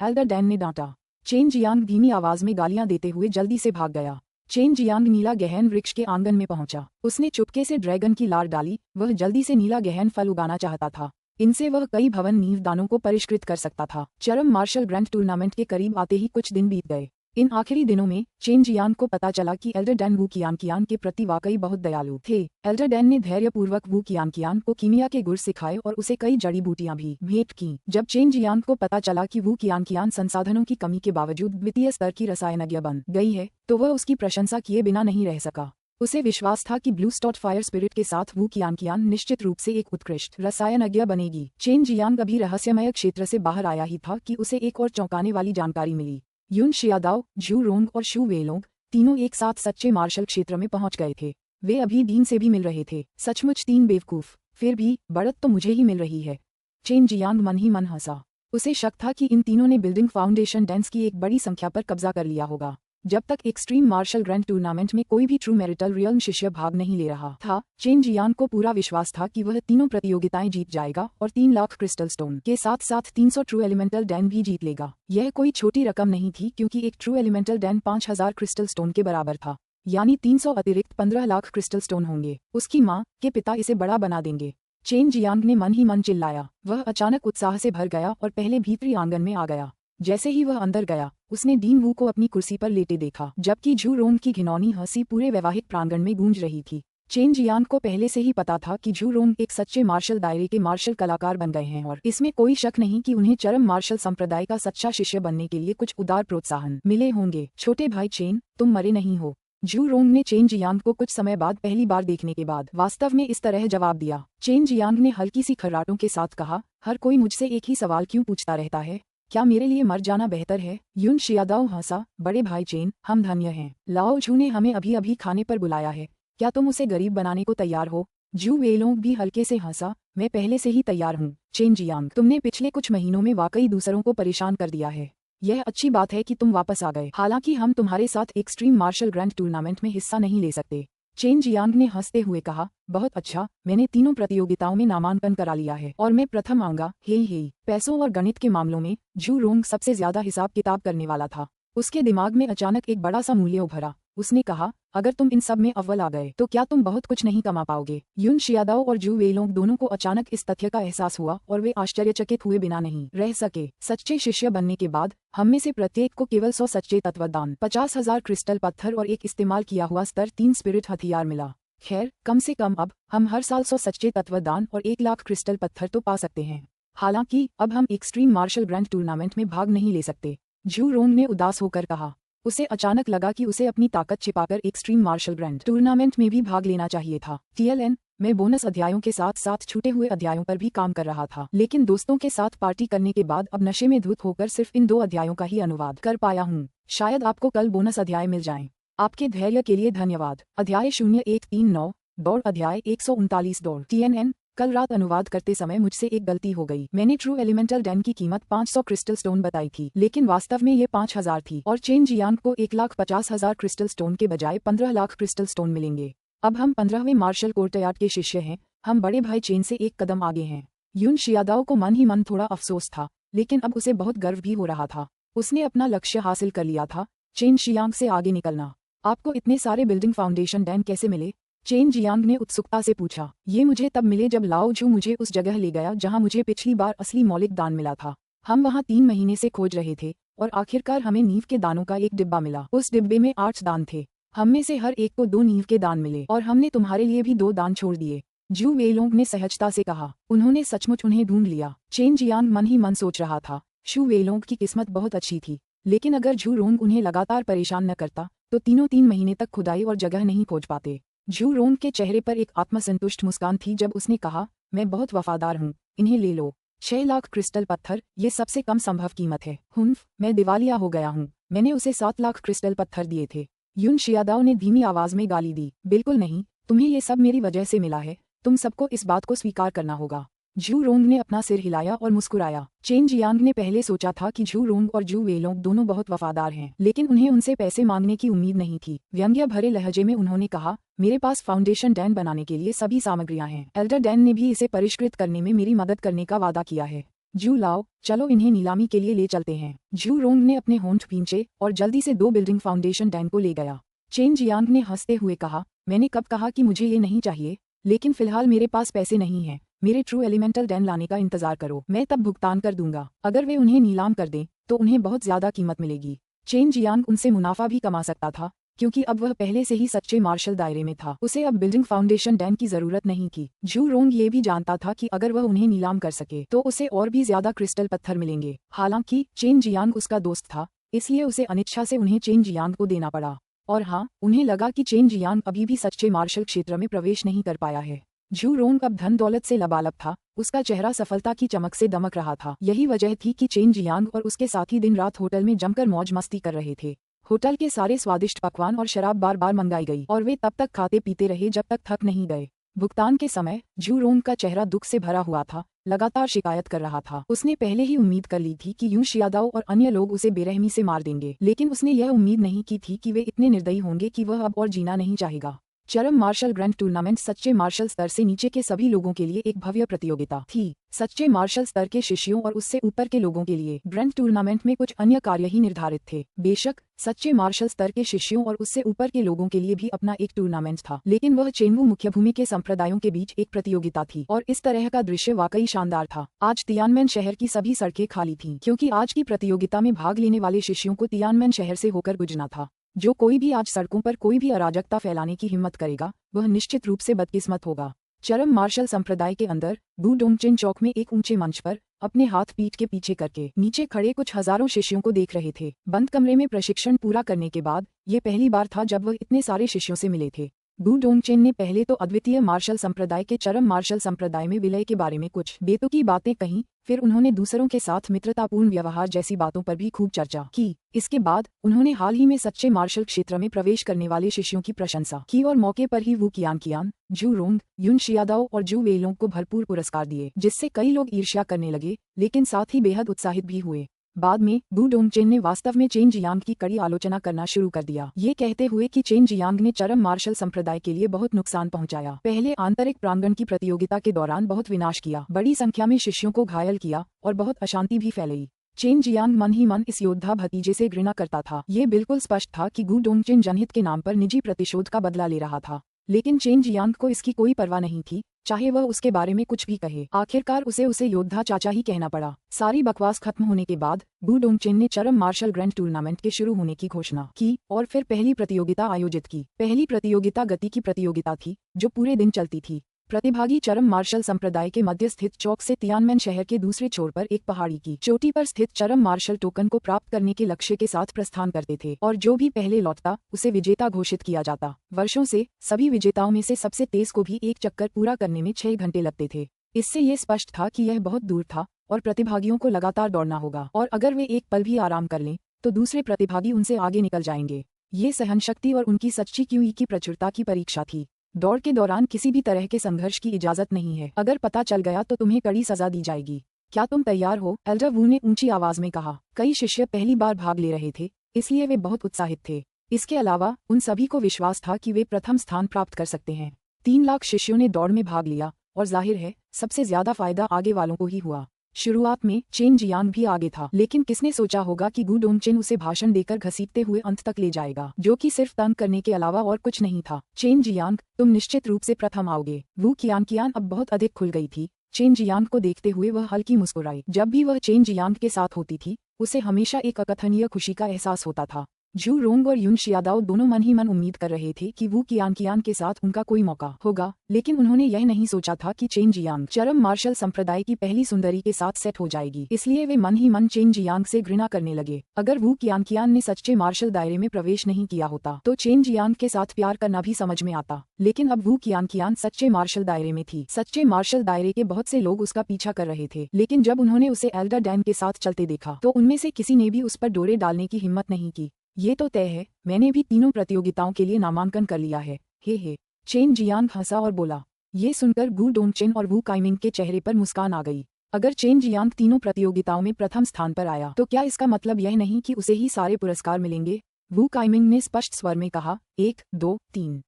एल्डर डैन ने डांटा। चेन जियांग धीमी आवाज में गालियां देते हुए जल्दी से भाग गया। चेन जियांग नीला गहन वृक्ष के आंगन में पहुंचा। उसने चुपके से ड्रैगन की लार डाली। वह जल्दी से नीला गहन फल उगाना चाहता था। इनसे वह कई भवन नींवदानों को परिष्कृत कर सकता था। चरम मार्शल ग्रैंड टूर्नामेंट के करीब आते ही कुछ दिन बीत गए। इन आखिरी दिनों में चेन जियांग को पता चला कि एल्डर डैन वू कियान के प्रति वाकई बहुत दयालु थे। एल्डर डैन ने धैर्यपूर्वक वू कियान को कीमिया के गुर सिखाए और उसे कई जड़ी बूटियां भी भेंट की। जब चेन जियांग को पता चला कि वू कियान संसाधनों की कमी के बावजूद द्वितीय स्तर की रसायनज्ञ बन गई है तो वह उसकी प्रशंसा किए बिना नहीं रह सका। उसे विश्वास था कि ब्लू स्टॉट फायर स्पिरिट के साथ वू कियान निश्चित रूप से एक उत्कृष्ट रसायनज्ञ बनेगी। चेन जियांग अभी रहस्यमय क्षेत्र से बाहर आया ही था कि उसे एक और चौंकाने वाली जानकारी मिली। युन शियादाओ, झू रोंग और शू वेलोंग तीनों एक साथ सच्चे मार्शल क्षेत्र में पहुंच गए थे। वे अभी दीन से भी मिल रहे थे। सचमुच 3 बेवकूफ, फिर भी बढ़त तो मुझे ही मिल रही है। चेन जियांग मन ही मन हंसा। उसे शक था कि इन तीनों ने बिल्डिंग फाउंडेशन डेंस की एक बड़ी संख्या पर कब्जा कर लिया होगा। जब तक एक्सट्रीम मार्शल ग्रैंड टूर्नामेंट में कोई भी ट्रू मैरिटल रियल्म शिष्य भाग नहीं ले रहा था, चेन जियांग को पूरा विश्वास था कि वह तीनों प्रतियोगिताएं जीत जाएगा और 3 लाख क्रिस्टल स्टोन के साथ साथ 300 ट्रू एलिमेंटल डैन भी जीत लेगा। यह कोई छोटी रकम नहीं थी, क्योंकि एक true elemental Dan 5000 crystal stone के बराबर था, यानी 300 अतिरिक्त 15 लाख क्रिस्टल स्टोन होंगे। उसकी माँ के पिता इसे बड़ा बना देंगे। चेन जियांग ने मन ही मन चिल्लाया। वह अचानक उत्साह से भर गया और पहले भीतरी आंगन में आ गया। जैसे ही वह अंदर गया, उसने डीन वू को अपनी कुर्सी पर लेटे देखा, जबकि झू रोंग की घिनौनी हंसी पूरे वैवाहिक प्रांगण में गूंज रही थी। चेन जियांग को पहले से ही पता था कि झू रोंग एक सच्चे मार्शल दायरे के मार्शल कलाकार बन गए हैं और इसमें कोई शक नहीं कि उन्हें चरम मार्शल संप्रदाय का सच्चा शिष्य बनने के लिए कुछ उदार प्रोत्साहन मिले होंगे। छोटे भाई चेन, तुम मरे नहीं हो। झू रोंग ने चेन जियांग को कुछ समय बाद पहली बार देखने के बाद वास्तव में इस तरह जवाब दिया। चेन जियांग ने हल्की सी खर्राटों के साथ कहा, हर कोई मुझसे एक ही सवाल क्यों पूछता रहता है, क्या मेरे लिए मर जाना बेहतर है? यून शियादाओ हंसा, बड़े भाई चेन, हम धन्य हैं। लाओ झू ने हमें अभी अभी खाने पर बुलाया है, क्या तुम उसे गरीब बनाने को तैयार हो? जू वेलोंग भी हल्के से हंसा, मैं पहले से ही तैयार हूँ। चेन जियांग, तुमने पिछले कुछ महीनों में वाकई दूसरों को परेशान कर दिया है। यह अच्छी बात है कि तुम वापस आ गए, हालांकि हम तुम्हारे साथ एक्सट्रीम मार्शल ग्रैंड टूर्नामेंट में हिस्सा नहीं ले सकते। चेन जियांग ने हंसते हुए कहा, बहुत अच्छा, मैंने तीनों प्रतियोगिताओं में नामांकन करा लिया है और मैं प्रथम आऊंगा। हे पैसों और गणित के मामलों में झू रोंग सबसे ज्यादा हिसाब किताब करने वाला था। उसके दिमाग में अचानक एक बड़ा सा मूल्य उभरा। उसने कहा, अगर तुम इन सब में अव्वल आ गए तो क्या तुम बहुत कुछ नहीं कमा पाओगे? यून शियादाओ और जू वेलोंग दोनों को अचानक इस तथ्य का एहसास हुआ और वे आश्चर्यचकित हुए बिना नहीं रह सके। सच्चे शिष्य बनने के बाद हम में से प्रत्येक को केवल 100 सच्चे तत्वदान, 50,000 क्रिस्टल पत्थर और एक इस्तेमाल किया हुआ स्तर 3 स्पिरिट हथियार मिला। खैर, कम से कम अब हम हर साल 100 सच्चे तत्वदान और 1 लाख क्रिस्टल पत्थर तो पा सकते हैं। हालांकि अब हम एक्सट्रीम मार्शल ग्रैंड टूर्नामेंट में भाग नहीं ले सकते। झू रोंग ने उदास होकर कहा। उसे अचानक लगा कि उसे अपनी ताकत छिपाकर एक्सट्रीम मार्शल ग्रैंड टूर्नामेंट में भी भाग लेना चाहिए था। TLN मैं बोनस अध्यायों के साथ साथ छूटे हुए अध्यायों पर भी काम कर रहा था, लेकिन दोस्तों के साथ पार्टी करने के बाद अब नशे में धुत होकर सिर्फ इन 2 अध्यायों का ही अनुवाद कर पाया हूँ। शायद आपको कल बोनस अध्याय मिल जाएं। आपके धैर्य के लिए धन्यवाद। अध्याय 0139 दौड़, अध्याय 139 दौड़। TNN कल रात अनुवाद करते समय मुझसे एक गलती हो गई। मैंने ट्रू एलिमेंटल डैन की कीमत 500 क्रिस्टल स्टोन बताई थी, लेकिन वास्तव में ये 5000 थी और चेन जियांग को 1,50,000 क्रिस्टल स्टोन के बजाय 15 लाख क्रिस्टल स्टोन मिलेंगे। अब हम 15वें मार्शल कोर्टयार्ड के शिष्य हैं। हम बड़े भाई चेन से एक कदम आगे हैं। यून शियादाओ को मन ही मन थोड़ा अफसोस था, लेकिन अब उसे बहुत गर्व भी हो रहा था। उसने अपना लक्ष्य हासिल कर लिया था, चेन जियांग से आगे निकलना। आपको इतने सारे बिल्डिंग फाउंडेशन डैन कैसे मिले? चेन जियांग ने उत्सुकता से पूछा। ये मुझे तब मिले जब लाओ झू मुझे उस जगह ले गया जहां मुझे पिछली बार असली मौलिक दान मिला था। हम वहां 3 महीने से खोज रहे थे और आखिरकार हमें नींव के दानों का एक डिब्बा मिला। उस डिब्बे में 8 दान थे। हम में से हर एक को 2 नींव के दान मिले और हमने तुम्हारे लिए भी 2 दान छोड़ दिए। जू वेलोंग ने सहजता से कहा। उन्होंने सचमुच उन्हें ढूंढ लिया। चेन जियांग मन ही मन सोच रहा था, शू वेलोंग की किस्मत बहुत अच्छी थी, लेकिन अगर झू रोंग उन्हें लगातार परेशान न करता तो तीनों 3 महीने तक खुदाई और जगह नहीं खोज पाते। झू रोंग के चेहरे पर एक आत्मसंतुष्ट मुस्कान थी जब उसने कहा, मैं बहुत वफादार हूँ, इन्हें ले लो। 6 लाख क्रिस्टल पत्थर, ये सबसे कम संभव कीमत है। हुन्फ, मैं दिवालिया हो गया हूँ। मैंने उसे 7 लाख क्रिस्टल पत्थर दिए थे। यून शियादाओ ने धीमी आवाज में गाली दी। बिल्कुल नहीं, तुम्हें ये सब मेरी वजह से मिला है, तुम सबको इस बात को स्वीकार करना होगा। झू रोंग ने अपना सिर हिलाया और मुस्कुराया। चेन जियांग ने पहले सोचा था कि झू रोंग और जू वेलोंग दोनों बहुत वफादार हैं, लेकिन उन्हें उनसे पैसे मांगने की उम्मीद नहीं थी। व्यंग्य भरे लहजे में उन्होंने कहा, मेरे पास फाउंडेशन डैन बनाने के लिए सभी सामग्रियां हैं। एल्डर डैन ने भी इसे परिष्कृत करने में मेरी मदद करने का वादा किया है। जू लाओ, चलो इन्हें नीलामी के लिए ले चलते हैं। झू रोंग ने अपने होंठ भींचे और जल्दी से 2 बिल्डिंग फाउंडेशन डैन को ले गया। चेन जियांग ने हंसते हुए कहा, मैंने कब कहा कि मुझे ये नहीं चाहिए, लेकिन फिलहाल मेरे पास पैसे नहीं हैं। मेरे ट्रू एलिमेंटल डैन लाने का इंतजार करो, मैं तब भुगतान कर दूंगा। अगर वे उन्हें नीलाम कर दें तो उन्हें बहुत ज्यादा कीमत मिलेगी। चेन जियांग उनसे मुनाफा भी कमा सकता था, क्योंकि अब वह पहले से ही सच्चे मार्शल दायरे में था। उसे अब बिल्डिंग फाउंडेशन डैन की जरूरत नहीं थी। झू रोंग ये भी जानता था कि अगर वह उन्हें नीलाम कर सके तो उसे और भी ज्यादा क्रिस्टल पत्थर मिलेंगे। हालांकि चेन जियांग उसका दोस्त था, इसलिए उसे अनिच्छा से उन्हें चेन जियांग को देना पड़ा। और हाँ, उन्हें लगा कि चेन जियांग अभी भी सच्चे मार्शल क्षेत्र में प्रवेश नहीं कर पाया है। झू रोंग अब धन दौलत से लबालब था, उसका चेहरा सफलता की चमक से दमक रहा था। यही वजह थी कि चेन जियांग और उसके साथी दिन रात होटल में जमकर मौज मस्ती कर रहे थे। होटल के सारे स्वादिष्ट पकवान और शराब बार बार मंगाई गई और वे तब तक खाते पीते रहे जब तक थक नहीं गए। भुगतान के समय झू रोंग का चेहरा दुख से भरा हुआ था, लगातार शिकायत कर रहा था। उसने पहले ही उम्मीद कर ली थी कि यून शियादाओ और अन्य लोग उसे बेरहमी से मार देंगे, लेकिन उसने यह उम्मीद नहीं की थी कि वे इतने निर्दयी होंगे कि वह अब और जीना नहीं चाहेगा। चरम मार्शल ग्रैंड टूर्नामेंट सच्चे मार्शल स्तर से नीचे के सभी लोगों के लिए एक भव्य प्रतियोगिता थी। सच्चे मार्शल स्तर के शिष्यों और उससे ऊपर के लोगों के लिए ग्रैंड टूर्नामेंट में कुछ अन्य कार्य ही निर्धारित थे। बेशक सच्चे मार्शल स्तर के शिष्यों और उससे ऊपर के लोगों के लिए भी अपना एक टूर्नामेंट था, लेकिन वह चेनवू मुख्य भूमि के संप्रदायों के बीच एक प्रतियोगिता थी और इस तरह का दृश्य वाकई शानदार था। आज तियानमेन शहर की सभी सड़कें खाली थीं, क्योंकि आज की प्रतियोगिता में भाग लेने वाले शिष्यों को तियानमेन शहर से होकर गुजरना था। जो कोई भी आज सड़कों पर कोई भी अराजकता फैलाने की हिम्मत करेगा वह निश्चित रूप से बदकिस्मत होगा। चरम मार्शल संप्रदाय के अंदर गुडोंगचेन चौक में एक ऊंचे मंच पर अपने हाथ पीठ के पीछे करके नीचे खड़े कुछ हजारों शिष्यों को देख रहे थे। बंद कमरे में प्रशिक्षण पूरा करने के बाद ये पहली बार था जब वह इतने सारे शिष्यों से मिले थे। गुडोंगचेन ने पहले तो अद्वितीय मार्शल संप्रदाय के चरम मार्शल संप्रदाय में विलय के बारे में कुछ बेतुकी बातें कहीं, फिर उन्होंने दूसरों के साथ मित्रतापूर्ण व्यवहार जैसी बातों पर भी खूब चर्चा की। इसके बाद उन्होंने हाल ही में सच्चे मार्शल क्षेत्र में प्रवेश करने वाले शिष्यों की प्रशंसा की और मौके पर ही वू कियान, जू रोंग, युन शियादाओ और जू वेइलोंग को भरपूर पुरस्कार दिए, जिससे कई लोग ईर्ष्या करने लगे, लेकिन साथ ही बेहद उत्साहित भी हुए। बाद में गुडोंगचेन ने वास्तव में चेन जियांग की कड़ी आलोचना करना शुरू कर दिया, ये कहते हुए कि चेन जियांग ने चरम मार्शल संप्रदाय के लिए बहुत नुकसान पहुंचाया। पहले आंतरिक प्रांगण की प्रतियोगिता के दौरान बहुत विनाश किया, बड़ी संख्या में शिष्यों को घायल किया और बहुत अशांति भी फैलाई। चेन जियांग मन ही मन इस योद्धा भतीजे से घृणा करता था। ये बिल्कुल स्पष्ट था कि गुडोंगचेन जनहित के नाम पर निजी प्रतिशोध का बदला ले रहा था, लेकिन चेन जियांग को इसकी कोई परवाह नहीं थी, चाहे वह उसके बारे में कुछ भी कहे। आखिरकार उसे योद्धा चाचा ही कहना पड़ा। सारी बकवास खत्म होने के बाद गुडोंगचेन ने चरम मार्शल ग्रैंड टूर्नामेंट के शुरू होने की घोषणा की और फिर पहली प्रतियोगिता आयोजित की। पहली प्रतियोगिता गति की प्रतियोगिता थी जो पूरे दिन चलती थी। प्रतिभागी चरम मार्शल संप्रदाय के मध्य स्थित चौक से तियानमेन शहर के दूसरे छोर पर एक पहाड़ी की चोटी पर स्थित चरम मार्शल टोकन को प्राप्त करने के लक्ष्य के साथ प्रस्थान करते थे और जो भी पहले लौटता उसे विजेता घोषित किया जाता। वर्षों से सभी विजेताओं में से सबसे तेज को भी एक चक्कर पूरा करने में 6 घंटे लगते थे। इससे ये स्पष्ट था कि यह बहुत दूर था और प्रतिभागियों को लगातार दौड़ना होगा और अगर वे एक पल भी आराम कर लें तो दूसरे प्रतिभागी उनसे आगे निकल जाएंगे। ये सहनशक्ति और उनकी सच्ची क्यूई की प्रचुरता की परीक्षा थी। दौड़ के दौरान किसी भी तरह के संघर्ष की इजाजत नहीं है। अगर पता चल गया तो तुम्हें कड़ी सजा दी जाएगी। क्या तुम तैयार हो? एल्डर वू ने ऊंची आवाज में कहा। कई शिष्य पहली बार भाग ले रहे थे, इसलिए वे बहुत उत्साहित थे। इसके अलावा उन सभी को विश्वास था कि वे प्रथम स्थान प्राप्त कर सकते हैं। 3 लाख शिष्यों ने दौड़ में भाग लिया और जाहिर है सबसे ज्यादा फायदा आगे वालों को ही हुआ। शुरुआत में चेन जियांग भी आगे था, लेकिन किसने सोचा होगा कि गुडोंगचेन उसे भाषण देकर घसीटते हुए अंत तक ले जाएगा, जो कि सिर्फ तंग करने के अलावा और कुछ नहीं था। चेन जियांग, तुम निश्चित रूप से प्रथम आओगे। वू कियान अब बहुत अधिक खुल गई थी। चेन जियांग को देखते हुए वह हल्की मुस्कुराई। जब भी वह चेन जियांग के साथ होती थी उसे हमेशा एक अकथनीय खुशी का एहसास होता था। जू रोंग और युन शियादाओ दोनों मन ही मन उम्मीद कर रहे थे कि वू कियान के साथ उनका कोई मौका होगा, लेकिन उन्होंने यह नहीं सोचा था कि चेन जियांग चरम मार्शल संप्रदाय की पहली सुंदरी के साथ सेट हो जाएगी। इसलिए वे मन ही मन चेन जियांग से घृणा करने लगे। अगर वू कियान ने सच्चे मार्शल दायरे में प्रवेश नहीं किया होता तो चेन जियांग के साथ प्यार करना भी समझ में आता, लेकिन अब वू कियान सच्चे मार्शल दायरे में थी। सच्चे मार्शल दायरे के बहुत से लोग उसका पीछा कर रहे थे, लेकिन जब उन्होंने उसे एल्डर डैन के साथ चलते देखा तो उनमें से किसी ने भी उस पर डोरे डालने की हिम्मत नहीं की। ये तो तय है, मैंने भी तीनों प्रतियोगिताओं के लिए नामांकन कर लिया है। हे। चेन जियांग हंसा और बोला। ये सुनकर गुडोंगचेन और वू काइमिंग के चेहरे पर मुस्कान आ गई। अगर चेन जियांग तीनों प्रतियोगिताओं में प्रथम स्थान पर आया तो क्या इसका मतलब यह नहीं कि उसे ही सारे पुरस्कार मिलेंगे? वू काइमिंग ने स्पष्ट स्वर में कहा। 1, 2, 3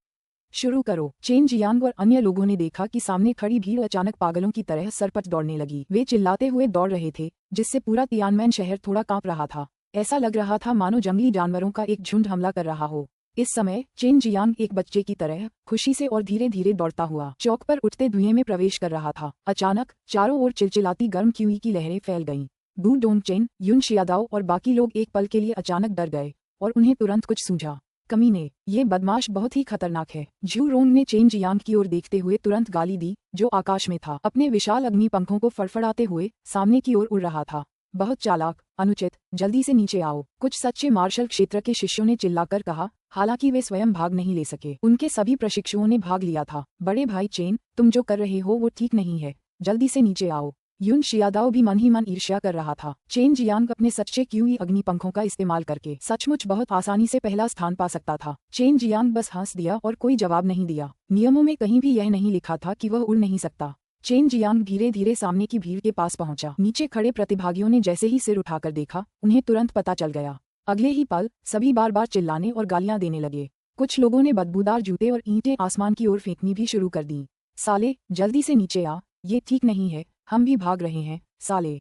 शुरू करो। चेन जियांग और अन्य लोगों ने देखा कि सामने खड़ी भीड़ अचानक पागलों की तरह सरपट दौड़ने लगी। वे चिल्लाते हुए दौड़ रहे थे, जिससे पूरा तियानमेन शहर थोड़ा कांप रहा था। ऐसा लग रहा था मानो जंगली जानवरों का एक झुंड हमला कर रहा हो। इस समय चेन जियांग एक बच्चे की तरह खुशी से और धीरे धीरे दौड़ता हुआ चौक पर उठते धुएं में प्रवेश कर रहा था। अचानक चारों ओर चिलचिलाती गर्म क्यूई की लहरें फैल गईं। गुडोंगचेन, युन शियादाओ और बाकी लोग एक पल के लिए अचानक डर गए और उन्हें तुरंत कुछ सूझा। कमीने, ये बदमाश बहुत ही खतरनाक है। जू रोंग ने चेन जियांग की ओर देखते हुए तुरंत गाली दी, जो आकाश में था, अपने विशाल अग्नि पंखों को फड़फड़ाते हुए सामने की ओर उड़ रहा था। बहुत चालाक, अनुचित, जल्दी से नीचे आओ, कुछ सच्चे मार्शल क्षेत्र के शिष्यों ने चिल्लाकर कहा। हालांकि वे स्वयं भाग नहीं ले सके, उनके सभी प्रशिक्षुओं ने भाग लिया था। बड़े भाई चेन, तुम जो कर रहे हो वो ठीक नहीं है, जल्दी से नीचे आओ। युन शियादाओ भी मन ही मन ईर्ष्या कर रहा था। चेन जियांग अपने सच्चे क्यूई अग्नि पंखों का इस्तेमाल करके सचमुच बहुत आसानी से पहला स्थान पा सकता था। चेन जियांग बस हंस दिया और कोई जवाब नहीं दिया। नियमों में कहीं भी यह नहीं लिखा था कि वह उड़ नहीं सकता। चेन जियांग धीरे धीरे सामने की भीड़ के पास पहुंचा। नीचे खड़े प्रतिभागियों ने जैसे ही सिर उठाकर देखा, उन्हें तुरंत पता चल गया। अगले ही पल सभी बार बार चिल्लाने और गालियां देने लगे। कुछ लोगों ने बदबूदार जूते और ईंटें आसमान की ओर फेंकनी भी शुरू कर दी। साले, जल्दी से नीचे आ, ये ठीक नहीं है, हम भी भाग रहे हैं, साले,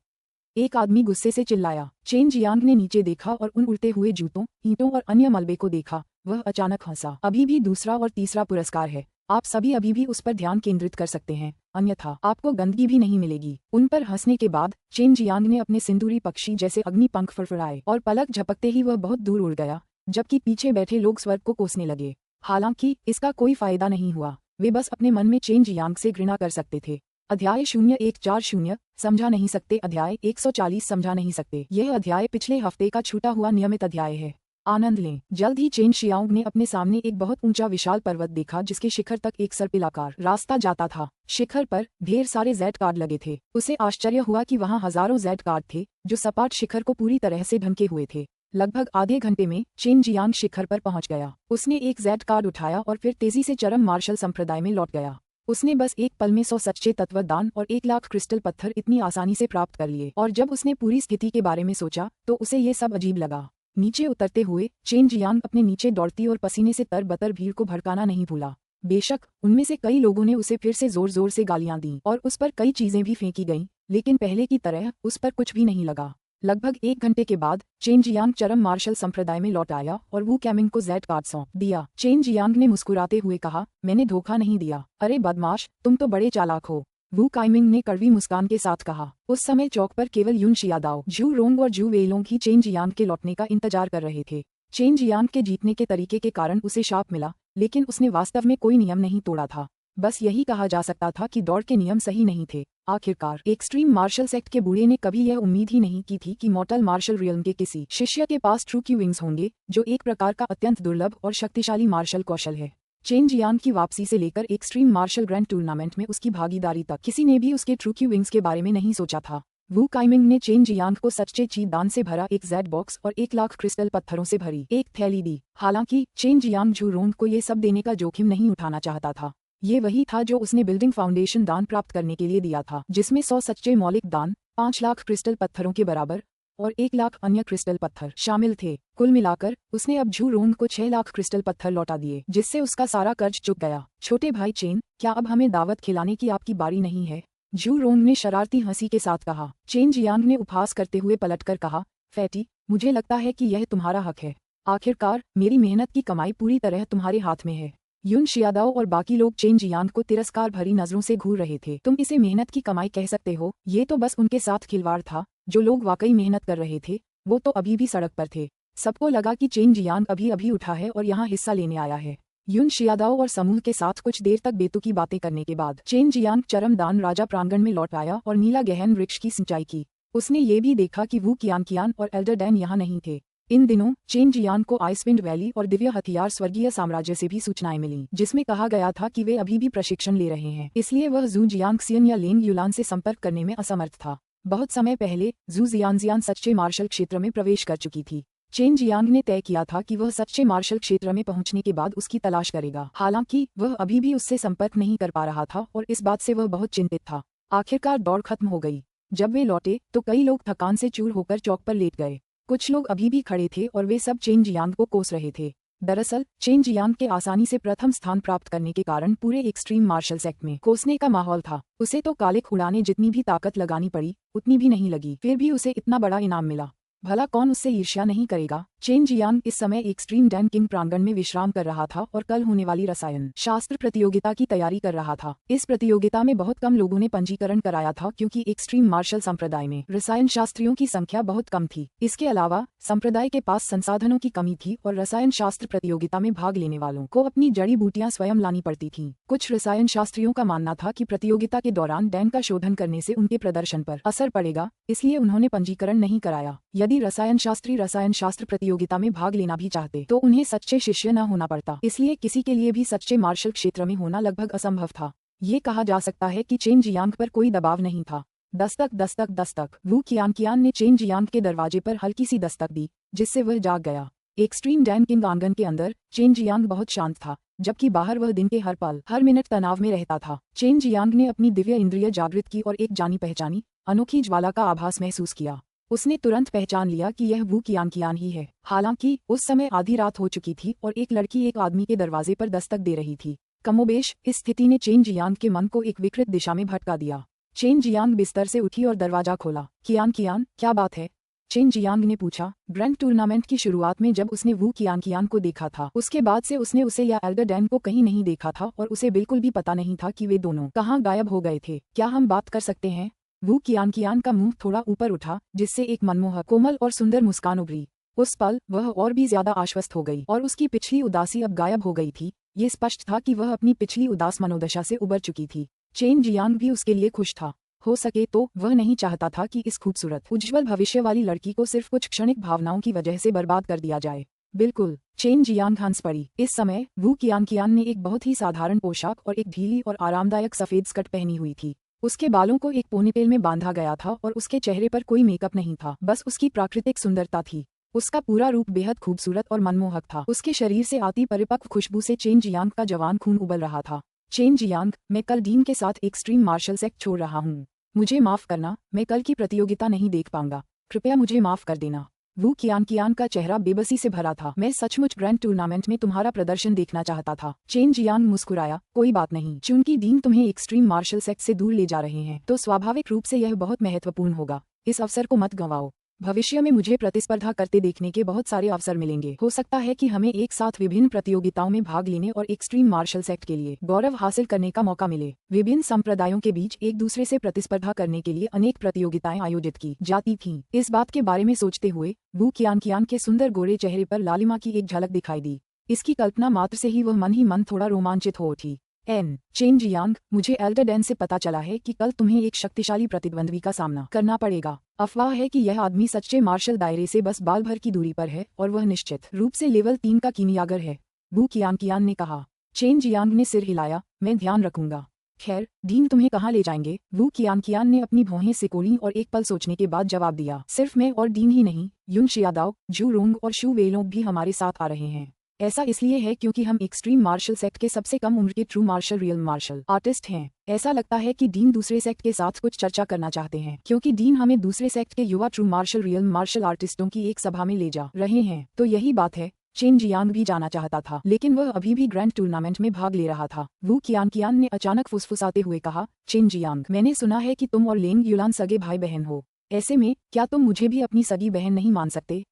एक आदमी गुस्से से चिल्लाया। चेन जियांग ने नीचे देखा और उन उड़ते हुए जूतों, ईंटों और अन्य मलबे को देखा। वह अचानक हंसा। अभी भी दूसरा और तीसरा पुरस्कार है। आप सभी अभी भी उस पर ध्यान केंद्रित कर सकते हैं, अन्यथा आपको गंदगी भी नहीं मिलेगी। उन पर हंसने के बाद चेन जियांग ने अपने सिंदूरी पक्षी जैसे अग्नि पंख फड़फड़ाए और पलक झपकते ही वह बहुत दूर उड़ गया, जबकि पीछे बैठे लोग स्वर्ग को कोसने लगे। हालांकि इसका कोई फायदा नहीं हुआ, वे बस अपने मन में चेन जियांग से घृणा कर सकते थे। अध्याय 0140 समझा नहीं सकते। अध्याय 140 समझा नहीं सकते। यह अध्याय पिछले हफ्ते का छूटा हुआ नियमित अध्याय है। आनंद लें। जल्द ही चेन शियांग ने अपने सामने एक बहुत ऊंचा विशाल पर्वत देखा जिसके शिखर तक एक सर्पिलाकार रास्ता जाता था। शिखर पर ढेर सारे जेड कार्ड लगे थे। उसे आश्चर्य हुआ कि वहां हजारों जेड कार्ड थे जो सपाट शिखर को पूरी तरह से ढंके हुए थे। लगभग आधे घंटे में चेन जियांग शिखर पर पहुंच गया। उसने एक जेड कार्ड उठाया और फिर तेजी से चरम मार्शल संप्रदाय में लौट गया। उसने बस एक पल में 100 सच्चे तत्वदान और 1 लाख क्रिस्टल पत्थर इतनी आसानी से प्राप्त कर लिए। और जब उसने पूरी स्थिति के बारे में सोचा तो उसे ये सब अजीब लगा। नीचे उतरते हुए चेन जियांग अपने नीचे दौड़ती और पसीने से तरबतर भीड़ को भड़काना नहीं भूला। बेशक उनमें से कई लोगों ने उसे फिर से जोर जोर से गालियां दी और उस पर कई चीजें भी फेंकी गईं, लेकिन पहले की तरह उस पर कुछ भी नहीं लगा। लगभग 1 घंटे के बाद चेन जियांग चरम मार्शल संप्रदाय में लौट आया और वू कैमिंग को जेड कार्ड सौंप दिया। चेन जियांग ने मुस्कुराते हुए कहा, मैंने धोखा नहीं दिया। अरे बदमाश, तुम तो बड़े चालाक हो, वू काइमिंग ने कड़वी मुस्कान के साथ कहा। उस समय चौक पर केवल युन शियादाओ, झू रोंग और झू वेलोंग ही चेन जियांग के लौटने का इंतजार कर रहे थे। चेन जियांग के जीतने के तरीके के कारण उसे शाप मिला, लेकिन उसने वास्तव में कोई नियम नहीं तोड़ा था। बस यही कहा जा सकता था कि दौड़ के नियम सही नहीं थे। आखिरकार एक्सट्रीम मार्शल सेक्ट के बूढ़े ने कभी यह उम्मीद ही नहीं की थी कि मॉर्टल मार्शल रियल्म के किसी शिष्य के पास ट्रू क्यू विंग्स होंगे, जो एक प्रकार का अत्यंत दुर्लभ और शक्तिशाली मार्शल कौशल है। चेन जियांग की वापसी से लेकर एक्सट्रीम मार्शल ग्रैंड टूर्नामेंट में उसकी भागीदारी तक किसी ने भी उसके ट्रू क्यू विंग्स के बारे में नहीं सोचा था। वू काइमिंग ने चेन जियांग को सच्चे ची दान से भरा एक जेड बॉक्स और 1 लाख क्रिस्टल पत्थरों से भरी एक थैली दी। हालांकि चेन जियांग झू रोंग को ये सब देने का जोखिम नहीं उठाना चाहता था। ये वही था जो उसने बिल्डिंग फाउंडेशन दान प्राप्त करने के लिए दिया था, जिसमें 100 सच्चे मौलिक दान, 5 लाख क्रिस्टल पत्थरों के बराबर और 1 लाख अन्य क्रिस्टल पत्थर शामिल थे। कुल मिलाकर उसने अब झू रोंग को 6 लाख क्रिस्टल पत्थर लौटा दिए, जिससे उसका सारा कर्ज चुक गया। छोटे भाई चेन, क्या अब हमें दावत खिलाने की आपकी बारी नहीं है? झू रोंग ने शरारती हंसी के साथ कहा। चेन जियांग ने उपहास करते हुए पलटकर कहा, फैटी, मुझे लगता है कि यह तुम्हारा हक है। आखिरकार मेरी मेहनत की कमाई पूरी तरह तुम्हारे हाथ में है। युन शियादाओ और बाकी लोग चेन जियांग को तिरस्कार भरी नजरों से घूर रहे थे। तुम इसे मेहनत की कमाई कह सकते हो? ये तो बस उनके साथ खिलवाड़ था। जो लोग वाकई मेहनत कर रहे थे वो तो अभी भी सड़क पर थे। सबको लगा कि चेन जियांग अभी अभी उठा है और यहाँ हिस्सा लेने आया है। युन शियादाओ और समूह के साथ कुछ देर तक बेतुकी बातें करने के बाद चेन जियांग चरम दान राजा प्रांगण में लौट आया और नीला गहन वृक्ष की सिंचाई की। उसने ये भी देखा कि वू कियान और एल्डर डैन यहाँ नहीं थे। इन दिनों चेन जियांग को आइसविंड वैली और दिव्य हथियार स्वर्गीय साम्राज्य से भी सूचनाएं मिलीं, जिसमें कहा गया था कि वे अभी भी प्रशिक्षण ले रहे हैं। इसलिए वह जू जियांगसियन या लेंग युलान से संपर्क करने में असमर्थ था। बहुत समय पहले जू जियांगजियान सच्चे मार्शल क्षेत्र में प्रवेश कर चुकी थी। चेन जियांग ने तय किया था कि वह सच्चे मार्शल क्षेत्र में पहुंचने के बाद उसकी तलाश करेगा। हालांकि वह अभी भी उससे संपर्क नहीं कर पा रहा था और इस बात से वह बहुत चिंतित था। आखिरकार दौड़ खत्म हो गई। जब वे लौटे तो कई लोग थकान से चूर होकर चौक पर लेट गए। कुछ लोग अभी भी खड़े थे और वे सब चेन जियांग को कोस रहे थे। दरअसल चेन जियांग के आसानी से प्रथम स्थान प्राप्त करने के कारण पूरे एक्सट्रीम मार्शल सेक्ट में कोसने का माहौल था। उसे तो कालिक उड़ाने जितनी भी ताकत लगानी पड़ी उतनी भी नहीं लगी, फिर भी उसे इतना बड़ा इनाम मिला। भला कौन उससे ईर्ष्या नहीं करेगा। चेन जियांग इस समय एक्सट्रीम डैन किंग प्रांगण में विश्राम कर रहा था और कल होने वाली रसायन शास्त्र प्रतियोगिता की तैयारी कर रहा था। इस प्रतियोगिता में बहुत कम लोगों ने पंजीकरण कराया था क्योंकि एक्सट्रीम मार्शल संप्रदाय में रसायन शास्त्रियों की संख्या बहुत कम थी। इसके अलावा संप्रदाय के पास संसाधनों की कमी थी और रसायन शास्त्र प्रतियोगिता में भाग लेने वालों को अपनी जड़ी बूटियां स्वयं लानी पड़ती थीं। कुछ रसायन शास्त्रियों का मानना था कि प्रतियोगिता के दौरान डैन का शोधन करने से उनके प्रदर्शन पर असर पड़ेगा, इसलिए उन्होंने पंजीकरण नहीं कराया। यदि रसायन शास्त्री रसायन शास्त्र प्रतियोगिता में भाग लेना भी चाहते तो उन्हें सच्चे शिष्य न होना पड़ता, इसलिए किसी के लिए भी सच्चे मार्शल क्षेत्र में होना लगभग असंभव था। ये कहा जा सकता है कि चेन जियांग पर कोई दबाव नहीं था। दस्तक दस्तक दस्तक। वू कियान ने चेन जियांग के दरवाजे पर हल्की सी दस्तक दी, जिससे वह जाग गया। एक्सट्रीम डैन किंग आंगन के अंदर चेन जियांग बहुत शांत था, जबकि बाहर वह दिन के हर पल हर मिनट तनाव में रहता था। चेन जियांग ने अपनी दिव्य इंद्रिय जागृत की और एक जानी पहचानी अनोखी ज्वाला का आभास महसूस किया। उसने तुरंत पहचान लिया कि यह वू कियान ही है। हालांकि उस समय आधी रात हो चुकी थी और एक लड़की एक आदमी के दरवाजे पर दस्तक दे रही थी। कमोबेश इस स्थिति ने चेन जियांग के मन को एक विकृत दिशा में भटका दिया। चेन जियांग बिस्तर से उठी और दरवाजा खोला। कियान, क्या बात है? चेन जियांग ने पूछा। ग्रैंड टूर्नामेंट की शुरुआत में जब उसने वू कियान को देखा था, उसके बाद से उसने उसे या एल्डर डैन को कहीं नहीं देखा था और उसे बिल्कुल भी पता नहीं था कि वे दोनों कहाँ गायब हो गए थे। क्या हम बात कर सकते हैं? वू कियान का मुंह थोड़ा ऊपर उठा, जिससे एक मनमोहक कोमल और सुंदर मुस्कान उभरी। उस पल वह और भी ज्यादा आश्वस्त हो गई और उसकी पिछली उदासी अब गायब हो गई थी। ये स्पष्ट था कि वह अपनी पिछली उदास मनोदशा से उबर चुकी थी। चेन जियांग भी उसके लिए खुश था। हो सके तो वह नहीं चाहता था कि इस खूबसूरत उज्ज्वल भविष्य वाली लड़की को सिर्फ कुछ क्षणिक भावनाओं की वजह से बर्बाद कर दिया जाए। बिल्कुल, चेन जियांग हंस पड़ी। इस समय वू कियान ने एक बहुत ही साधारण पोशाक और एक ढीली और आरामदायक सफेद स्कर्ट पहनी हुई थी। उसके बालों को एक पोनीटेल में बांधा गया था और उसके चेहरे पर कोई मेकअप नहीं था, बस उसकी प्राकृतिक सुंदरता थी। उसका पूरा रूप बेहद खूबसूरत और मनमोहक था। उसके शरीर से आती परिपक्व खुशबू से चेन जियांग का जवान खून उबल रहा था। चेन जियांग, मैं कल डीन के साथ एक्सट्रीम मार्शल सेक्ट छोड़ रहा हूँ। मुझे माफ करना, मैं कल की प्रतियोगिता नहीं देख पाऊंगा। कृपया मुझे माफ कर देना। वू कियान का चेहरा बेबसी से भरा था। मैं सचमुच ग्रैंड टूर्नामेंट में तुम्हारा प्रदर्शन देखना चाहता था। चेन जियांग मुस्कुराया, कोई बात नहीं। चूंकि डीन तुम्हें एक्सट्रीम मार्शल सेक्ट से दूर ले जा रहे हैं तो स्वाभाविक रूप से यह बहुत महत्वपूर्ण होगा। इस अवसर को मत गंवाओ। भविष्य में मुझे प्रतिस्पर्धा करते देखने के बहुत सारे अवसर मिलेंगे। हो सकता है कि हमें एक साथ विभिन्न प्रतियोगिताओं में भाग लेने और एक्सट्रीम मार्शल सेक्ट के लिए गौरव हासिल करने का मौका मिले। विभिन्न संप्रदायों के बीच एक दूसरे से प्रतिस्पर्धा करने के लिए अनेक प्रतियोगिताएं आयोजित की जाती थीं। इस बात के बारे में सोचते हुए वू कियान के सुंदर गोरे चेहरे पर लालिमा की एक झलक दिखाई दी। इसकी कल्पना मात्र से ही वह मन थोड़ा रोमांचित हो उठी। चेन जियांग, मुझे एल्डर डैन से पता चला है कि कल तुम्हें एक शक्तिशाली प्रतिद्वंद्वी का सामना करना पड़ेगा। अफवाह है कि यह आदमी सच्चे मार्शल दायरे से बस बाल भर की दूरी पर है और वह निश्चित रूप से लेवल 3 का कीमियागर है। वू कियान ने कहा। चेन जियांग ने सिर हिलाया, मैं ध्यान रखूंगा। खैर, डीन तुम्हें कहाँ ले जाएंगे? वू कियान ने अपनी भौहें सिकोड़ी और एक पल सोचने के बाद जवाब दिया। सिर्फ मैं और डीन ही नहीं, युन शियादाओ, जू रोंग और शू वेलोंग भी हमारे साथ आ रहे हैं। ऐसा इसलिए है क्योंकि हम एक्सट्रीम मार्शल सेक्ट के सबसे कम उम्र के true martial real martial artist हैं। ऐसा लगता है कि डीन दूसरे सेक्ट के साथ कुछ चर्चा करना चाहते हैं क्योंकि डीन हमें दूसरे सेक्ट के युवा ट्रू मार्शल रियल मार्शल आर्टिस्टों की एक सभा में ले जा रहे हैं। तो यही बात है। चेन जियांग भी जाना चाहता था लेकिन वह अभी भी ग्रैंड टूर्नामेंट में भाग ले रहा था। वू कियान ने अचानक फुसफुसाते हुए कहा, चेन जियांग, मैंने सुना है कि तुम और लेंग युलान सगे भाई बहन हो। ऐसे में क्या तुम मुझे भी अपनी सगी बहन नहीं मान सकते?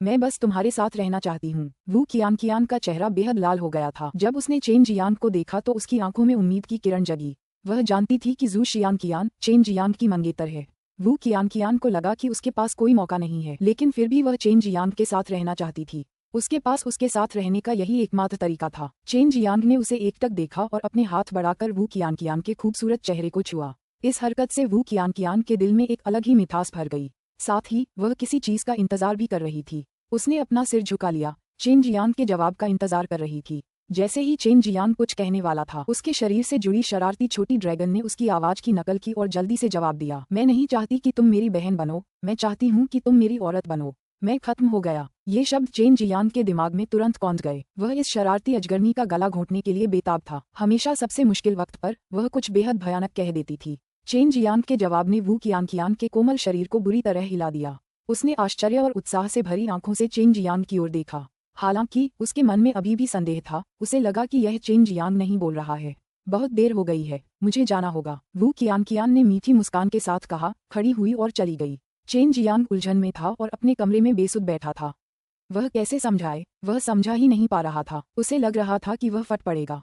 मैं बस तुम्हारे साथ रहना चाहती हूँ। वू कियान का चेहरा बेहद लाल हो गया था। जब उसने चेन जियांग को देखा तो उसकी आंखों में उम्मीद की किरण जगी। वह जानती थी कि जू शियान चेन जियांग की मंगेतर है। वू कियान को लगा कि उसके पास कोई मौका नहीं है, लेकिन फिर भी वह चेन जियांग के साथ रहना चाहती थी। उसके पास उसके साथ रहने का यही एकमात्र तरीका था। चेन जियांग ने उसे एकटक देखा और अपने हाथ बढ़ाकर वू कियान के खूबसूरत चेहरे को छुआ। इस हरकत से वू कियान के दिल में एक अलग ही मिठास भर गई। साथ ही वह किसी चीज का इंतजार भी कर रही थी। उसने अपना सिर झुका लिया, चेन जियांग के जवाब का इंतजार कर रही थी। जैसे ही चेन जियांग कुछ कहने वाला था, उसके शरीर से जुड़ी शरारती छोटी ड्रैगन ने उसकी आवाज की नकल की और जल्दी से जवाब दिया, मैं नहीं चाहती कि तुम मेरी बहन बनो, मैं चाहती हूँ कि तुम मेरी औरत बनो। मैं खत्म हो गया। ये शब्द चेन जियांग के दिमाग में तुरंत कौंध गए। वह इस शरारती अजगरनी का गला घोंटने के लिए बेताब था। हमेशा सबसे मुश्किल वक्त पर वह कुछ बेहद भयानक कह देती थी। चेन जियांग के जवाब ने वू कियान के कोमल शरीर को बुरी तरह हिला दिया। उसने आश्चर्य और उत्साह से भरी आंखों से चेन जियांग की ओर देखा। हालांकि उसके मन में अभी भी संदेह था। उसे लगा कि यह चेन जियांग नहीं बोल रहा है। बहुत देर हो गई है, मुझे जाना होगा, वू कियान ने मीठी मुस्कान के साथ कहा, खड़ी हुई और चली गई। चेन जियांग उलझन में था और अपने कमरे में बेसुध बैठा था। वह कैसे समझाए? वह समझा ही नहीं पा रहा था। उसे लग रहा था कि वह फट पड़ेगा।